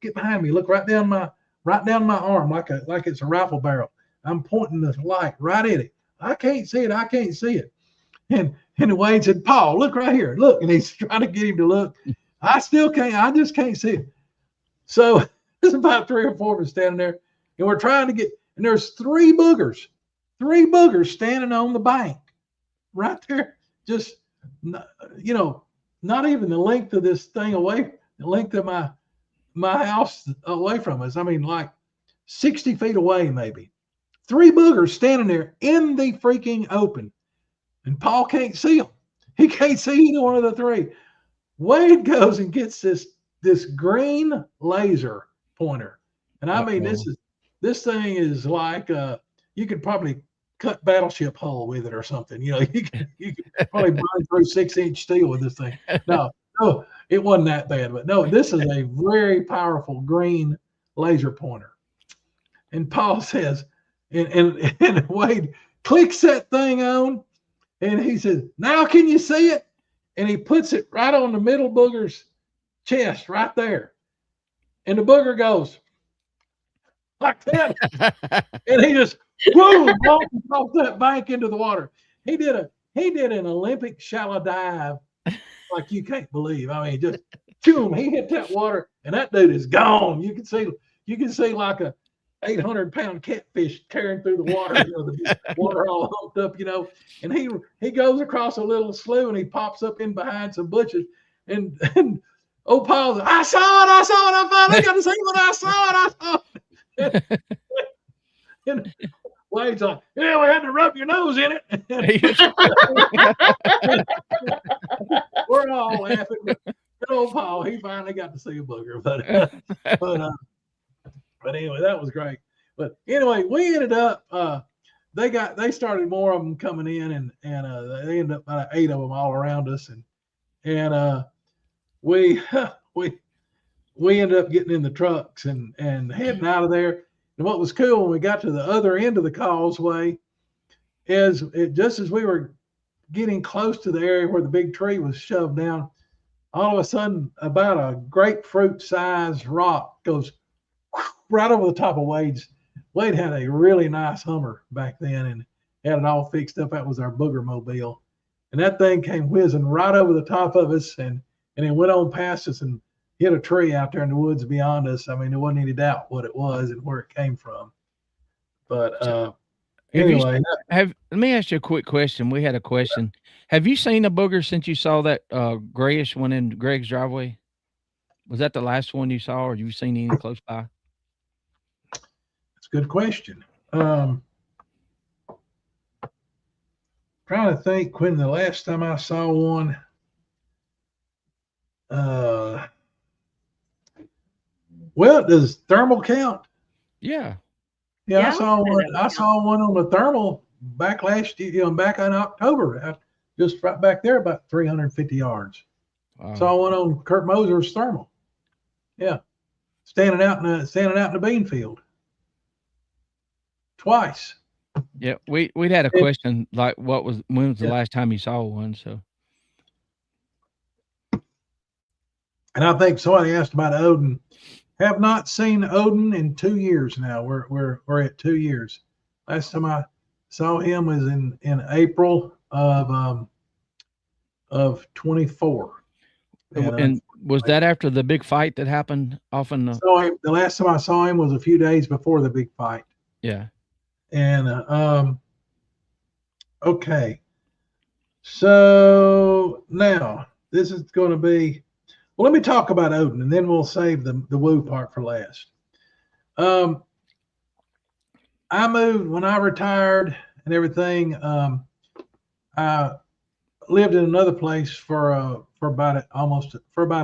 Get behind me. Look right down my arm, like it's a rifle barrel. I'm pointing the light right at it. I can't see it. And Wade said, "Paul, look right here. Look." And he's trying to get him to look. I still can't. I just can't see it. So there's about 3 or 4 of us standing there, and we're trying to get. And there's 3 boogers standing on the bank, right there. Just not even the length of this thing away, the length of my house away from us. I mean, like 60 feet away, maybe. 3 boogers standing there in the freaking open, and Paul can't see them. He can't see either one of the 3. Wade goes and gets this green laser pointer, and I mean, this thing is like you could probably cut battleship hull with it or something. You could probably burn through 6-inch steel with this thing. No, it wasn't that bad, but no, this is a very powerful green laser pointer. And Paul says, and Wade clicks that thing on, and he says, "Now can you see it?" And he puts it right on the middle booger's chest, right there. And the booger goes like that, and he just boom, off that bank into the water. He did an Olympic shallow dive like you can't believe. I mean, just boom, he hit that water, and that dude is gone. You can see like a 800-pound catfish tearing through the water, the water all humped up, and he goes across a little slough, and he pops up in behind some bushes, and old Paul's, I saw it, I finally got to see what I saw it. And Wade's like, "Yeah, we had to rub your nose in it." We're all laughing. But old Paul, he finally got to see a booger, but anyway, that was great. But anyway, we ended up they started more of them coming in, and they ended up about 8 of them all around us, and we ended up getting in the trucks and heading out of there. And what was cool when we got to the other end of the causeway is just as we were getting close to the area where the big tree was shoved down, all of a sudden about a grapefruit-sized rock goes right over the top of Wade's. Wade had a really nice Hummer back then and had it all fixed up. That was our booger mobile. And that thing came whizzing right over the top of us, and it went on past us and hit a tree out there in the woods beyond us. I mean, there wasn't any doubt what it was and where it came from. But anyway. Let me ask you a quick question. We had a question. Have you seen a booger since you saw that grayish one in Greg's driveway? Was that the last one you saw, or have you seen any close by? That's a good question. Trying to think when the last time I saw one. Well, does thermal count? Yeah. Yeah, Yeah, I saw would say one. that would I count. saw one on the thermal back last year, back in October, just right back there, about 350 yards. Wow. Saw one on Kurt Moser's thermal. Yeah, standing out in the bean field. Twice. Yeah, we'd had a question like, when was the last time you saw one? So, and I think somebody asked about Odin. Have not seen Odin in 2 years now. We're at 2 years. Last time I saw him was in April of 24. and was that after the big fight that happened off in the? Saw him, the last time I saw him was a few days before the big fight. Yeah. And okay, so now this is going to be. Well, let me talk about Odin, and then we'll save the woo part for last. I moved when I retired and everything. I lived in another place for about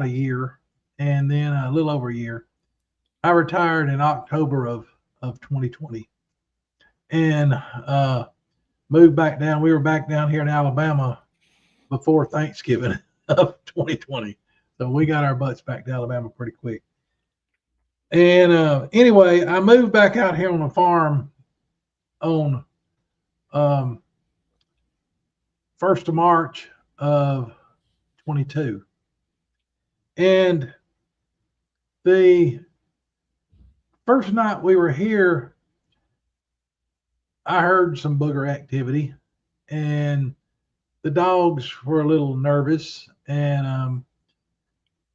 a year, and then a little over a year. I retired in October of 2020, and moved back down. We were back down here in Alabama before Thanksgiving of 2020. So we got our butts back to Alabama pretty quick. And anyway, I moved back out here on a farm on 1st of March of 22. And the first night we were here, I heard some booger activity, and the dogs were a little nervous, and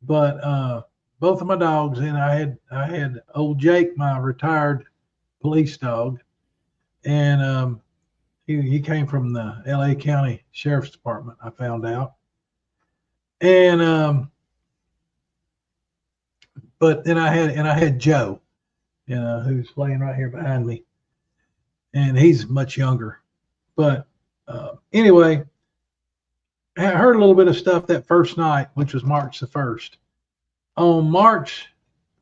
but both of my dogs, and I had old Jake, my retired police dog, and he came from the LA County Sheriff's Department, I found out. And but then I had Joe, who's laying right here behind me, and he's much younger. But anyway, I heard a little bit of stuff that first night, which was March the 1st. On March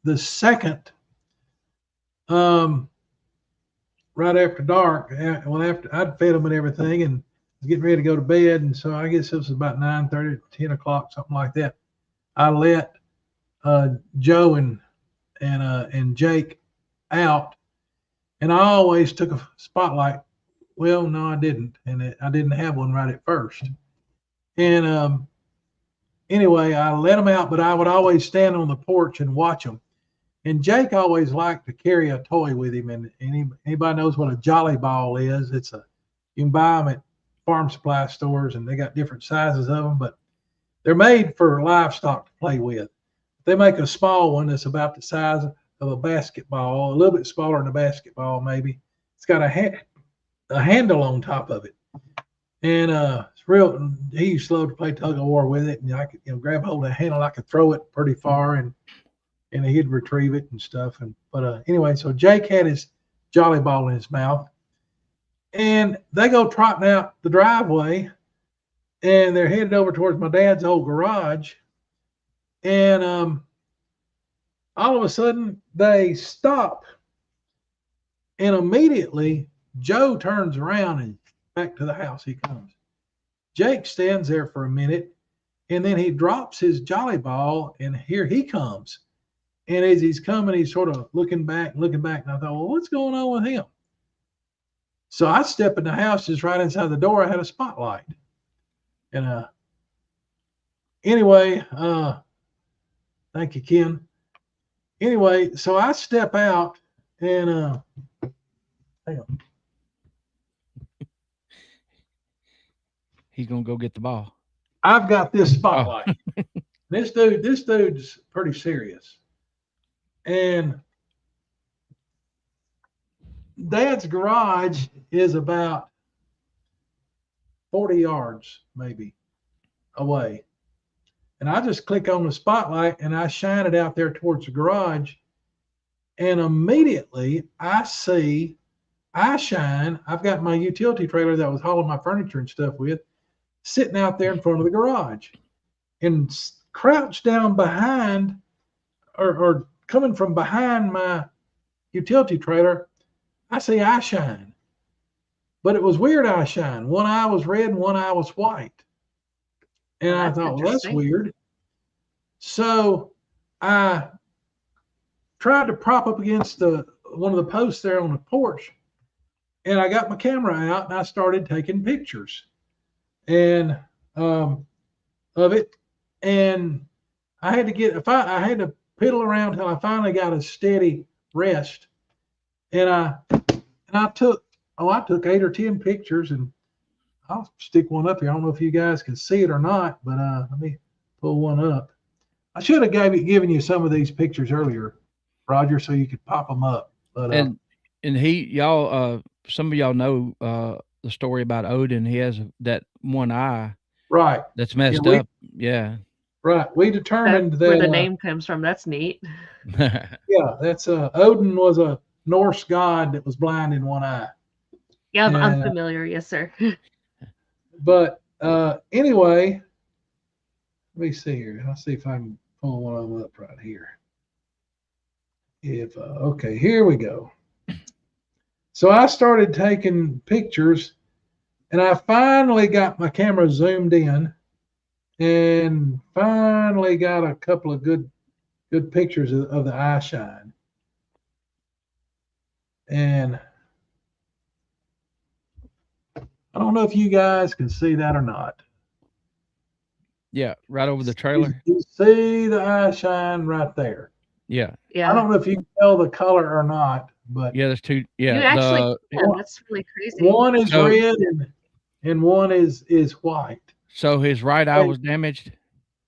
the 2nd, right after dark, after I'd fed them and everything and was getting ready to go to bed, and so I guess it was about 9:30, 10 o'clock, something like that. I let Joe and Jake out, and I always took a spotlight. Well, no, I didn't, and I didn't have one right at first. And anyway, I let them out, but I would always stand on the porch and watch them. And Jake always liked to carry a toy with him. And anybody knows what a jolly ball is? You can buy them at farm supply stores, and they got different sizes of them, but they're made for livestock to play with. They make a small one that's about the size of a basketball, a little bit smaller than a basketball, maybe. It's got a handle on top of it. And it's real. He used to love to play tug of war with it, and I could, grab hold of the handle. I could throw it pretty far, and he'd retrieve it and stuff. But anyway, so Jake had his jolly ball in his mouth, and they go trotting out the driveway, and they're headed over towards my dad's old garage, and all of a sudden they stop, and immediately Joe turns around and back to the house he comes. Jake stands there for a minute, and then he drops his jolly ball, and here he comes. And as he's coming, he's sort of looking back, and I thought, well, what's going on with him? So I step in the house, just right inside the door. I had a spotlight. And anyway, thank you, Ken. Anyway, so I step out, and hang on. He's gonna go get the ball. I've got this spotlight. Oh. This dude's pretty serious. And Dad's garage is about 40 yards maybe away. And I just click on the spotlight and I shine it out there towards the garage. And immediately I've got my utility trailer that I was hauling my furniture and stuff with, sitting out there in front of the garage, and crouched down behind or coming from behind my utility trailer, I see eye shine. But it was weird eye shine. One eye was red and one eye was white. And Well, I that's thought, well, that's interesting. weird. So I tried to prop up against one of the posts there on the porch, and I got my camera out and I started taking pictures and of it. And I had to piddle around until I finally got a steady rest. And I took 8 or 10 pictures, and I'll stick one up here. I don't know if you guys can see it or not, but let me pull one up. I should have given you some of these pictures earlier, Roger, so you could pop them up. But And y'all, some of y'all know the story about Odin. He has that one eye right, that's messed we- up. Yeah. right. We determined That's where that the name comes from. That's neat. yeah, that's Odin was a Norse god that was blind in one eye. Yeah, I'm And, familiar. Yes, sir. But anyway, let me see here. I'll see if I can pull one of them up right here. Okay, here we go. So I started taking pictures, and I finally got my camera zoomed in, and finally got a couple of good pictures of the eye shine. And I don't know if you guys can see that or not. Yeah, right over the trailer. You see the eye shine right there. Yeah. Yeah. I don't know if you can tell the color or not, but Yeah, there's two. Yeah. You actually can. That's really crazy. one is So- red and one is white. So his right eye was damaged?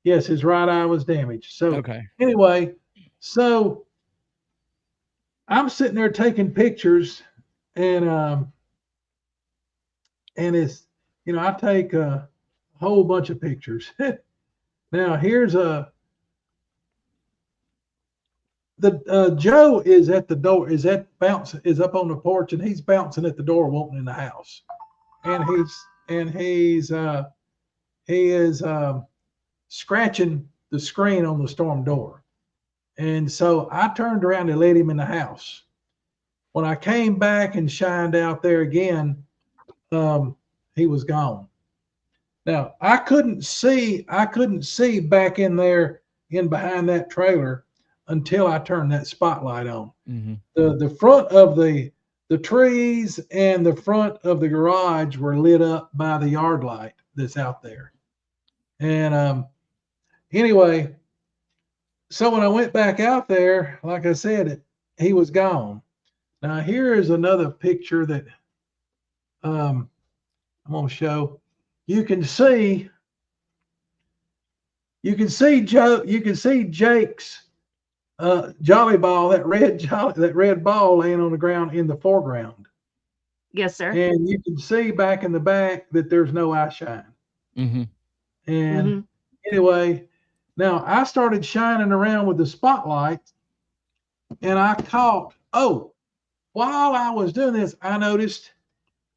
Yes, his right eye was damaged. So Okay. anyway, so I'm sitting there taking pictures, and it's, I take a whole bunch of pictures. Now here's Joe is at the door, is up on the porch, and he's bouncing at the door, wanting in the house, and he is scratching the screen on the storm door. And so I turned around and let him in the house. When I came back and shined out there again, he was gone. Now I couldn't see back in there in behind that trailer until I turned that spotlight on. Mm-hmm. The front of the trees and the front of the garage were lit up by the yard light that's out there. And anyway, so when I went back out there, like I said, he was gone. Now here is another picture that I'm going to show. You can see Joe. You can see Jake's jolly ball, that red ball laying on the ground in the foreground. Yes, sir. And you can see back in the back that there's no eye shine. Mm-hmm. And anyway, now I started shining around with the spotlight, and I caught, while I was doing this, I noticed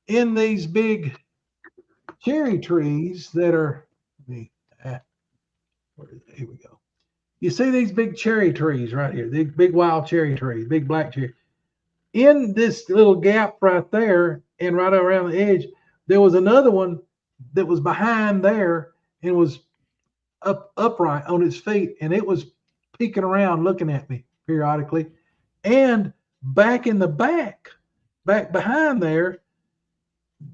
in these big cherry trees that are, here we go. You see these big cherry trees right here, these big wild cherry trees, big black cherry. In this little gap right there and right around the edge, there was another one that was behind there and was upright on its feet, and it was peeking around looking at me periodically. And back in the back behind there,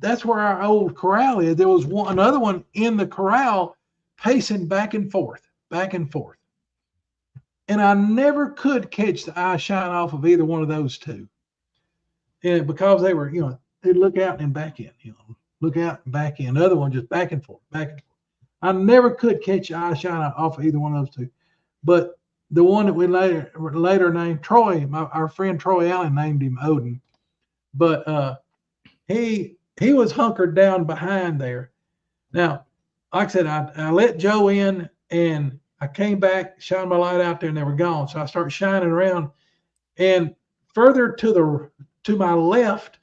that's where our old corral is. There was another one in the corral pacing back and forth. And I never could catch the eye shine off of either one of those two. And because they were, they'd look out and back in, look out and back in. The other one just back and forth. I never could catch the eye shine off of either one of those two. But the one that we later named Troy, our friend Troy Allen named him Odin. But he was hunkered down behind there. Now, like I said, I let Joe in, and I came back, shined my light out there, and they were gone. So I started shining around, and further to my left,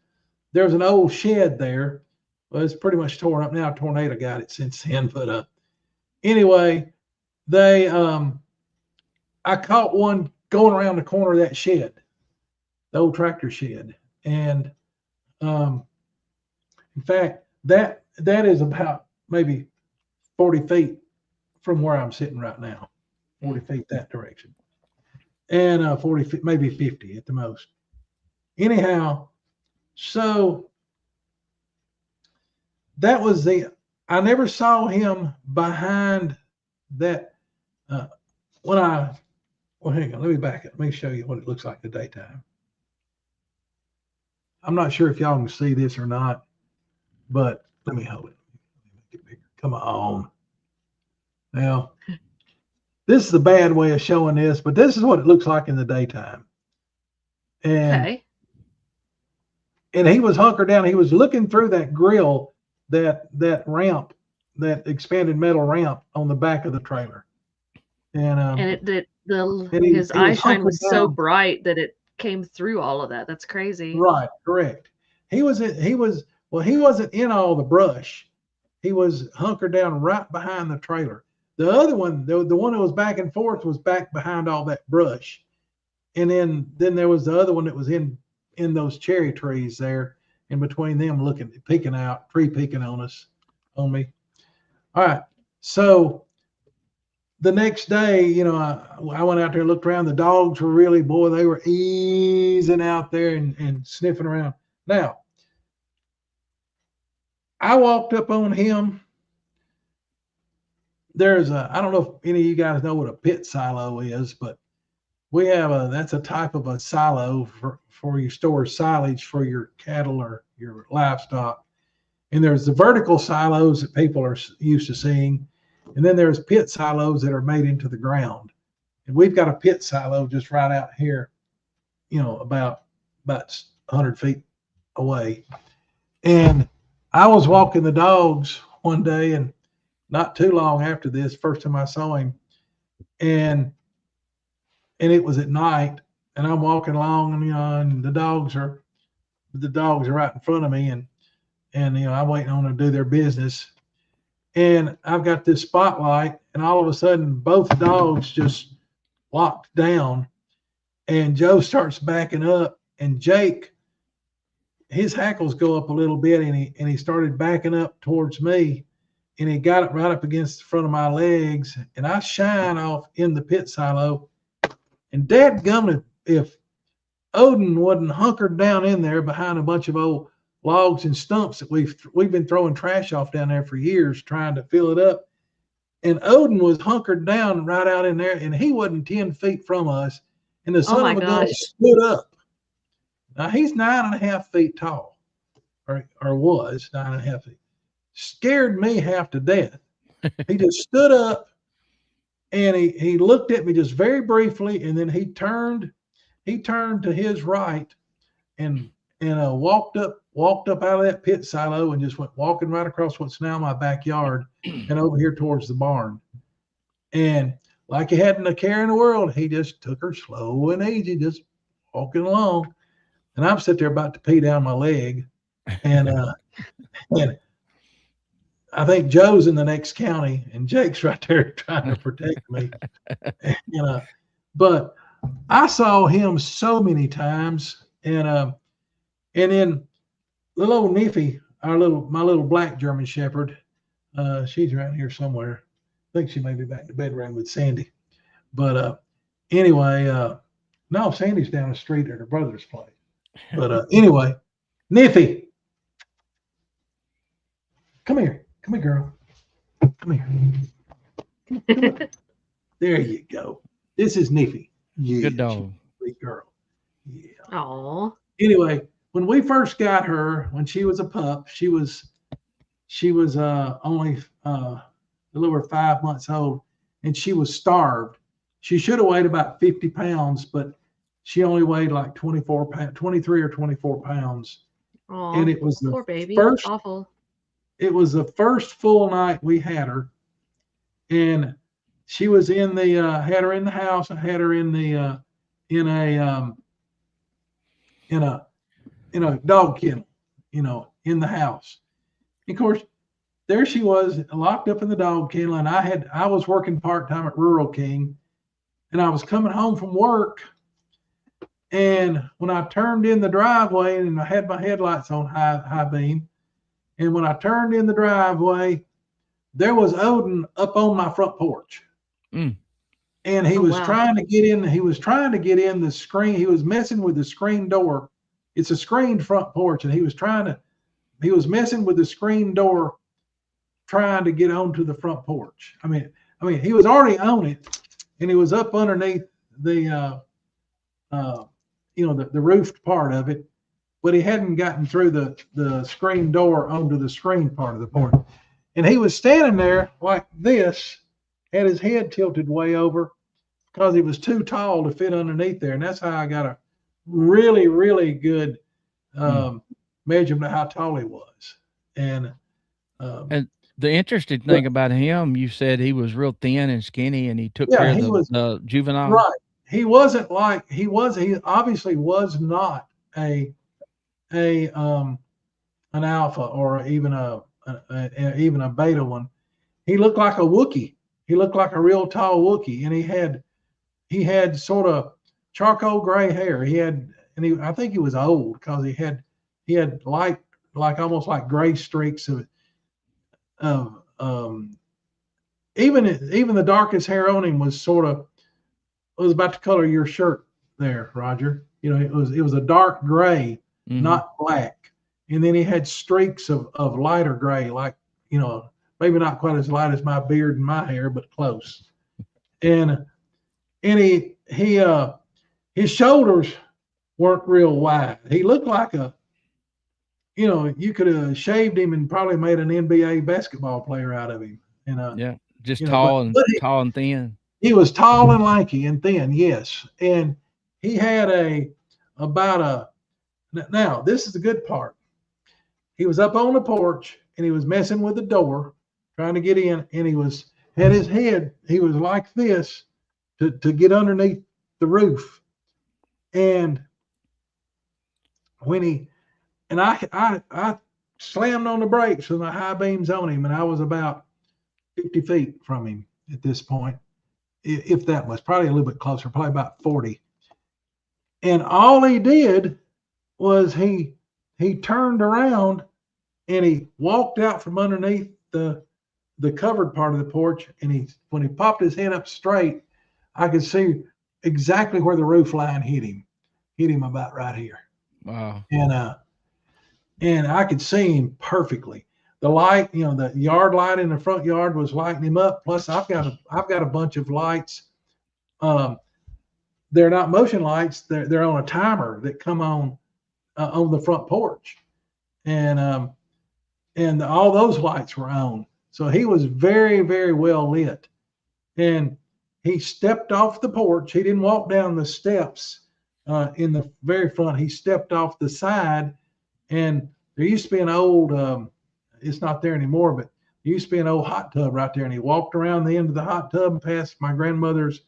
there's an old shed there. Well, it's pretty much torn up now. A tornado got it since then. But anyway, I caught one going around the corner of that shed, the old tractor shed. And in fact, that is about maybe 40 feet from where I'm sitting right now, 40 feet that direction. And 40 feet, maybe 50 at the most. Anyhow, so that was I never saw him behind that. Well, hang on, let me back it. Let me show you what it looks like in the daytime. I'm not sure if y'all can see this or not, but let me hold it. Make it bigger. Come on. Now, this is a bad way of showing this, but this is what it looks like in the daytime. And he was hunkered down. He was looking through that grill, that ramp, that expanded metal ramp on the back of the trailer. And his eye shine was so bright that it came through all of that. That's crazy. Right, correct. He wasn't in all the brush. He was hunkered down right behind the trailer. The other one, the one that was back and forth, was back behind all that brush. And then there was the other one that was in those cherry trees there, in between them, peeking on me. All right. So the next day, I went out there and looked around. The dogs were they were easing out there and sniffing around. Now, I walked up on him. I don't know if any of you guys know what a pit silo is, but we have that's a type of a silo for you store silage for your cattle or your livestock. And there's the vertical silos that people are used to seeing. And then there's pit silos that are made into the ground. And we've got a pit silo just right out here, about 100 feet away. And I was walking the dogs one day, and not too long after this, first time I saw him, and it was at night, and I'm walking along, and the dogs are right in front of me, and I'm waiting on them to do their business. And I've got this spotlight, and all of a sudden, both dogs just locked down, and Joe starts backing up, and Jake, his hackles go up a little bit, and he started backing up towards me, and he got it right up against the front of my legs, and I shine off in the pit silo. And dadgummit, if Odin wasn't hunkered down in there behind a bunch of old logs and stumps that we've been throwing trash off down there for years, trying to fill it up. And Odin was hunkered down right out in there, and he wasn't 10 feet from us. And the son of a gun stood up. Now he's 9.5 feet tall, or was 9.5 feet. Scared me half to death. He just stood up, and he looked at me just very briefly, and then he turned to his right and walked up out of that pit silo and just went walking right across what's now my backyard and over here towards the barn. And like he hadn't a care in the world, he just took her slow and easy, just walking along. And I'm sitting there about to pee down my leg. And I think Joe's in the next county, and Jake's right there trying to protect me. But I saw him so many times, and then little old Niffy, my little black German Shepherd, she's around here somewhere. I think she may be back in the bedroom with Sandy. But anyway, no, Sandy's down the street at her brother's place. But anyway, Niffy, come here, girl, come here. There you go. This is Niffy. Yeah, good dog, sweet girl. Yeah. Aww. Anyway, when we first got her, when she was a pup, she was only a little over 5 months old, and she was starved. She should have weighed about 50 pounds, but she only weighed like 23 or 24 pounds. Aww, and it was the poor baby. first, Awful. It was the first full night we had her, and she was in the had her in the house. I had her in a dog kennel, in the house. Of course, there she was locked up in the dog kennel, and I was working part-time at Rural King, and I was coming home from work. And when I turned in the driveway, and I had my headlights on high beam, and when I turned in the driveway, there was Odin up on my front porch. Mm. And he Oh, was wow. trying to get in. He was trying to get in the screen. He was messing with the screen door. It's a screened front porch, and he was messing with the screen door, trying to get onto the front porch. I mean, he was already on it, and he was up underneath the the roofed part of it, but he hadn't gotten through the screen door onto the screen part of the porch. And he was standing there like this, had his head tilted way over because he was too tall to fit underneath there. And that's how I got a really, really good measurement of how tall he was. And the interesting thing about him, you said he was real thin and skinny, and he took care of the juvenile. Right. He wasn't like he obviously was not an alpha or even a beta one. He looked like a Wookiee. He looked like a real tall Wookiee, and he had sort of charcoal gray hair. I think he was old because he had light, like almost like gray streaks of even the darkest hair on him was about the color of your shirt there, Roger. It was a dark gray, not black. And then he had streaks of lighter gray, like, maybe not quite as light as my beard and my hair, but close. And his shoulders weren't real wide. He looked like you could have shaved him and probably made an NBA basketball player out of him. Just tall and thin. He was tall and lanky and thin, yes. And he had now this is the good part. He was up on the porch and he was messing with the door, trying to get in, and he was like this to get underneath the roof. And I slammed on the brakes with my high beams on him, and I was about 50 feet from him at this point. If that was probably a little bit closer, probably about 40. And all he did was he turned around and he walked out from underneath the covered part of the porch. And when he popped his head up straight, I could see exactly where the roof line hit him about right here. Wow. And I could see him perfectly. The light, the yard light in the front yard was lighting him up. Plus, I've got a bunch of lights. They're not motion lights. They're on a timer that come on the front porch, and all those lights were on. So he was very, very well lit. And he stepped off the porch. He didn't walk down the steps in the very front. He stepped off the side, and there used to be an old. It's not there anymore, but there used to be an old hot tub right there. And he walked around the end of the hot tub and past my grandmother's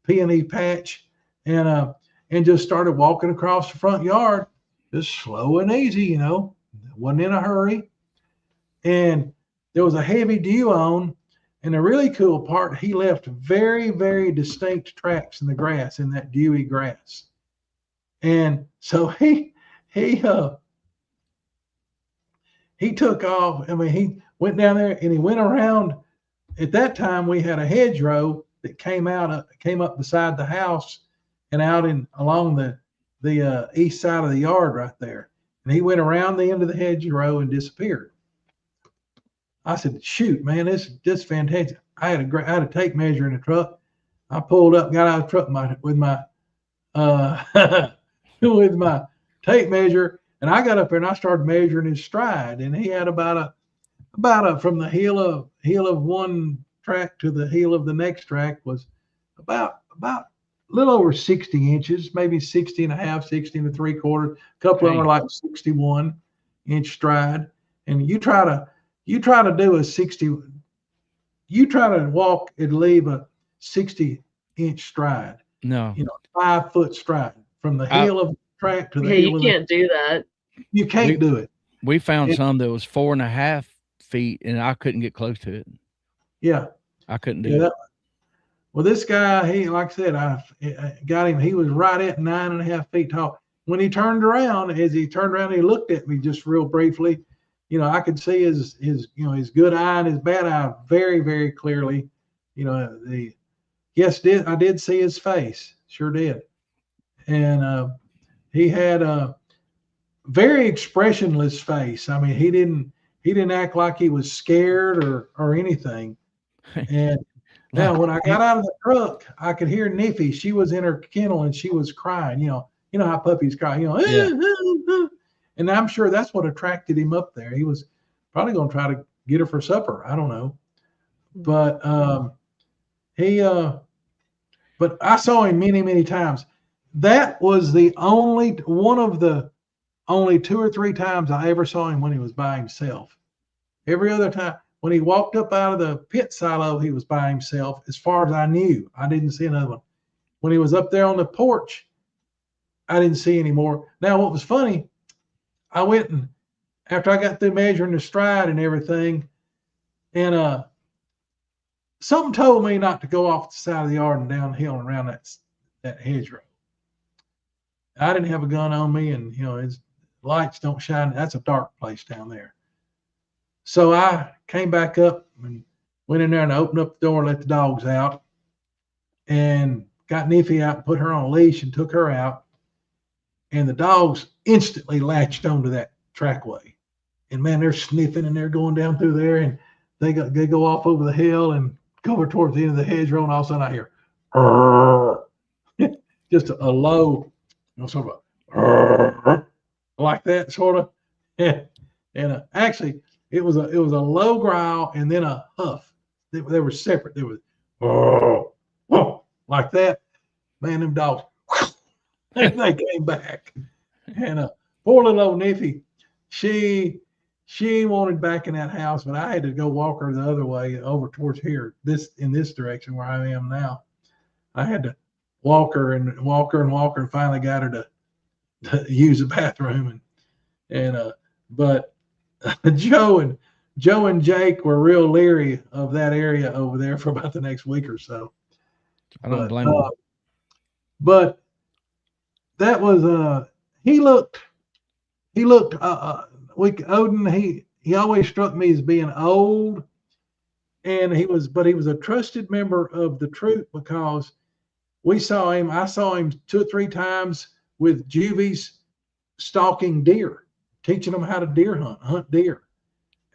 peony patch and just started walking across the front yard, just slow and easy, wasn't in a hurry. And there was a heavy dew on. And the really cool part, he left very, very distinct tracks in the grass, in that dewy grass. And so he took off. He went down there and he went around. At that time, we had a hedgerow that came up beside the house and out along the east side of the yard right there. And he went around the end of the hedgerow and disappeared. I said, "Shoot, man, this is just fantastic." I had a tape measure in the truck. I pulled up, got out of the truck with my with my tape measure. And I got up there and I started measuring his stride, and he had about from the heel of one track to the heel of the next track was about a little over 60 inches, maybe 60 and a half, 60 and 3/4. A couple of them are like 61-inch stride. And you try to do a 60. You try to walk and leave a 60-inch stride. No, 5-foot stride from the heel of the track to the heel. You can't do that. You can't do it. We found some that was 4.5 feet, and I couldn't get close to it. Yeah, I couldn't do it. Well, this guy, he, like I said, I got him. He was right at 9.5 feet tall. When he turned around, he looked at me just real briefly. You know, I could see his good eye and his bad eye very, very clearly. You know, I did see his face, sure did. And he had a very expressionless face. I mean, he didn't act like he was scared or anything. And now when I got out of the truck, I could hear Niffy. She was in her kennel and she was crying. You know how puppies cry. And I'm sure that's what attracted him up there. He was probably going to try to get her for supper. I don't know, but but I saw him many, many times. That was one of the only 2 or 3 times I ever saw him when he was by himself. Every other time, when he walked up out of the pit silo, he was by himself. As far as I knew, I didn't see another one. When he was up there on the porch, I didn't see any more. Now, what was funny, I went and after I got through measuring the stride and everything, and something told me not to go off the side of the yard and downhill and around that hedgerow. I didn't have a gun on me, and his lights don't shine. That's a dark place down there. So I came back up and went in there and opened up the door, let the dogs out, and got Niffy out and put her on a leash and took her out. And the dogs instantly latched onto that trackway. And man, they're sniffing and they're going down through there, and they go off over the hill and go over towards the end of the hedgerow, and all of a sudden I hear just a low, sort of like that, sort of. And actually, it was a low growl and then a huff. They were separate. There was like that. Man, them dogs, they came back. And poor little old Niffy, she wanted back in that house, but I had to go walk her the other way over towards here, in this direction where I am now. I had to walk her and finally got her to use the bathroom. But Joe and Jake were real leery of that area over there for about the next week or so. I don't blame them. But that was Odin, he always struck me as being old, and he was a trusted member of the troop because I saw him 2 or 3 times with juvies stalking deer, teaching them how to hunt deer.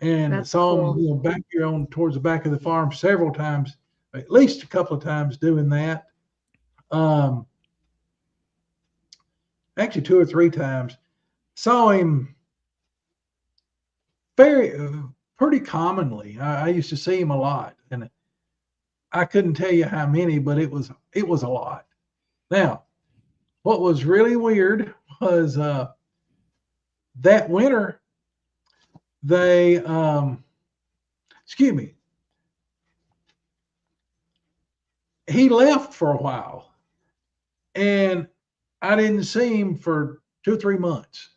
And That's saw cool. him back here towards the back of the farm several times, at least a couple of times doing that. Actually 2 or 3 times. Saw him pretty commonly. I used to see him a lot, and I couldn't tell you how many, but it was a lot. Now, what was really weird was that winter they he left for a while, and I didn't see him for 2 or 3 months.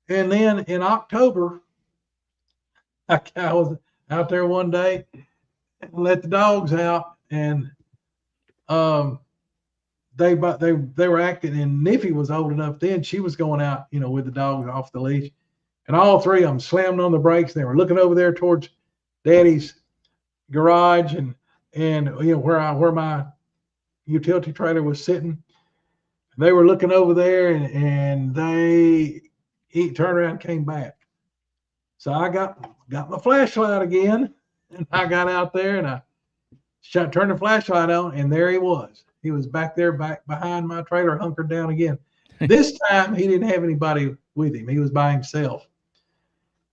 And then in October, I was out there one day and let the dogs out, and they were acting, and Niffy was old enough then. She was going out, with the dogs off the leash, and all 3 of them slammed on the brakes. They were looking over there towards Daddy's garage and where my utility trailer was sitting. They were looking over there, and he turned around and came back. So I got my flashlight again, and I got out there and I turned the flashlight on, and there he was. He was back there, back behind my trailer, hunkered down again. This time he didn't have anybody with him. He was by himself.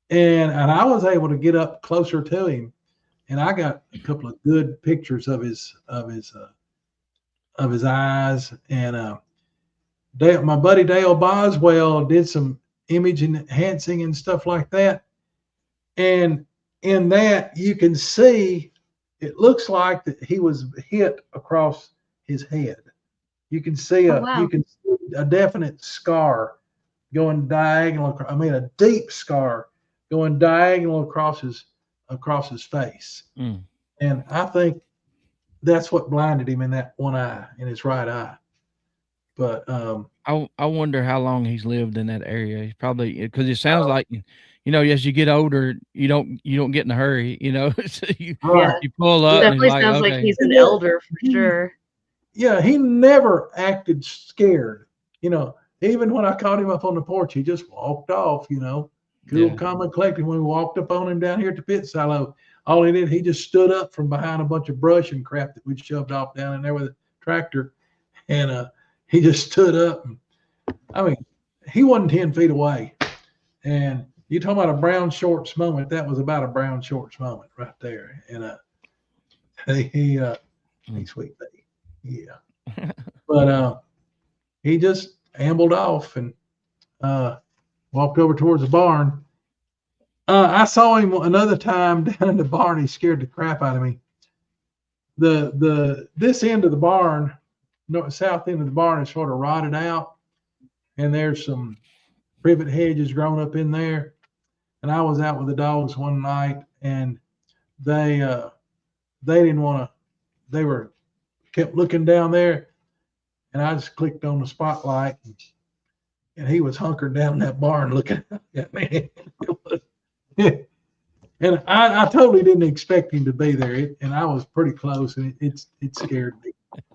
And I was able to get up closer to him, and I got a couple of good pictures of his eyes. And my buddy Dale Boswell did some image enhancing and stuff like that. And in that, you can see, it looks like that he was hit across his head. You can see a definite scar going diagonal. I mean, a deep scar going diagonal across his face. And I think that's what blinded him in that one eye, in his right eye. But I wonder how long he's lived in that area. He's probably, because it sounds like, as you get older, you don't get in a hurry, so Yeah, you pull up and it's definitely like, sounds like okay. he's an elder for sure. Yeah, he never acted scared. Even when I caught him up on the porch, he just walked off, cool, Yeah. calm, and collected. When we walked up on him down here at the pit silo, all he did, he just stood up from behind a bunch of brush and crap that we'd shoved off down in there with a tractor. And he just stood up. And, I mean, he wasn't 10 feet away. And you talking about a brown shorts moment, that was about a brown shorts moment right there. And he's sweet baby. Yeah. But he just ambled off and walked over towards the barn. I saw him another time down in the barn. He scared the crap out of me. This end of the barn, south end of the barn, is sort of rotted out, and there's some privet hedges grown up in there. And I was out with the dogs one night, and they didn't want to. They kept looking down there, and I just clicked on the spotlight, and he was hunkered down in that barn looking at me. And I totally didn't expect him to be there, and I was pretty close, and it scared me.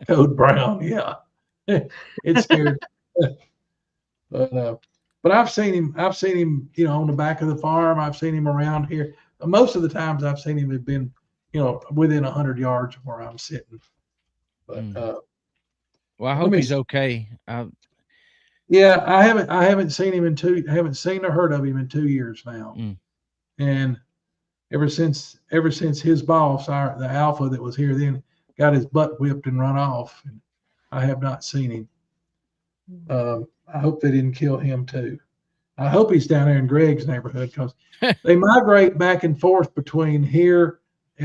Code Brown, yeah, it scared me. But I've seen him, on the back of the farm. I've seen him around here. Most of the times I've seen him have been, within 100 yards of where I'm sitting. But well, I hope he's okay. Yeah, I haven't seen him I haven't seen or heard of him in 2 years now. And ever since his boss, the alpha that was here then, got his butt whipped and run off, and I have not seen him. I hope they didn't kill him too. I hope he's down there in Greg's neighborhood, because they migrate back and forth between here,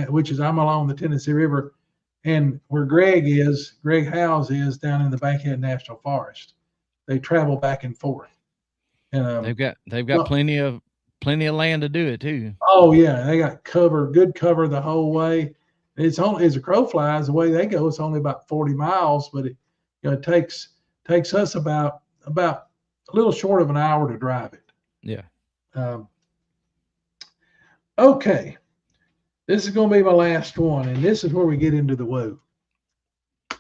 which is I'm along the Tennessee River, and where Greg Howes is down in the Bankhead National Forest. They travel back and forth. And they've got plenty of land to do it too. Oh yeah, they got good cover the whole way. It's only, as a crow flies, the way they go, it's only about 40 miles, but it takes us about a little short of an hour to drive it. Yeah. Okay, this is going to be my last one, and this is where we get into the woo.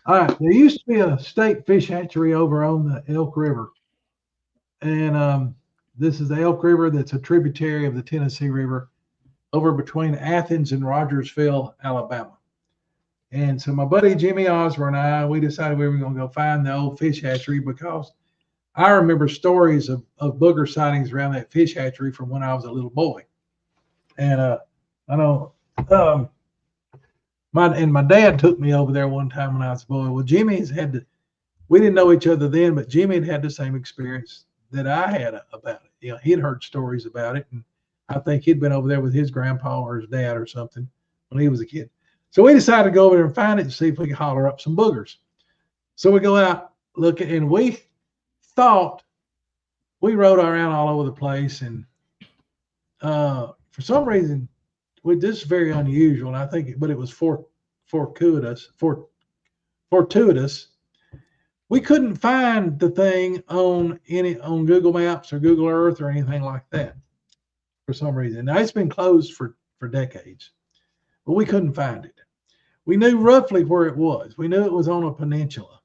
All right, there used to be a state fish hatchery over on the Elk River, and this is the Elk River that's a tributary of the Tennessee River over between Athens and Rogersville, Alabama. And so my buddy Jimmy Osborne and I, we decided we were going to go find the old fish hatchery, because I remember stories of booger sightings around that fish hatchery from when I was a little boy. And I know my dad took me over there one time when I was a boy. Well, Jimmy's we didn't know each other then, but Jimmy had the same experience that I had about it. He'd heard stories about it, and I think he'd been over there with his grandpa or his dad or something when he was a kid. So we decided to go over there and find it and see if we could holler up some boogers. So we go out looking, and we thought, we rode around all over the place, and for some reason, this is very unusual, and I think, but it was fortuitous. We couldn't find the thing on Google Maps or Google Earth or anything like that for some reason. Now, it's been closed for decades, but we couldn't find it. We knew roughly where it was. We knew it was on a peninsula.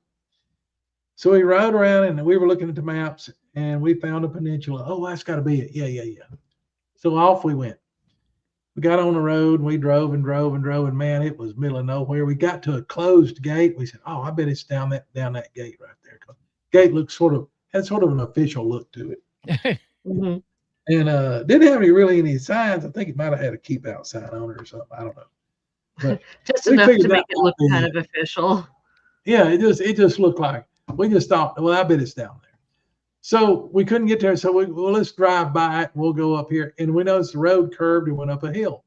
So we rode around, and we were looking at the maps, and we found a peninsula. Oh, that's got to be it. Yeah. So off we went. We got on the road, and we drove, and man, it was middle of nowhere. We got to a closed gate. We said, "Oh, I bet it's down that gate right there." Gate looked had sort of an official look to it. Mm-hmm. And didn't have any signs. I think it might have had a keep out sign on it or something. I don't know. But just enough to make it look kind of official. Yeah, it just looked like, we just thought, well, I bet it's down there. So we couldn't get there. So let's drive by it. We'll go up here. And we noticed the road curved and went up a hill.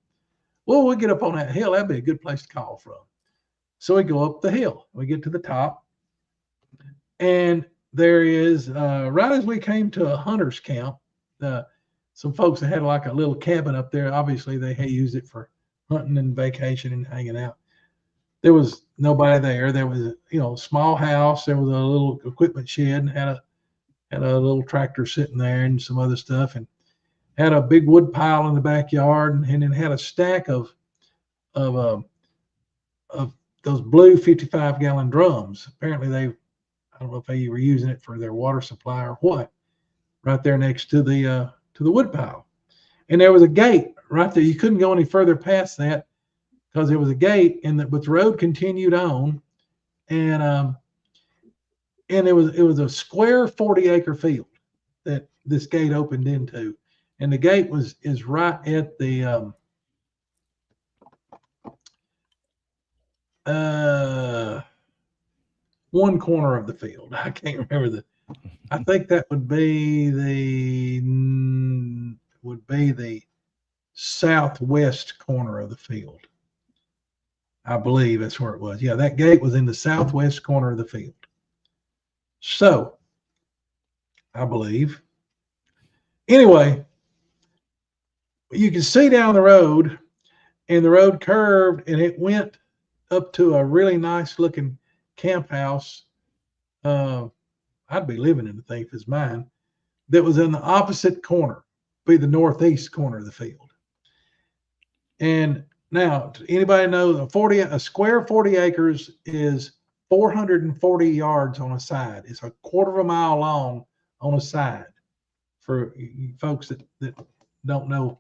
Well, we get up on that hill. That'd be a good place to call from. So we go up the hill. We get to the top. And there is, right as we came to a hunter's camp, some folks that had like a little cabin up there. Obviously, they used it for hunting and vacation and hanging out. there was nobody there. There was a small house. There was a little equipment shed and had a little tractor sitting there and some other stuff, and had a big wood pile in the backyard, and then had a stack of those blue 55-gallon drums. Apparently I don't know if they were using it for their water supply or what, right there next to the wood pile. And there was a gate right there. You couldn't go any further past that because there was a gate, but the road continued on, and it was a square 40-acre field that this gate opened into, and the gate is right at the one corner of the field. I can't remember I think that would be the southwest corner of the field. I believe that's where it was. Yeah, that gate was in the southwest corner of the field. So, I believe. Anyway, you can see down the road, and the road curved, and it went up to a really nice looking camp house. I'd be living in the thing if it's mine. That was in the opposite corner, be the northeast corner of the field. And now, anybody know a square 40 acres is 440 yards on a side. It's a quarter of a mile long on a side. For folks that don't know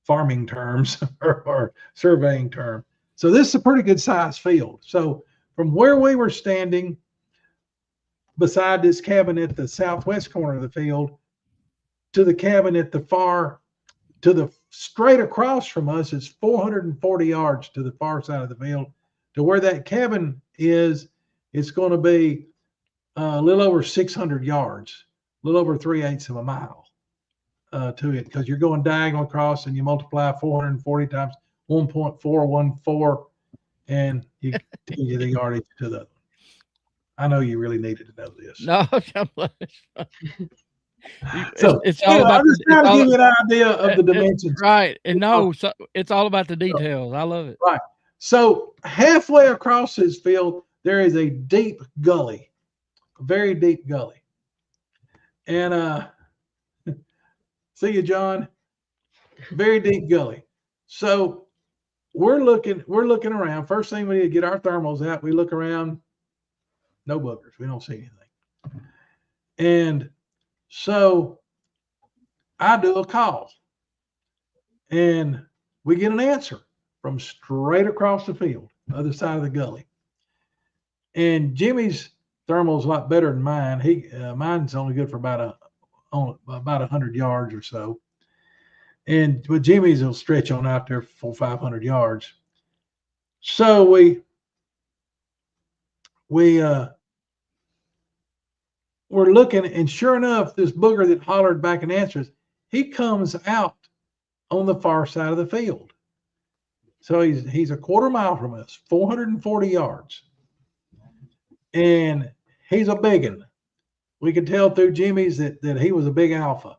farming terms or surveying term. So this is a pretty good sized field. So from where we were standing beside this cabin at the southwest corner of the field to the cabin at the straight across from us is 440 yards to the far side of the field. To where that cabin is, it's going to be a little over 600 yards, a little over 3/8 of a mile to it, because you're going diagonal across and you multiply 440 times 1.414, and you tell you the yardage to the. I know you really needed to know this. No, So it's all about. I'm just trying to give you an idea of the dimensions. Right, and no, so it's all about the details. I love it. Right. So halfway across this field, there is a deep gully, a very deep gully, and see you, John. Very deep gully. So we're looking around. First thing we need to get our thermals out. We look around. No boogers. We don't see anything. And so I do a call, and we get an answer from straight across the field, other side of the gully. And Jimmy's thermal is a lot better than mine. Mine's only good for about 100 yards or so. And with Jimmy's, will stretch on out there for 500 yards. So we're looking, and sure enough, this booger that hollered back and answers, he comes out on the far side of the field. So he's a quarter mile from us, 440 yards. And he's a biggin. We could tell through Jimmy's that he was a big alpha.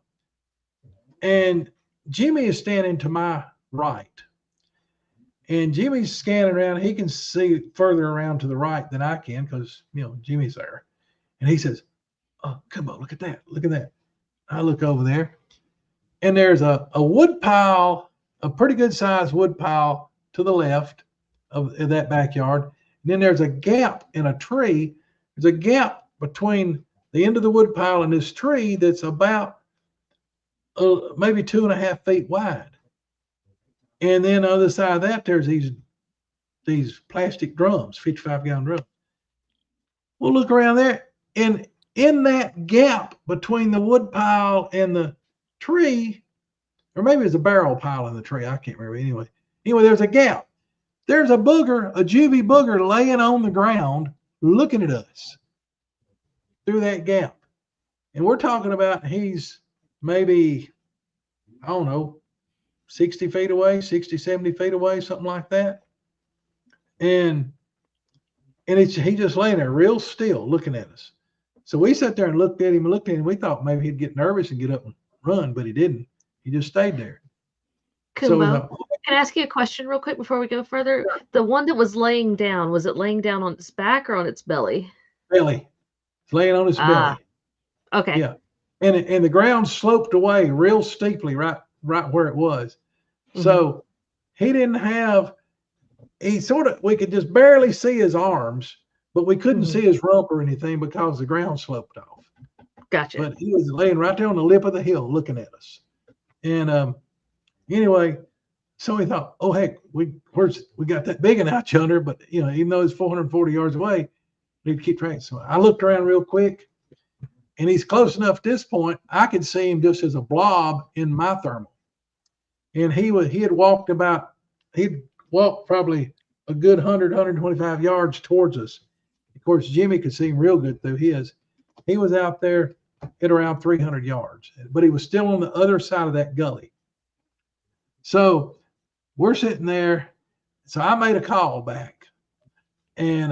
And Jimmy is standing to my right. And Jimmy's scanning around. He can see further around to the right than I can because, Jimmy's there. And he says, "Oh, come on, look at that. Look at that." I look over there, and there's a wood pile, a pretty good sized wood pile to the left of that backyard. And then there's a gap in a tree. There's a gap between the end of the wood pile and this tree that's about maybe 2.5 feet wide. And then on the other side of that, there's these plastic drums, 55-gallon drums. We'll look around there, and in that gap between the wood pile and the tree, or maybe it's a barrel pile in the tree, I can't remember. Anyway, there's a gap. There's a juvie booger laying on the ground looking at us through that gap. And we're talking about he's maybe, I don't know, 60 feet away, 60, 70 feet away, something like that. And he's just laying there real still looking at us. So we sat there and looked at him. We thought maybe he'd get nervous and get up and run, but he didn't. He just stayed there. Coonbo, can I ask you a question real quick before we go further? The one that was laying down, was it laying down on its back or on its belly? belly. It's laying on his belly. Okay. Yeah. And the ground sloped away real steeply right where it was. So he didn't have, we could just barely see his arms, but we couldn't see his rump or anything because the ground sloped off. Gotcha. But he was laying right there on the lip of the hill looking at us. And anyway, so we thought, oh heck, we got that big one out yonder, but even though it's 440 yards away, we need to keep track. So I looked around real quick, and he's close enough at this point, I could see him just as a blob in my thermal. And he'd walked probably a good 125 yards towards us. Of course, Jimmy could see him real good through his. He was out there at around 300 yards, but he was still on the other side of that gully. So we're sitting there. So I made a call back and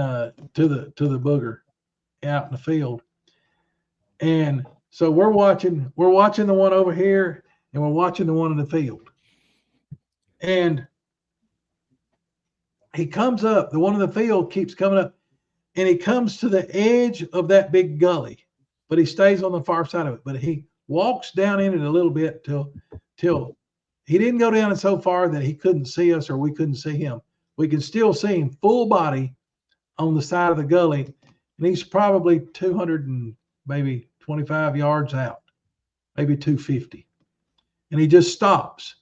to the booger out in the field. And so we're watching the one over here, and we're watching the one in the field. And he comes up, the one in the field keeps coming up, and he comes to the edge of that big gully, but he stays on the far side of it. But he walks down in it a little bit till he didn't go down it so far that he couldn't see us or we couldn't see him. We could still see him full body on the side of the gully, and he's probably 200 and maybe 25 yards out, maybe 250. And he just stops,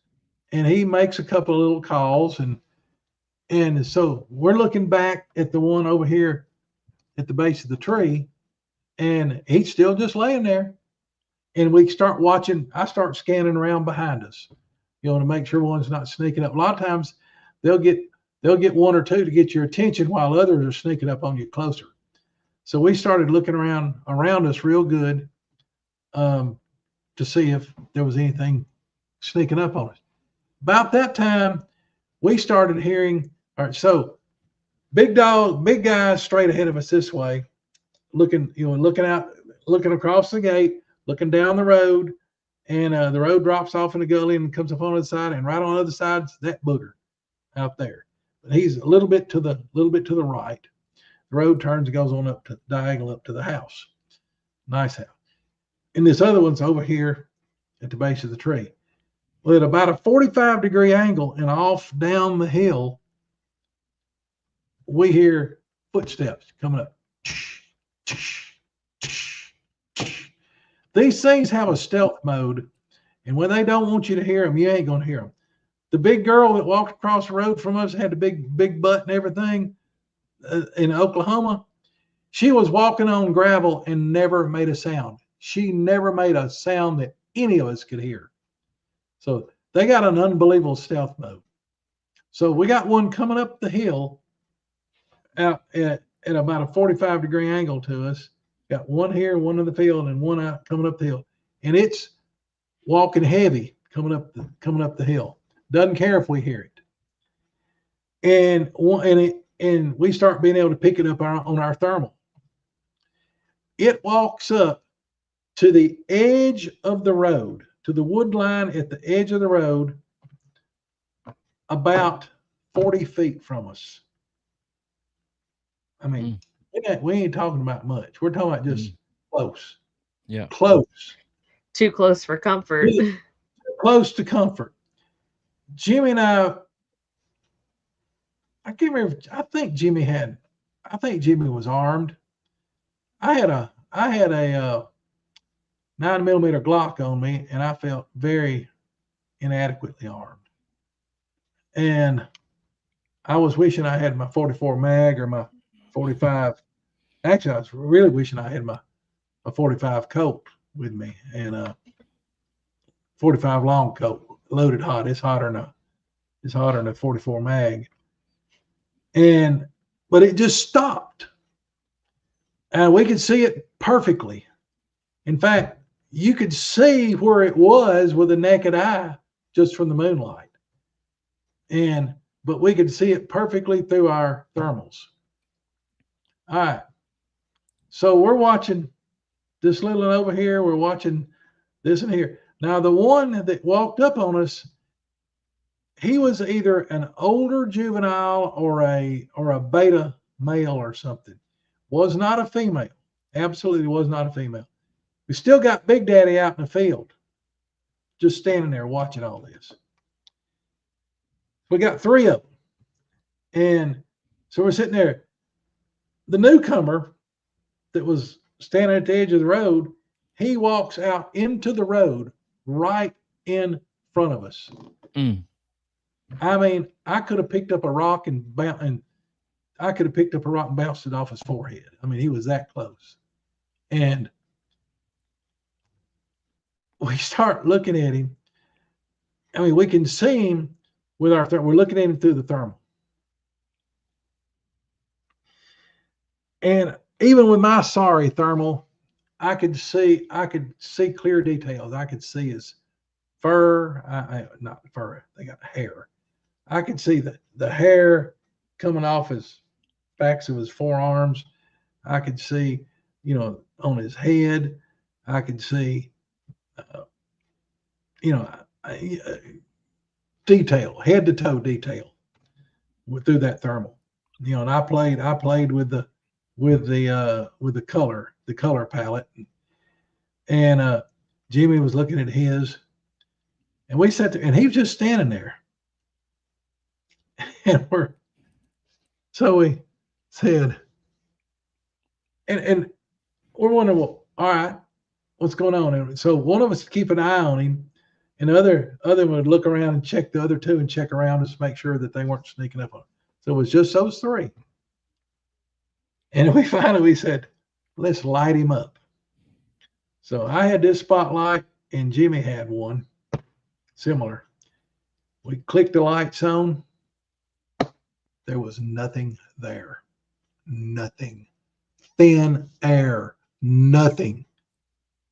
and he makes a couple of little calls, and so we're looking back at the one over here at the base of the tree, and he's still just laying there. And we start watching. I start scanning around behind us, to make sure one's not sneaking up. A lot of times they'll get one or two to get your attention while others are sneaking up on you closer. So we started looking around us real good to see if there was anything sneaking up on us. About that time, we started hearing, all right, so big guy straight ahead of us this way, looking across the gate, looking down the road, and the road drops off in the gully and comes up on the other side, and right on the other side's that booger out there. But he's a little bit to the right. The road turns and goes on diagonal up to the house. Nice house. And this other one's over here at the base of the tree. Well, at about a 45-degree angle and off down the hill, we hear footsteps coming up. These things have a stealth mode, and when they don't want you to hear them, you ain't going to hear them. The big girl that walked across the road from us had the big butt and everything in Oklahoma. She was walking on gravel and never made a sound. She never made a sound that any of us could hear. So they got an unbelievable stealth mode. So we got one coming up the hill out at about a 45-degree angle to us. Got one here, one in the field, and one out coming up the hill. And it's walking heavy coming up the hill. Doesn't care if we hear it. And we start being able to pick it up on our thermal. It walks up to the edge of the road, to the wood line at the edge of the road, about 40 feet from us. I mean, we ain't talking about much. We're talking about just close. Yeah. Close. Too close for comfort. Really close to comfort. Jimmy and I can't remember. I think Jimmy was armed. I had a 9mm Glock on me, and I felt very inadequately armed. And I was wishing I had my 44 mag or my 45. Actually, I was really wishing I had my 45 Colt with me, and a 45 long Colt, loaded hot. It's hotter than a 44 mag. But it just stopped. And we could see it perfectly. In fact, you could see where it was with the naked eye just from the moonlight. But we could see it perfectly through our thermals. All right. So we're watching this little one over here. We're watching this one here. Now, the one that walked up on us, he was either an older juvenile or a beta male or something. Was not a female. Absolutely was not a female. We still got Big Daddy out in the field, just standing there watching all this. We got 3 of them. And so we're sitting there. The newcomer that was standing at the edge of the road, he walks out into the road right in front of us. Mm. I mean, I could have picked up a rock and bounced it off his forehead. I mean, he was that close. And we start looking at him. I mean, we can see him with our we're looking at him through the thermal. And even with my sorry thermal, I could see clear details. I could see his fur, not fur, they got hair. I could see the hair coming off his backs of his forearms. I could see, on his head. I could see, detail, head to toe detail through that thermal. And I played with the color palette, and Jimmy was looking at his, and we sat there, and he was just standing there, and so we said, and we're wondering, well, all right, what's going on? And so one of us would keep an eye on him, and the other would look around and check the other 2 and check around just to make sure that they weren't sneaking up on him. So it was just those 3. And we said, let's light him up. So I had this spotlight and Jimmy had one similar. We clicked the lights on. There was nothing there. Nothing. Thin air. Nothing.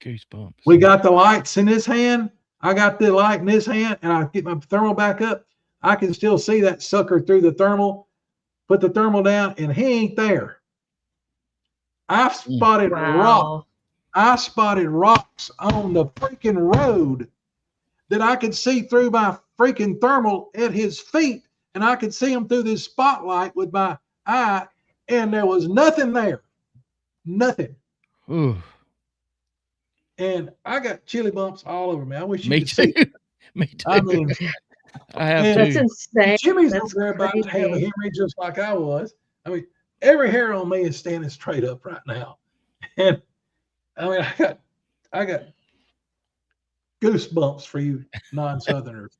Goosebumps. We got the lights in his hand. I got the light in his hand, and I get my thermal back up. I can still see that sucker through the thermal. Put the thermal down, and he ain't there. I spotted rock. I spotted rocks on the freaking road that I could see through my freaking thermal at his feet, and I could see him through this spotlight with my eye, and there was nothing there. Nothing. Ooh. And I got chili bumps all over me. I wish you Me could too. see. Me too. I mean, I have and That's too. insane. Jimmy's That's over there about to have a crazy. hemorrhage just like I was. I mean, every hair on me is standing straight up right now. And I mean, I got goosebumps for you non-Southerners.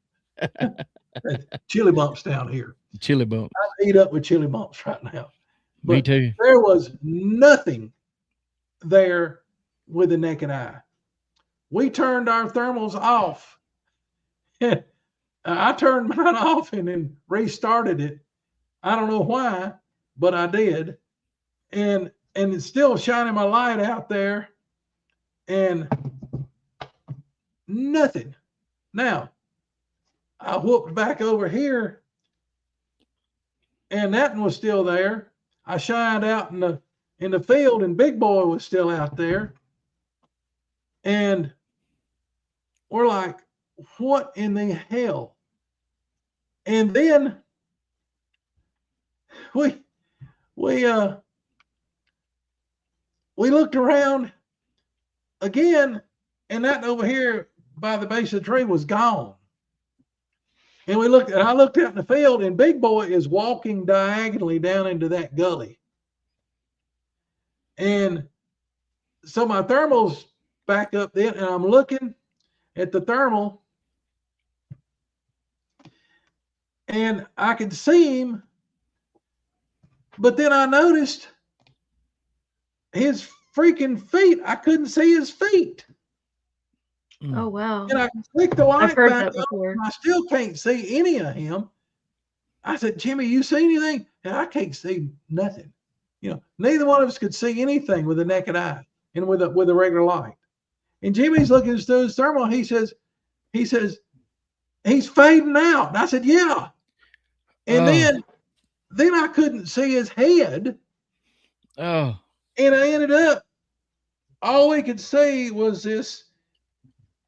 Chili bumps down here. Chili bump. I eat up with chili bumps right now. Me But too. there was nothing there with the naked eye. We turned our thermals off. I turned mine off and then restarted it. I don't know why, but I did. And it's still shining my light out there and nothing. Now, I whooped back over here and that one was still there. I shined out in the field and Big Boy was still out there. And we're like, what in the hell? And then we looked around again, and that over here by the base of the tree was gone. And I looked out in the field, and Big Boy is walking diagonally down into that gully. And so my thermal's back up then, and I'm looking at the thermal, and I could see him, but then I noticed his freaking feet. I couldn't see his feet. Oh wow. And I clicked the light I've heard back that up, before. and I still can't see any of him. I said, Jimmy, you see anything? And I can't see nothing. Neither one of us could see anything with the naked eye and with a regular light. And Jimmy's looking through his thermal. He says, he's fading out. And I said, yeah. And then I couldn't see his head. Oh. And I ended up, all we could see was this,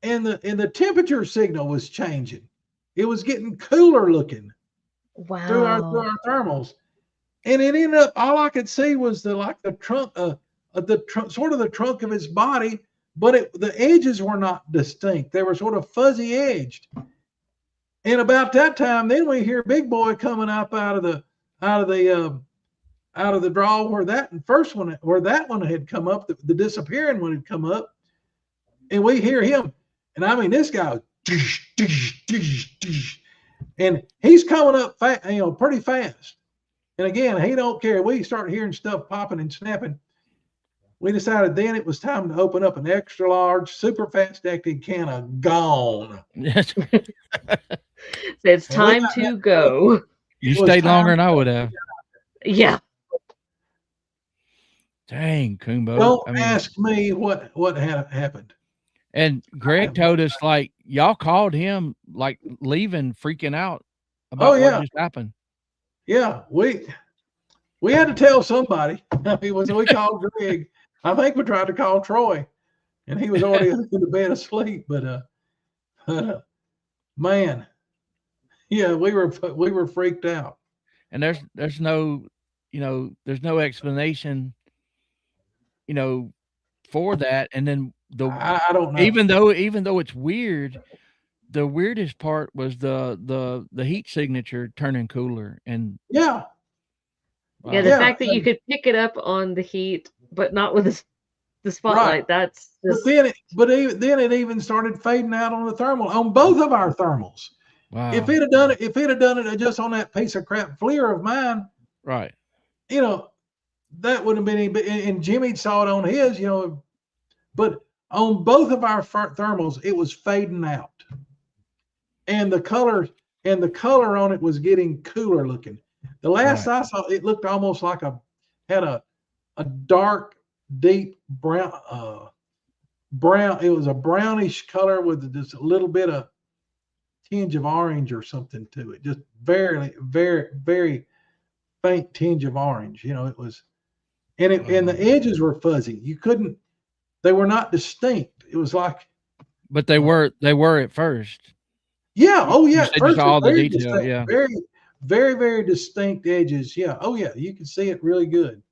and the temperature signal was changing. it was getting cooler looking through our Wow. thermals. And it ended up, all I could see was the trunk, sort of the trunk of his body, but the edges were not distinct. They were sort of fuzzy edged. And about that time, then we hear Big Boy coming up out of the draw where that one had come up, the disappearing one had come up, and we hear him. And I mean, this guy, and he's coming up pretty fast. And again, he don't care. We start hearing stuff popping and snapping. We decided then it was time to open up an extra large, super fast acting can of Gone. It's time to go. You stayed longer than I would have. Yeah. Dang, Coonbo. Don't ask me what had happened. And Greg told us, like, y'all called him, like, leaving, freaking out about what just happened. Yeah, we had to tell somebody. We called Greg. I think we tried to call Troy, and he was already in the bed asleep. But man, yeah, we were freaked out. And there's no, there's no explanation, for that. And then I don't know. Even though it's weird, the weirdest part was the heat signature turning cooler. And yeah, the fact that you could pick it up on the heat, but not with the spotlight. Right. That's just... But then it even started fading out on the thermal, on both of our thermals. Wow. If it had done it just on that piece of crap FLIR of mine, right? That wouldn't have been any. And Jimmy saw it on his, but on both of our thermals, it was fading out, and the color on it was getting cooler looking. The last I saw, it looked almost like had a dark, deep brown. It was a brownish color with just a little bit of tinge of orange or something to it. Just very, very, very faint tinge of orange. It was, and the edges were fuzzy. They were not distinct. It was like, but they were at first. Yeah. Oh yeah. First, all the detail. Distinct, yeah. Very, very, very distinct edges. Yeah. Oh yeah. You can see it really good.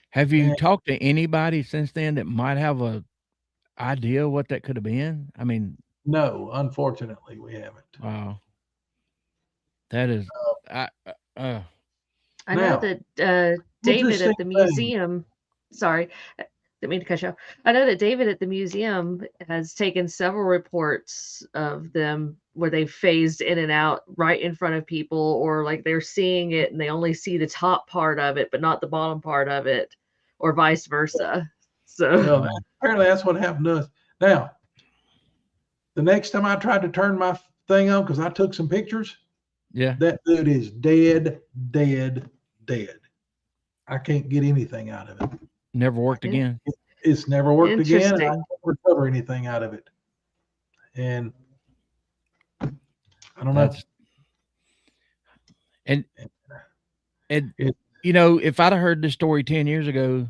Have you talked to anybody since then that might have a idea what that could have been? I mean, no, unfortunately, we haven't. Wow. That is, I know that David at the museum, sorry, didn't mean to cut you off. I know that David at the museum has taken several reports of them where they phased in and out right in front of people, or like they're seeing it and they only see the top part of it, but not the bottom part of it, or vice versa. So apparently that's what happened to us. Now, the next time I tried to turn my thing on, because I took some pictures, that dude is dead. I can't get anything out of it. Never worked again. It's never worked again. I can't recover anything out of it. And I don't know. And if I'd have heard this story 10 years ago,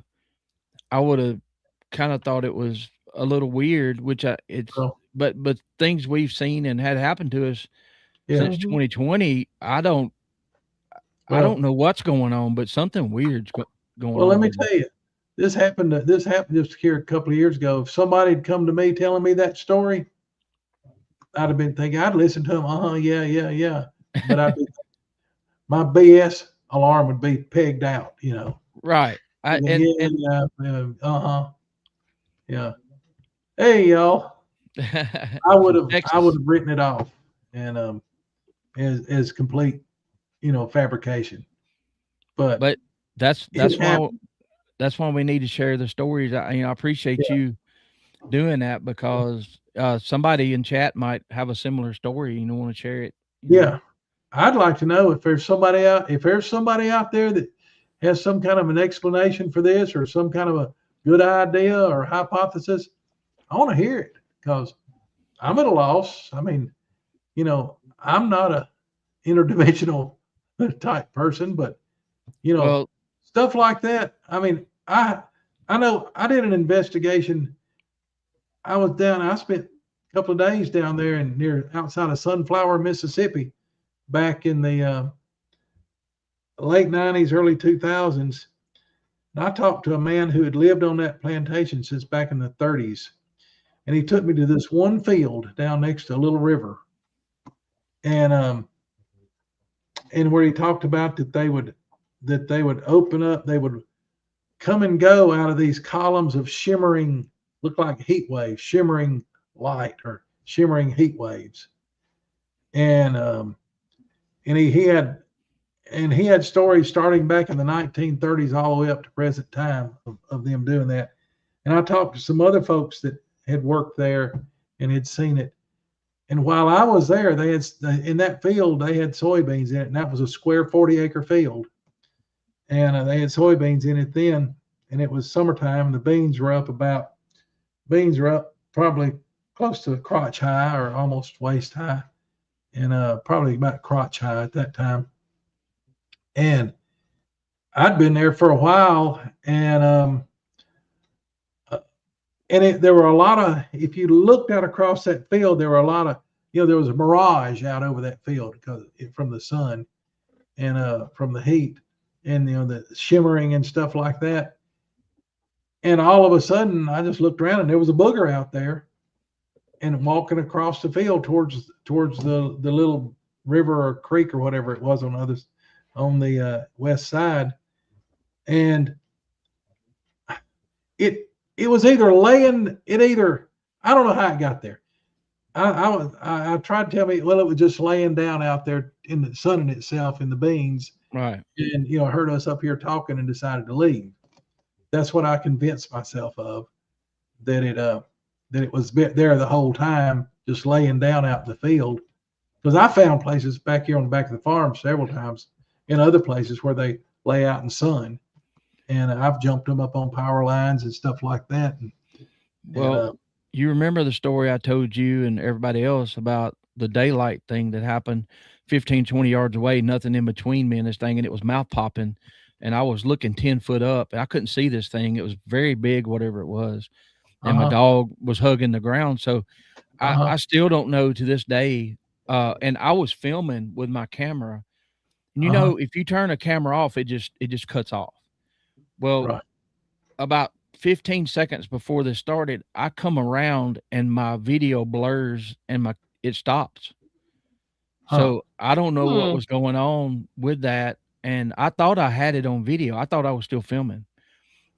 I would have kind of thought it was a little weird, but things we've seen and had happened to us since 2020, I don't know what's going on, but something weird's going on. Well, let me tell you, this happened just here a couple of years ago. If somebody had come to me telling me that story, I'd have been thinking, I'd listen to them. Yeah. But my BS alarm would be pegged out, Right. Yeah. Hey, y'all. I would have written it off and as complete, fabrication. But that's why we need to share the stories. I appreciate you doing that, because somebody in chat might have a similar story and want to share it. Yeah. I'd like to know if there's somebody out there that has some kind of an explanation for this, or some kind of a good idea or hypothesis. I want to hear it, because I'm at a loss. I mean, I'm not a interdimensional type person, but stuff like that. I mean, I know I did an investigation. I spent a couple of days down there and near outside of Sunflower, Mississippi, back in the late 90s, early 2000s. And I talked to a man who had lived on that plantation since back in the 30s. And he took me to this one field down next to a little river. And where he talked about that they would open up, they would come and go out of these columns of shimmering, look like heat waves, shimmering light or shimmering heat waves. And he had stories starting back in the 1930s all the way up to present time of them doing that. And I talked to some other folks that had worked there and had seen it. And while I was there, they had in that field, they had soybeans in it, and that was a square 40-acre field. And they had soybeans in it then, and it was summertime, and the beans were up probably close to crotch high or almost waist high, and probably about crotch high at that time. And I'd been there for a while, and there were a lot of, if you looked out across that field, there were a lot of, there was a mirage out over that field because from the sun and from the heat and, the shimmering and stuff like that. And all of a sudden I just looked around and there was a booger out there and walking across the field towards the little river or creek or whatever it was on the west side. And it was I don't know how it got there. I tried to tell me, well, it was just laying down out there in the sun itself in the beans. Right. And, heard us up here talking and decided to leave. That's what I convinced myself of, that it was there the whole time, just laying down out in the field. Because I found places back here on the back of the farm several times in other places where they lay out in sun. And I've jumped them up on power lines and stuff like that. You remember the story I told you and everybody else about the daylight thing that happened 15, 20 yards away, nothing in between me and this thing, and it was mouth popping, and I was looking 10 foot up, and I couldn't see this thing. It was very big, whatever it was, and my dog was hugging the ground. So I still don't know to this day, and I was filming with my camera. And if you turn a camera off, it just cuts off. Well, about 15 seconds before this started, I come around and my video blurs and it stops. So I don't know what was going on with that. And I thought I had it on video. I thought I was still filming,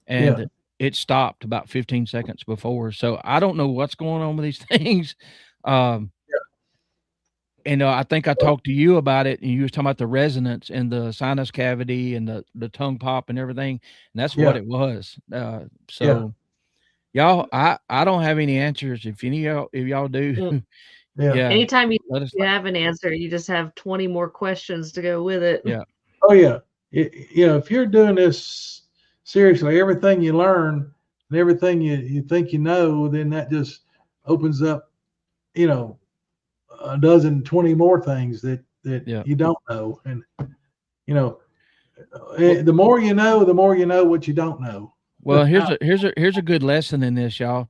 and it stopped about 15 seconds before. So I don't know what's going on with these things. And I think I talked to you about it, and you was talking about the resonance and the sinus cavity and the tongue pop and everything. And that's what it was. Y'all, I don't have any answers. If y'all do, Anytime you have an answer, you just have 20 more questions to go with it. Yeah. Oh yeah. If you're doing this seriously, everything you learn and everything you think then that just opens up, a dozen, 20 more things that you don't know. And, the more you know what you don't know. Well, here's a good lesson in this, y'all.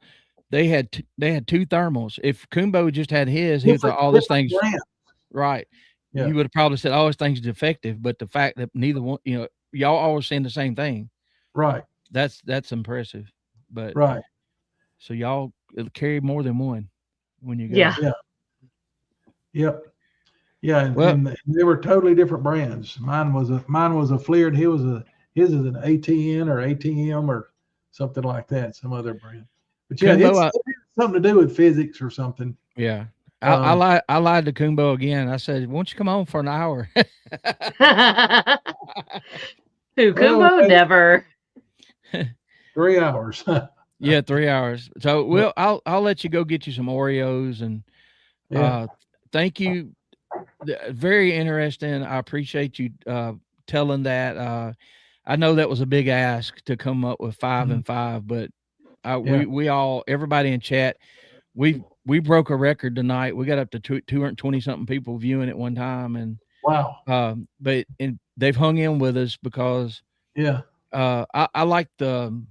They had two thermals. If Coonbo just had his, he thought all this thing's right. Yeah. You would have probably said, "Oh, this thing's defective." But the fact that neither one, y'all always saying the same thing. Right. That's impressive. But so y'all carry more than one when you go. Yeah. Yep. Yeah. And they were totally different brands. Mine was a Fleer, and his is an ATN or ATM or something like that, some other brand. But yeah, Coonbo, it's something to do with physics or something. Yeah. I lied to Coonbo again. I said, "Why don't you come on for an hour?" Who, Coonbo? Never. 3 hours. Yeah, 3 hours. So I'll let you go get you some Oreos, and thank you. Very interesting. I appreciate you telling that. I know that was a big ask to come up with 5 and 5, but we all, everybody in chat, we broke a record tonight. We got up to 220 something people viewing at one time, and wow. But they've hung in with us because I like the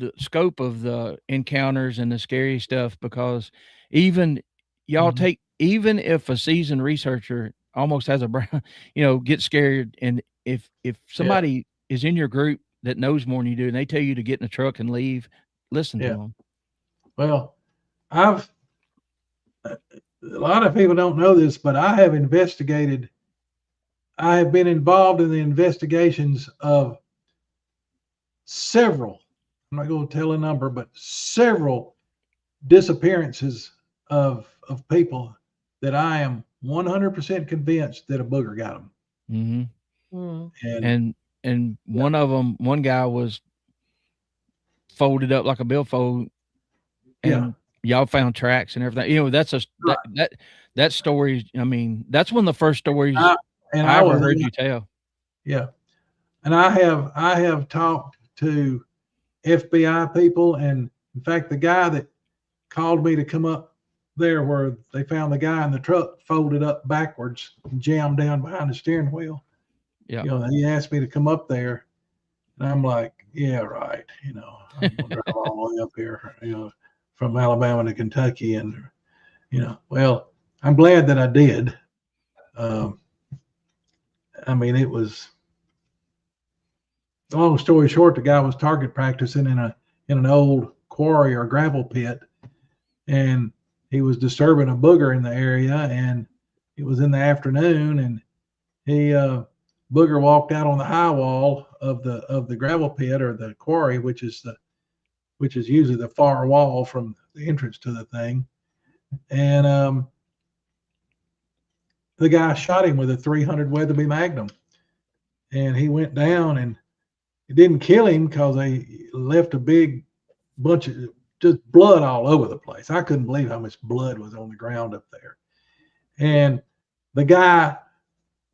the scope of the encounters and the scary stuff, because even y'all take, even if a seasoned researcher almost has a brown, gets scared, and if somebody is in your group that knows more than you do, and they tell you to get in the truck and leave, listen to them. Well, a lot of people don't know this, but I have been involved in the investigations of several, I'm not going to tell a number, but several disappearances of people that I am 100% convinced that a booger got them. And one of them, one guy was folded up like a billfold, and y'all found tracks and everything. That's that story. I mean, that's one of the first stories I ever heard you tell. Yeah, and I have talked to FBI people, and in fact, the guy that called me to come up there where they found the guy in the truck folded up backwards and jammed down behind the steering wheel. Yeah. He asked me to come up there, and I'm like, yeah, right. I'm going to drive all the way up here, from Alabama to Kentucky. And, well, I'm glad that I did. I mean, it was, long story short, the guy was target practicing in an old quarry or gravel pit, and he was disturbing a booger in the area, and it was in the afternoon, and he booger walked out on the high wall of the gravel pit or the quarry, which is usually the far wall from the entrance to the thing, and the guy shot him with a 300 Weatherby Magnum, and he went down, and it didn't kill him because they left a big bunch of just blood all over the place. I couldn't believe how much blood was on the ground up there. And the guy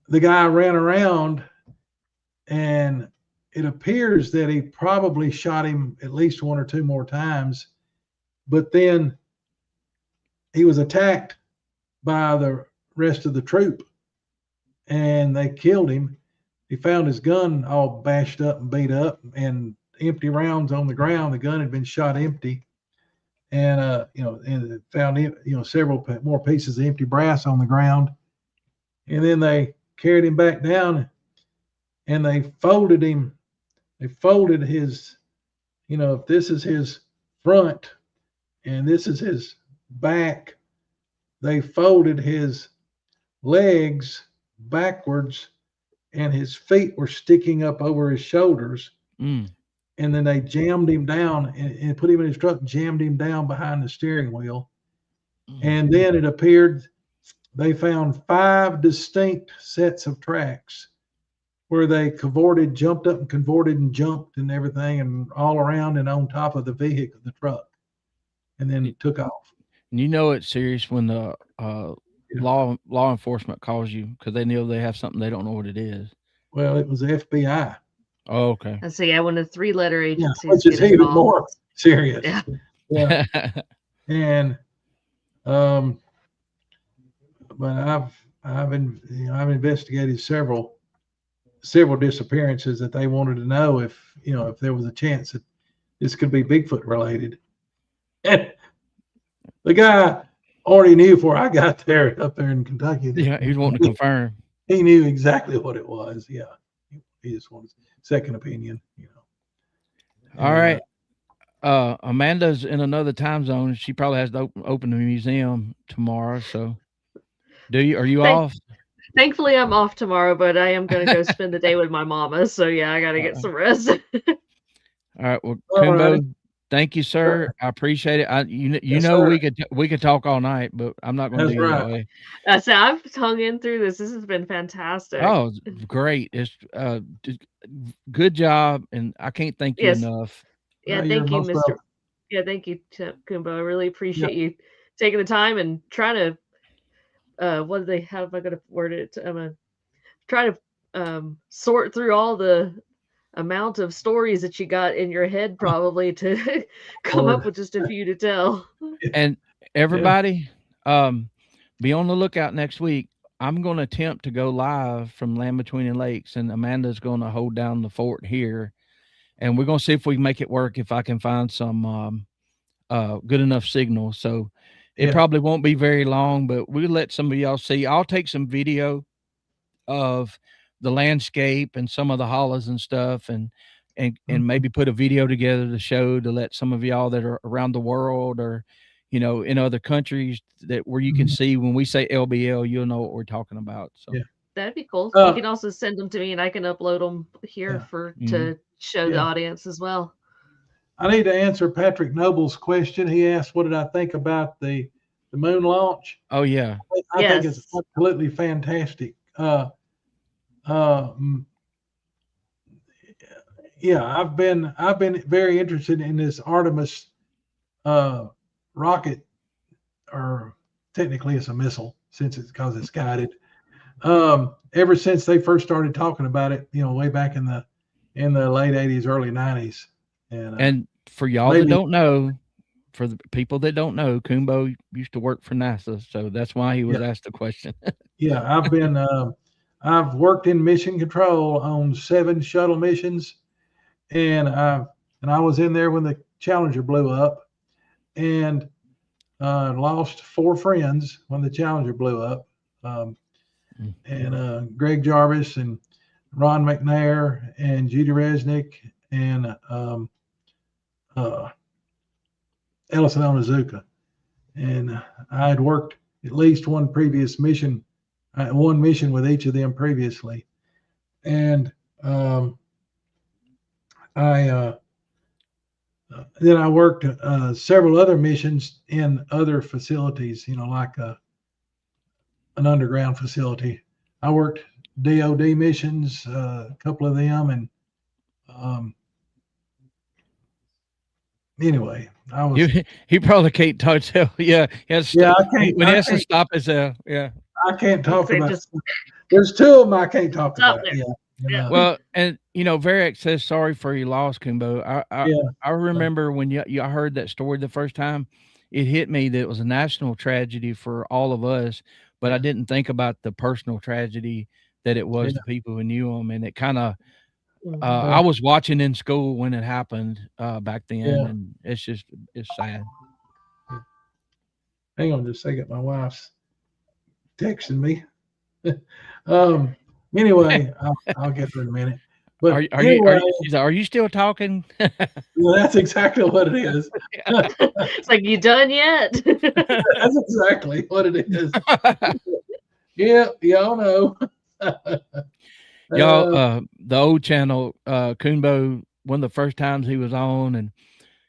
ran around, and it appears that he probably shot him at least one or two more times, but then he was attacked by the rest of the troop, and they killed him. He found his gun all bashed up and beat up, and empty rounds on the ground. The gun had been shot empty, and and found several more pieces of empty brass on the ground. And then they carried him back down, and they folded him. They folded his, if this is his front and this is his back, they folded his legs backwards, and his feet were sticking up over his shoulders. And then they jammed him down and put him in his truck, jammed him down behind the steering wheel. And then it appeared they found 5 distinct sets of tracks where they cavorted, jumped up and cavorted and jumped and everything, and all around and on top of the vehicle, the truck, and then it took off. And it's serious when the law enforcement calls you because they know they have something they don't know what it is. Well, it was the FBI. Oh, okay. And so when the 3-letter agencies, which is even more serious. Yeah. And but I've investigated several disappearances that they wanted to know if there was a chance that this could be Bigfoot related. And the guy already knew before I got there up there in Kentucky. Yeah, he was wanting to confirm. He knew exactly what it was. Yeah, he just wanted second opinion. And, all right. Amanda's in another time zone. She probably has to open the museum tomorrow. So, are you off? Thankfully, I'm off tomorrow, but I am going to go spend the day with my mama. So yeah, I got to get some rest. All right. Well, Coonbo, thank you, sir. I appreciate it. We could talk all night, but I'm not going to do it that way. So I've hung in through this. This has been fantastic. Oh, great! It's good job, and I can't thank you enough. Yeah, thank you, Mr. Yeah, thank you, Coonbo. I really appreciate you taking the time and trying to. What do they have? I got to word it. I'm gonna try to sort through all the amount of stories that you got in your head, probably to come up with just a few to tell. And everybody, be on the lookout next week. I'm going to attempt to go live from Land Between the Lakes, and Amanda's going to hold down the fort here. and we're gonna see if we can make it work. If I can find some good enough signal, so it Yeah. probably won't be very long, but we'll let some of y'all see. I'll take some video of the landscape and some of the hollows and stuff, and maybe put a video together to show to let some of y'all that are around the world or in other countries that where you can see when we say LBL, you'll know what we're talking about. So Yeah. That'd be cool. You can also send them to me, and I can upload them here to show the audience as well. I need to answer Patrick Noble's question. He asked, "What did I think about the moon launch?" Oh yeah, I think it's absolutely fantastic. Yeah, I've been very interested in this Artemis rocket, or technically it's a missile because it's guided. Ever since they first started talking about it, way back in the late '80s, early '90s, and for y'all that don't know, for the people that don't know, Coonbo used to work for NASA, so that's why he was asked the question. Yeah, I've worked in mission control on 7 shuttle missions, and I was in there when the Challenger blew up, and lost 4 friends when the Challenger blew up, and Greg Jarvis and Ron McNair and Judy Resnick and Ellison Onizuka, and I had worked at least one mission with each of them previously, and then I worked several other missions in other facilities, like an underground facility. I worked DOD missions, a couple of them, and anyway, I was. He probably can't tell. Yeah, he has to when he has to stop his. Yeah, I can't talk about. There's 2 of them I can't talk about. Yeah. Well, and Varick says sorry for your loss, Coonbo. I remember when you heard that story the first time, it hit me that it was a national tragedy for all of us, but I didn't think about the personal tragedy that it was to people who knew him, and it kind of. I was watching in school when it happened back then, and it's sad. Hang on just a second. My wife's texting me. Anyway, I'll get to it in a minute. But are you still talking? Well, that's exactly what it is. It's like, you done yet? That's exactly what it is. Yeah, y'all know. Y'all, the old channel, Coonbo, one of the first times he was on, and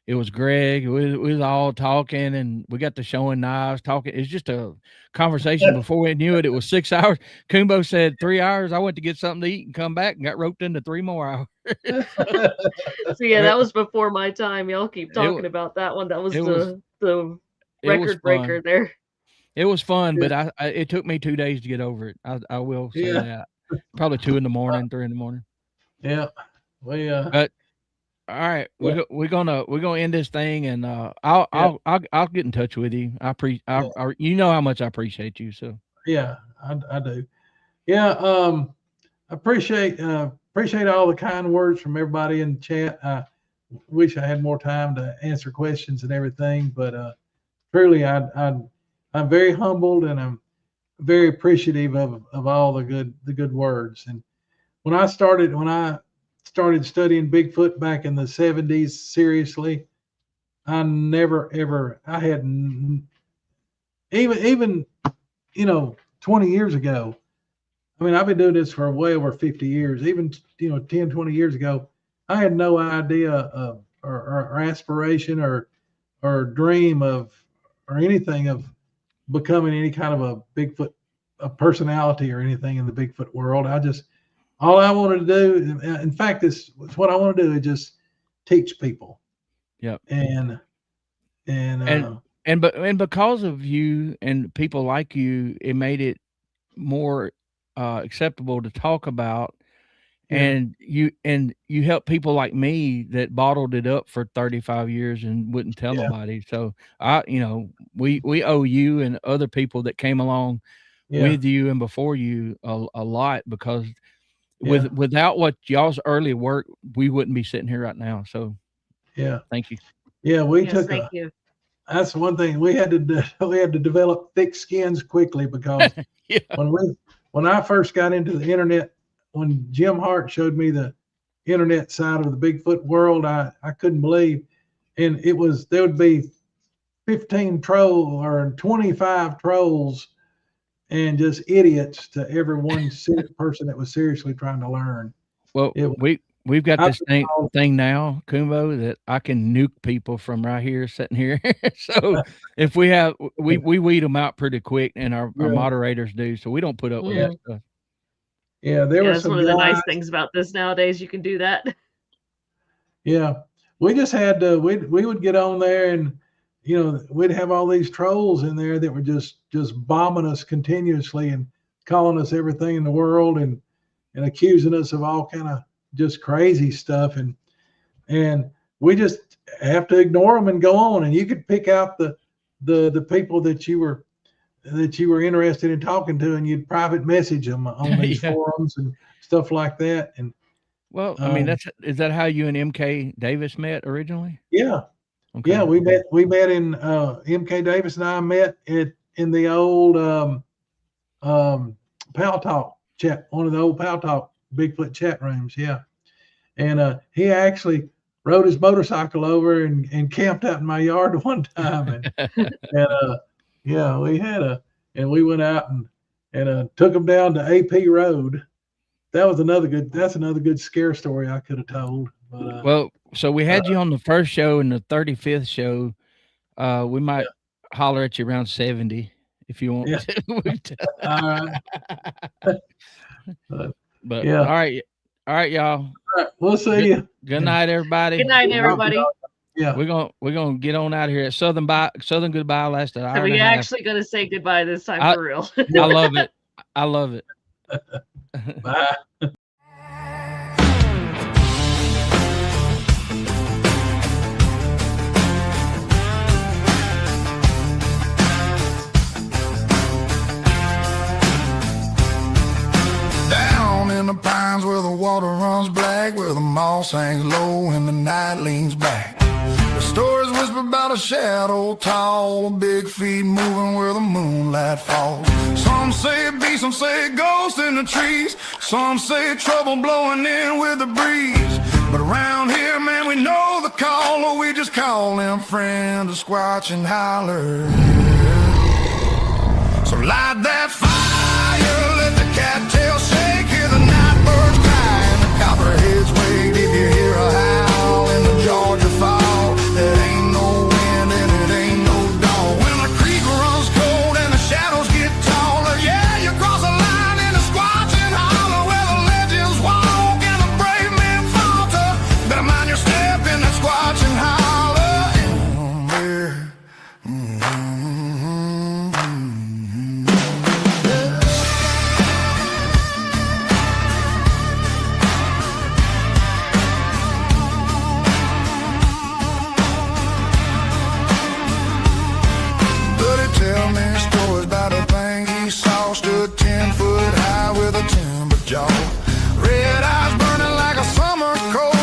it was Greg. We was all talking, and we got to showing knives, talking. It's just a conversation. Before we knew it, it was 6 hours. Coonbo said 3 hours. I went to get something to eat and come back and got roped into 3 more hours. So yeah, that was before my time. Y'all keep talking about that one. That was the record breaker there. It was fun, but it took me 2 days to get over it. I will say that. Probably 2 in the morning, 3 in the morning. Yeah. But all right, we're gonna end this thing, and I'll get in touch with you. You know how much I appreciate you. So yeah, I do. Yeah, I appreciate all the kind words from everybody in the chat. I wish I had more time to answer questions and everything, but truly, I'm very humbled, and I'm very appreciative of all the good words. And when I started studying Bigfoot back in the '70s, seriously, I never ever, I had even 20 years ago. I mean, I've been doing this for way over 50 years. Even 10, 20 years ago, I had no idea of or aspiration or dream of or anything of becoming any kind of a Bigfoot personality or anything in the Bigfoot world. All I wanted to do, in fact, it's what I want to do is just teach people. Yep. And because of you and people like you, it made it more acceptable to talk about. And you help people like me that bottled it up for 35 years and wouldn't tell nobody. So we owe you and other people that came along with you and before you a lot, because without what y'all's early work, we wouldn't be sitting here right now. So yeah, thank you. yeah. We Yes, took thank you. That's one thing we had to develop thick skins quickly because Yeah. when I first got into the internet, when Jim Hart showed me the internet side of the Bigfoot world, I couldn't believe, and there would be 15 trolls or 25 trolls and just idiots to every one person that was seriously trying to learn. Well, we've got this thing now, Coonbo, that I can nuke people from right here, sitting here. So if we weed them out pretty quick, and our moderators do, so we don't put up with that stuff. Yeah, that's one of the nice things about this nowadays. You can do that. Yeah, we just had to. We would get on there, and we'd have all these trolls in there that were just bombing us continuously and calling us everything in the world and accusing us of all kind of just crazy stuff, and we just have to ignore them and go on. And you could pick out the people that you were interested in talking to, and you'd private message them on these forums and stuff like that. And well, I mean, is that how you and MK Davis met originally? Yeah. Okay. Yeah, we met in MK Davis and I met in the old Pal Talk chat, one of the old Pal Talk Bigfoot chat rooms. Yeah. And he actually rode his motorcycle over and camped out in my yard one time. And yeah, we went out and took him down to AP Road. That's another good scare story I could have told. But, well, so we had you on the first show and the 35th show. We might holler at you around 70 if you want to. All right. But all right, y'all. All right, we'll see you. Good night, everybody. Good night, everybody. Yeah, we're gonna get on out of here. At Southern Goodbye lasted an hour. So we're actually gonna say goodbye this time for real. I love it. I love it. Bye. In the pines where the water runs black, where the moss hangs low and the night leans back. The stories whisper about a shadow tall, big feet moving where the moonlight falls. Some say it be, some say it ghost in the trees. Some say trouble blowing in with the breeze. But around here, man, we know the call, or we just call them friends, the Squatchin' Holler. So light that fire, let the cattail shake, hear the night birds cry and the copperheads wait. If you hear a howl in the Georgia fall, there ain't no wind and it ain't no dawn. When the creek runs cold and the shadows get taller, yeah, you cross a line in the Squatchin' Holler, where the legends walk and the brave men falter. Better mind your step in that Squatchin' Holler. Stood 10 foot high with a timber jaw, red eyes burning like a summer cold,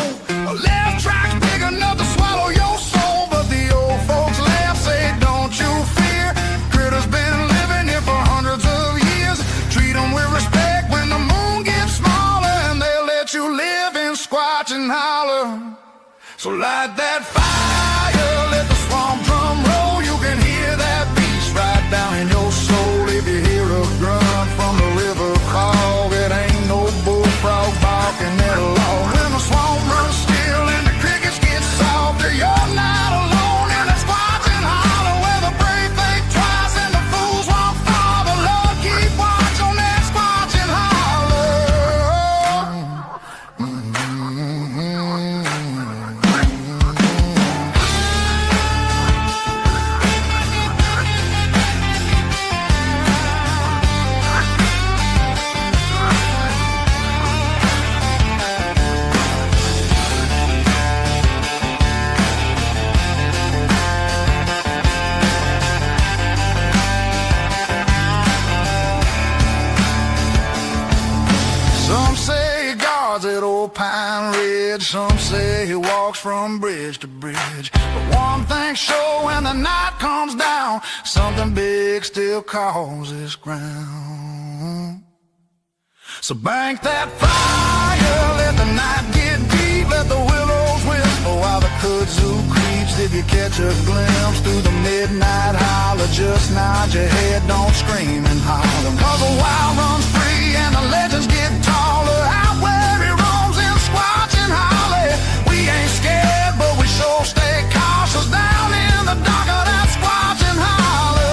a left track's big enough to swallow your soul. But the old folks laugh, say don't you fear, critters been living here for hundreds of years. Treat them with respect when the moon gets smaller, and they'll let you live in Squatchin' Holler. So light that fire, let the swamp drum roll. You can hear that beast right down in your soul. If you hear a grunt from the river fog, it ain't no bullfrog barking at all. When the swamp runs still and the crickets get softer, you're not alone in that Squatchin' Holler, where the brave think twice and the fools won't fall. But Lord, keep watch on that Squatchin' Holler. bridge. Some say he walks from bridge to bridge. But one thing's sure, when the night comes down, something big still calls this ground. So bank that fire, let the night get deep, let the willows whisper while the kudzu creeps. If you catch a glimpse through the midnight holler, just nod your head, don't scream and holler. 'Cause the wild runs free and the legends get taller. Out where he roams in Squatchin Holler, we ain't scared, but we sure stay cautious down in the dark of that Squatchin Holler.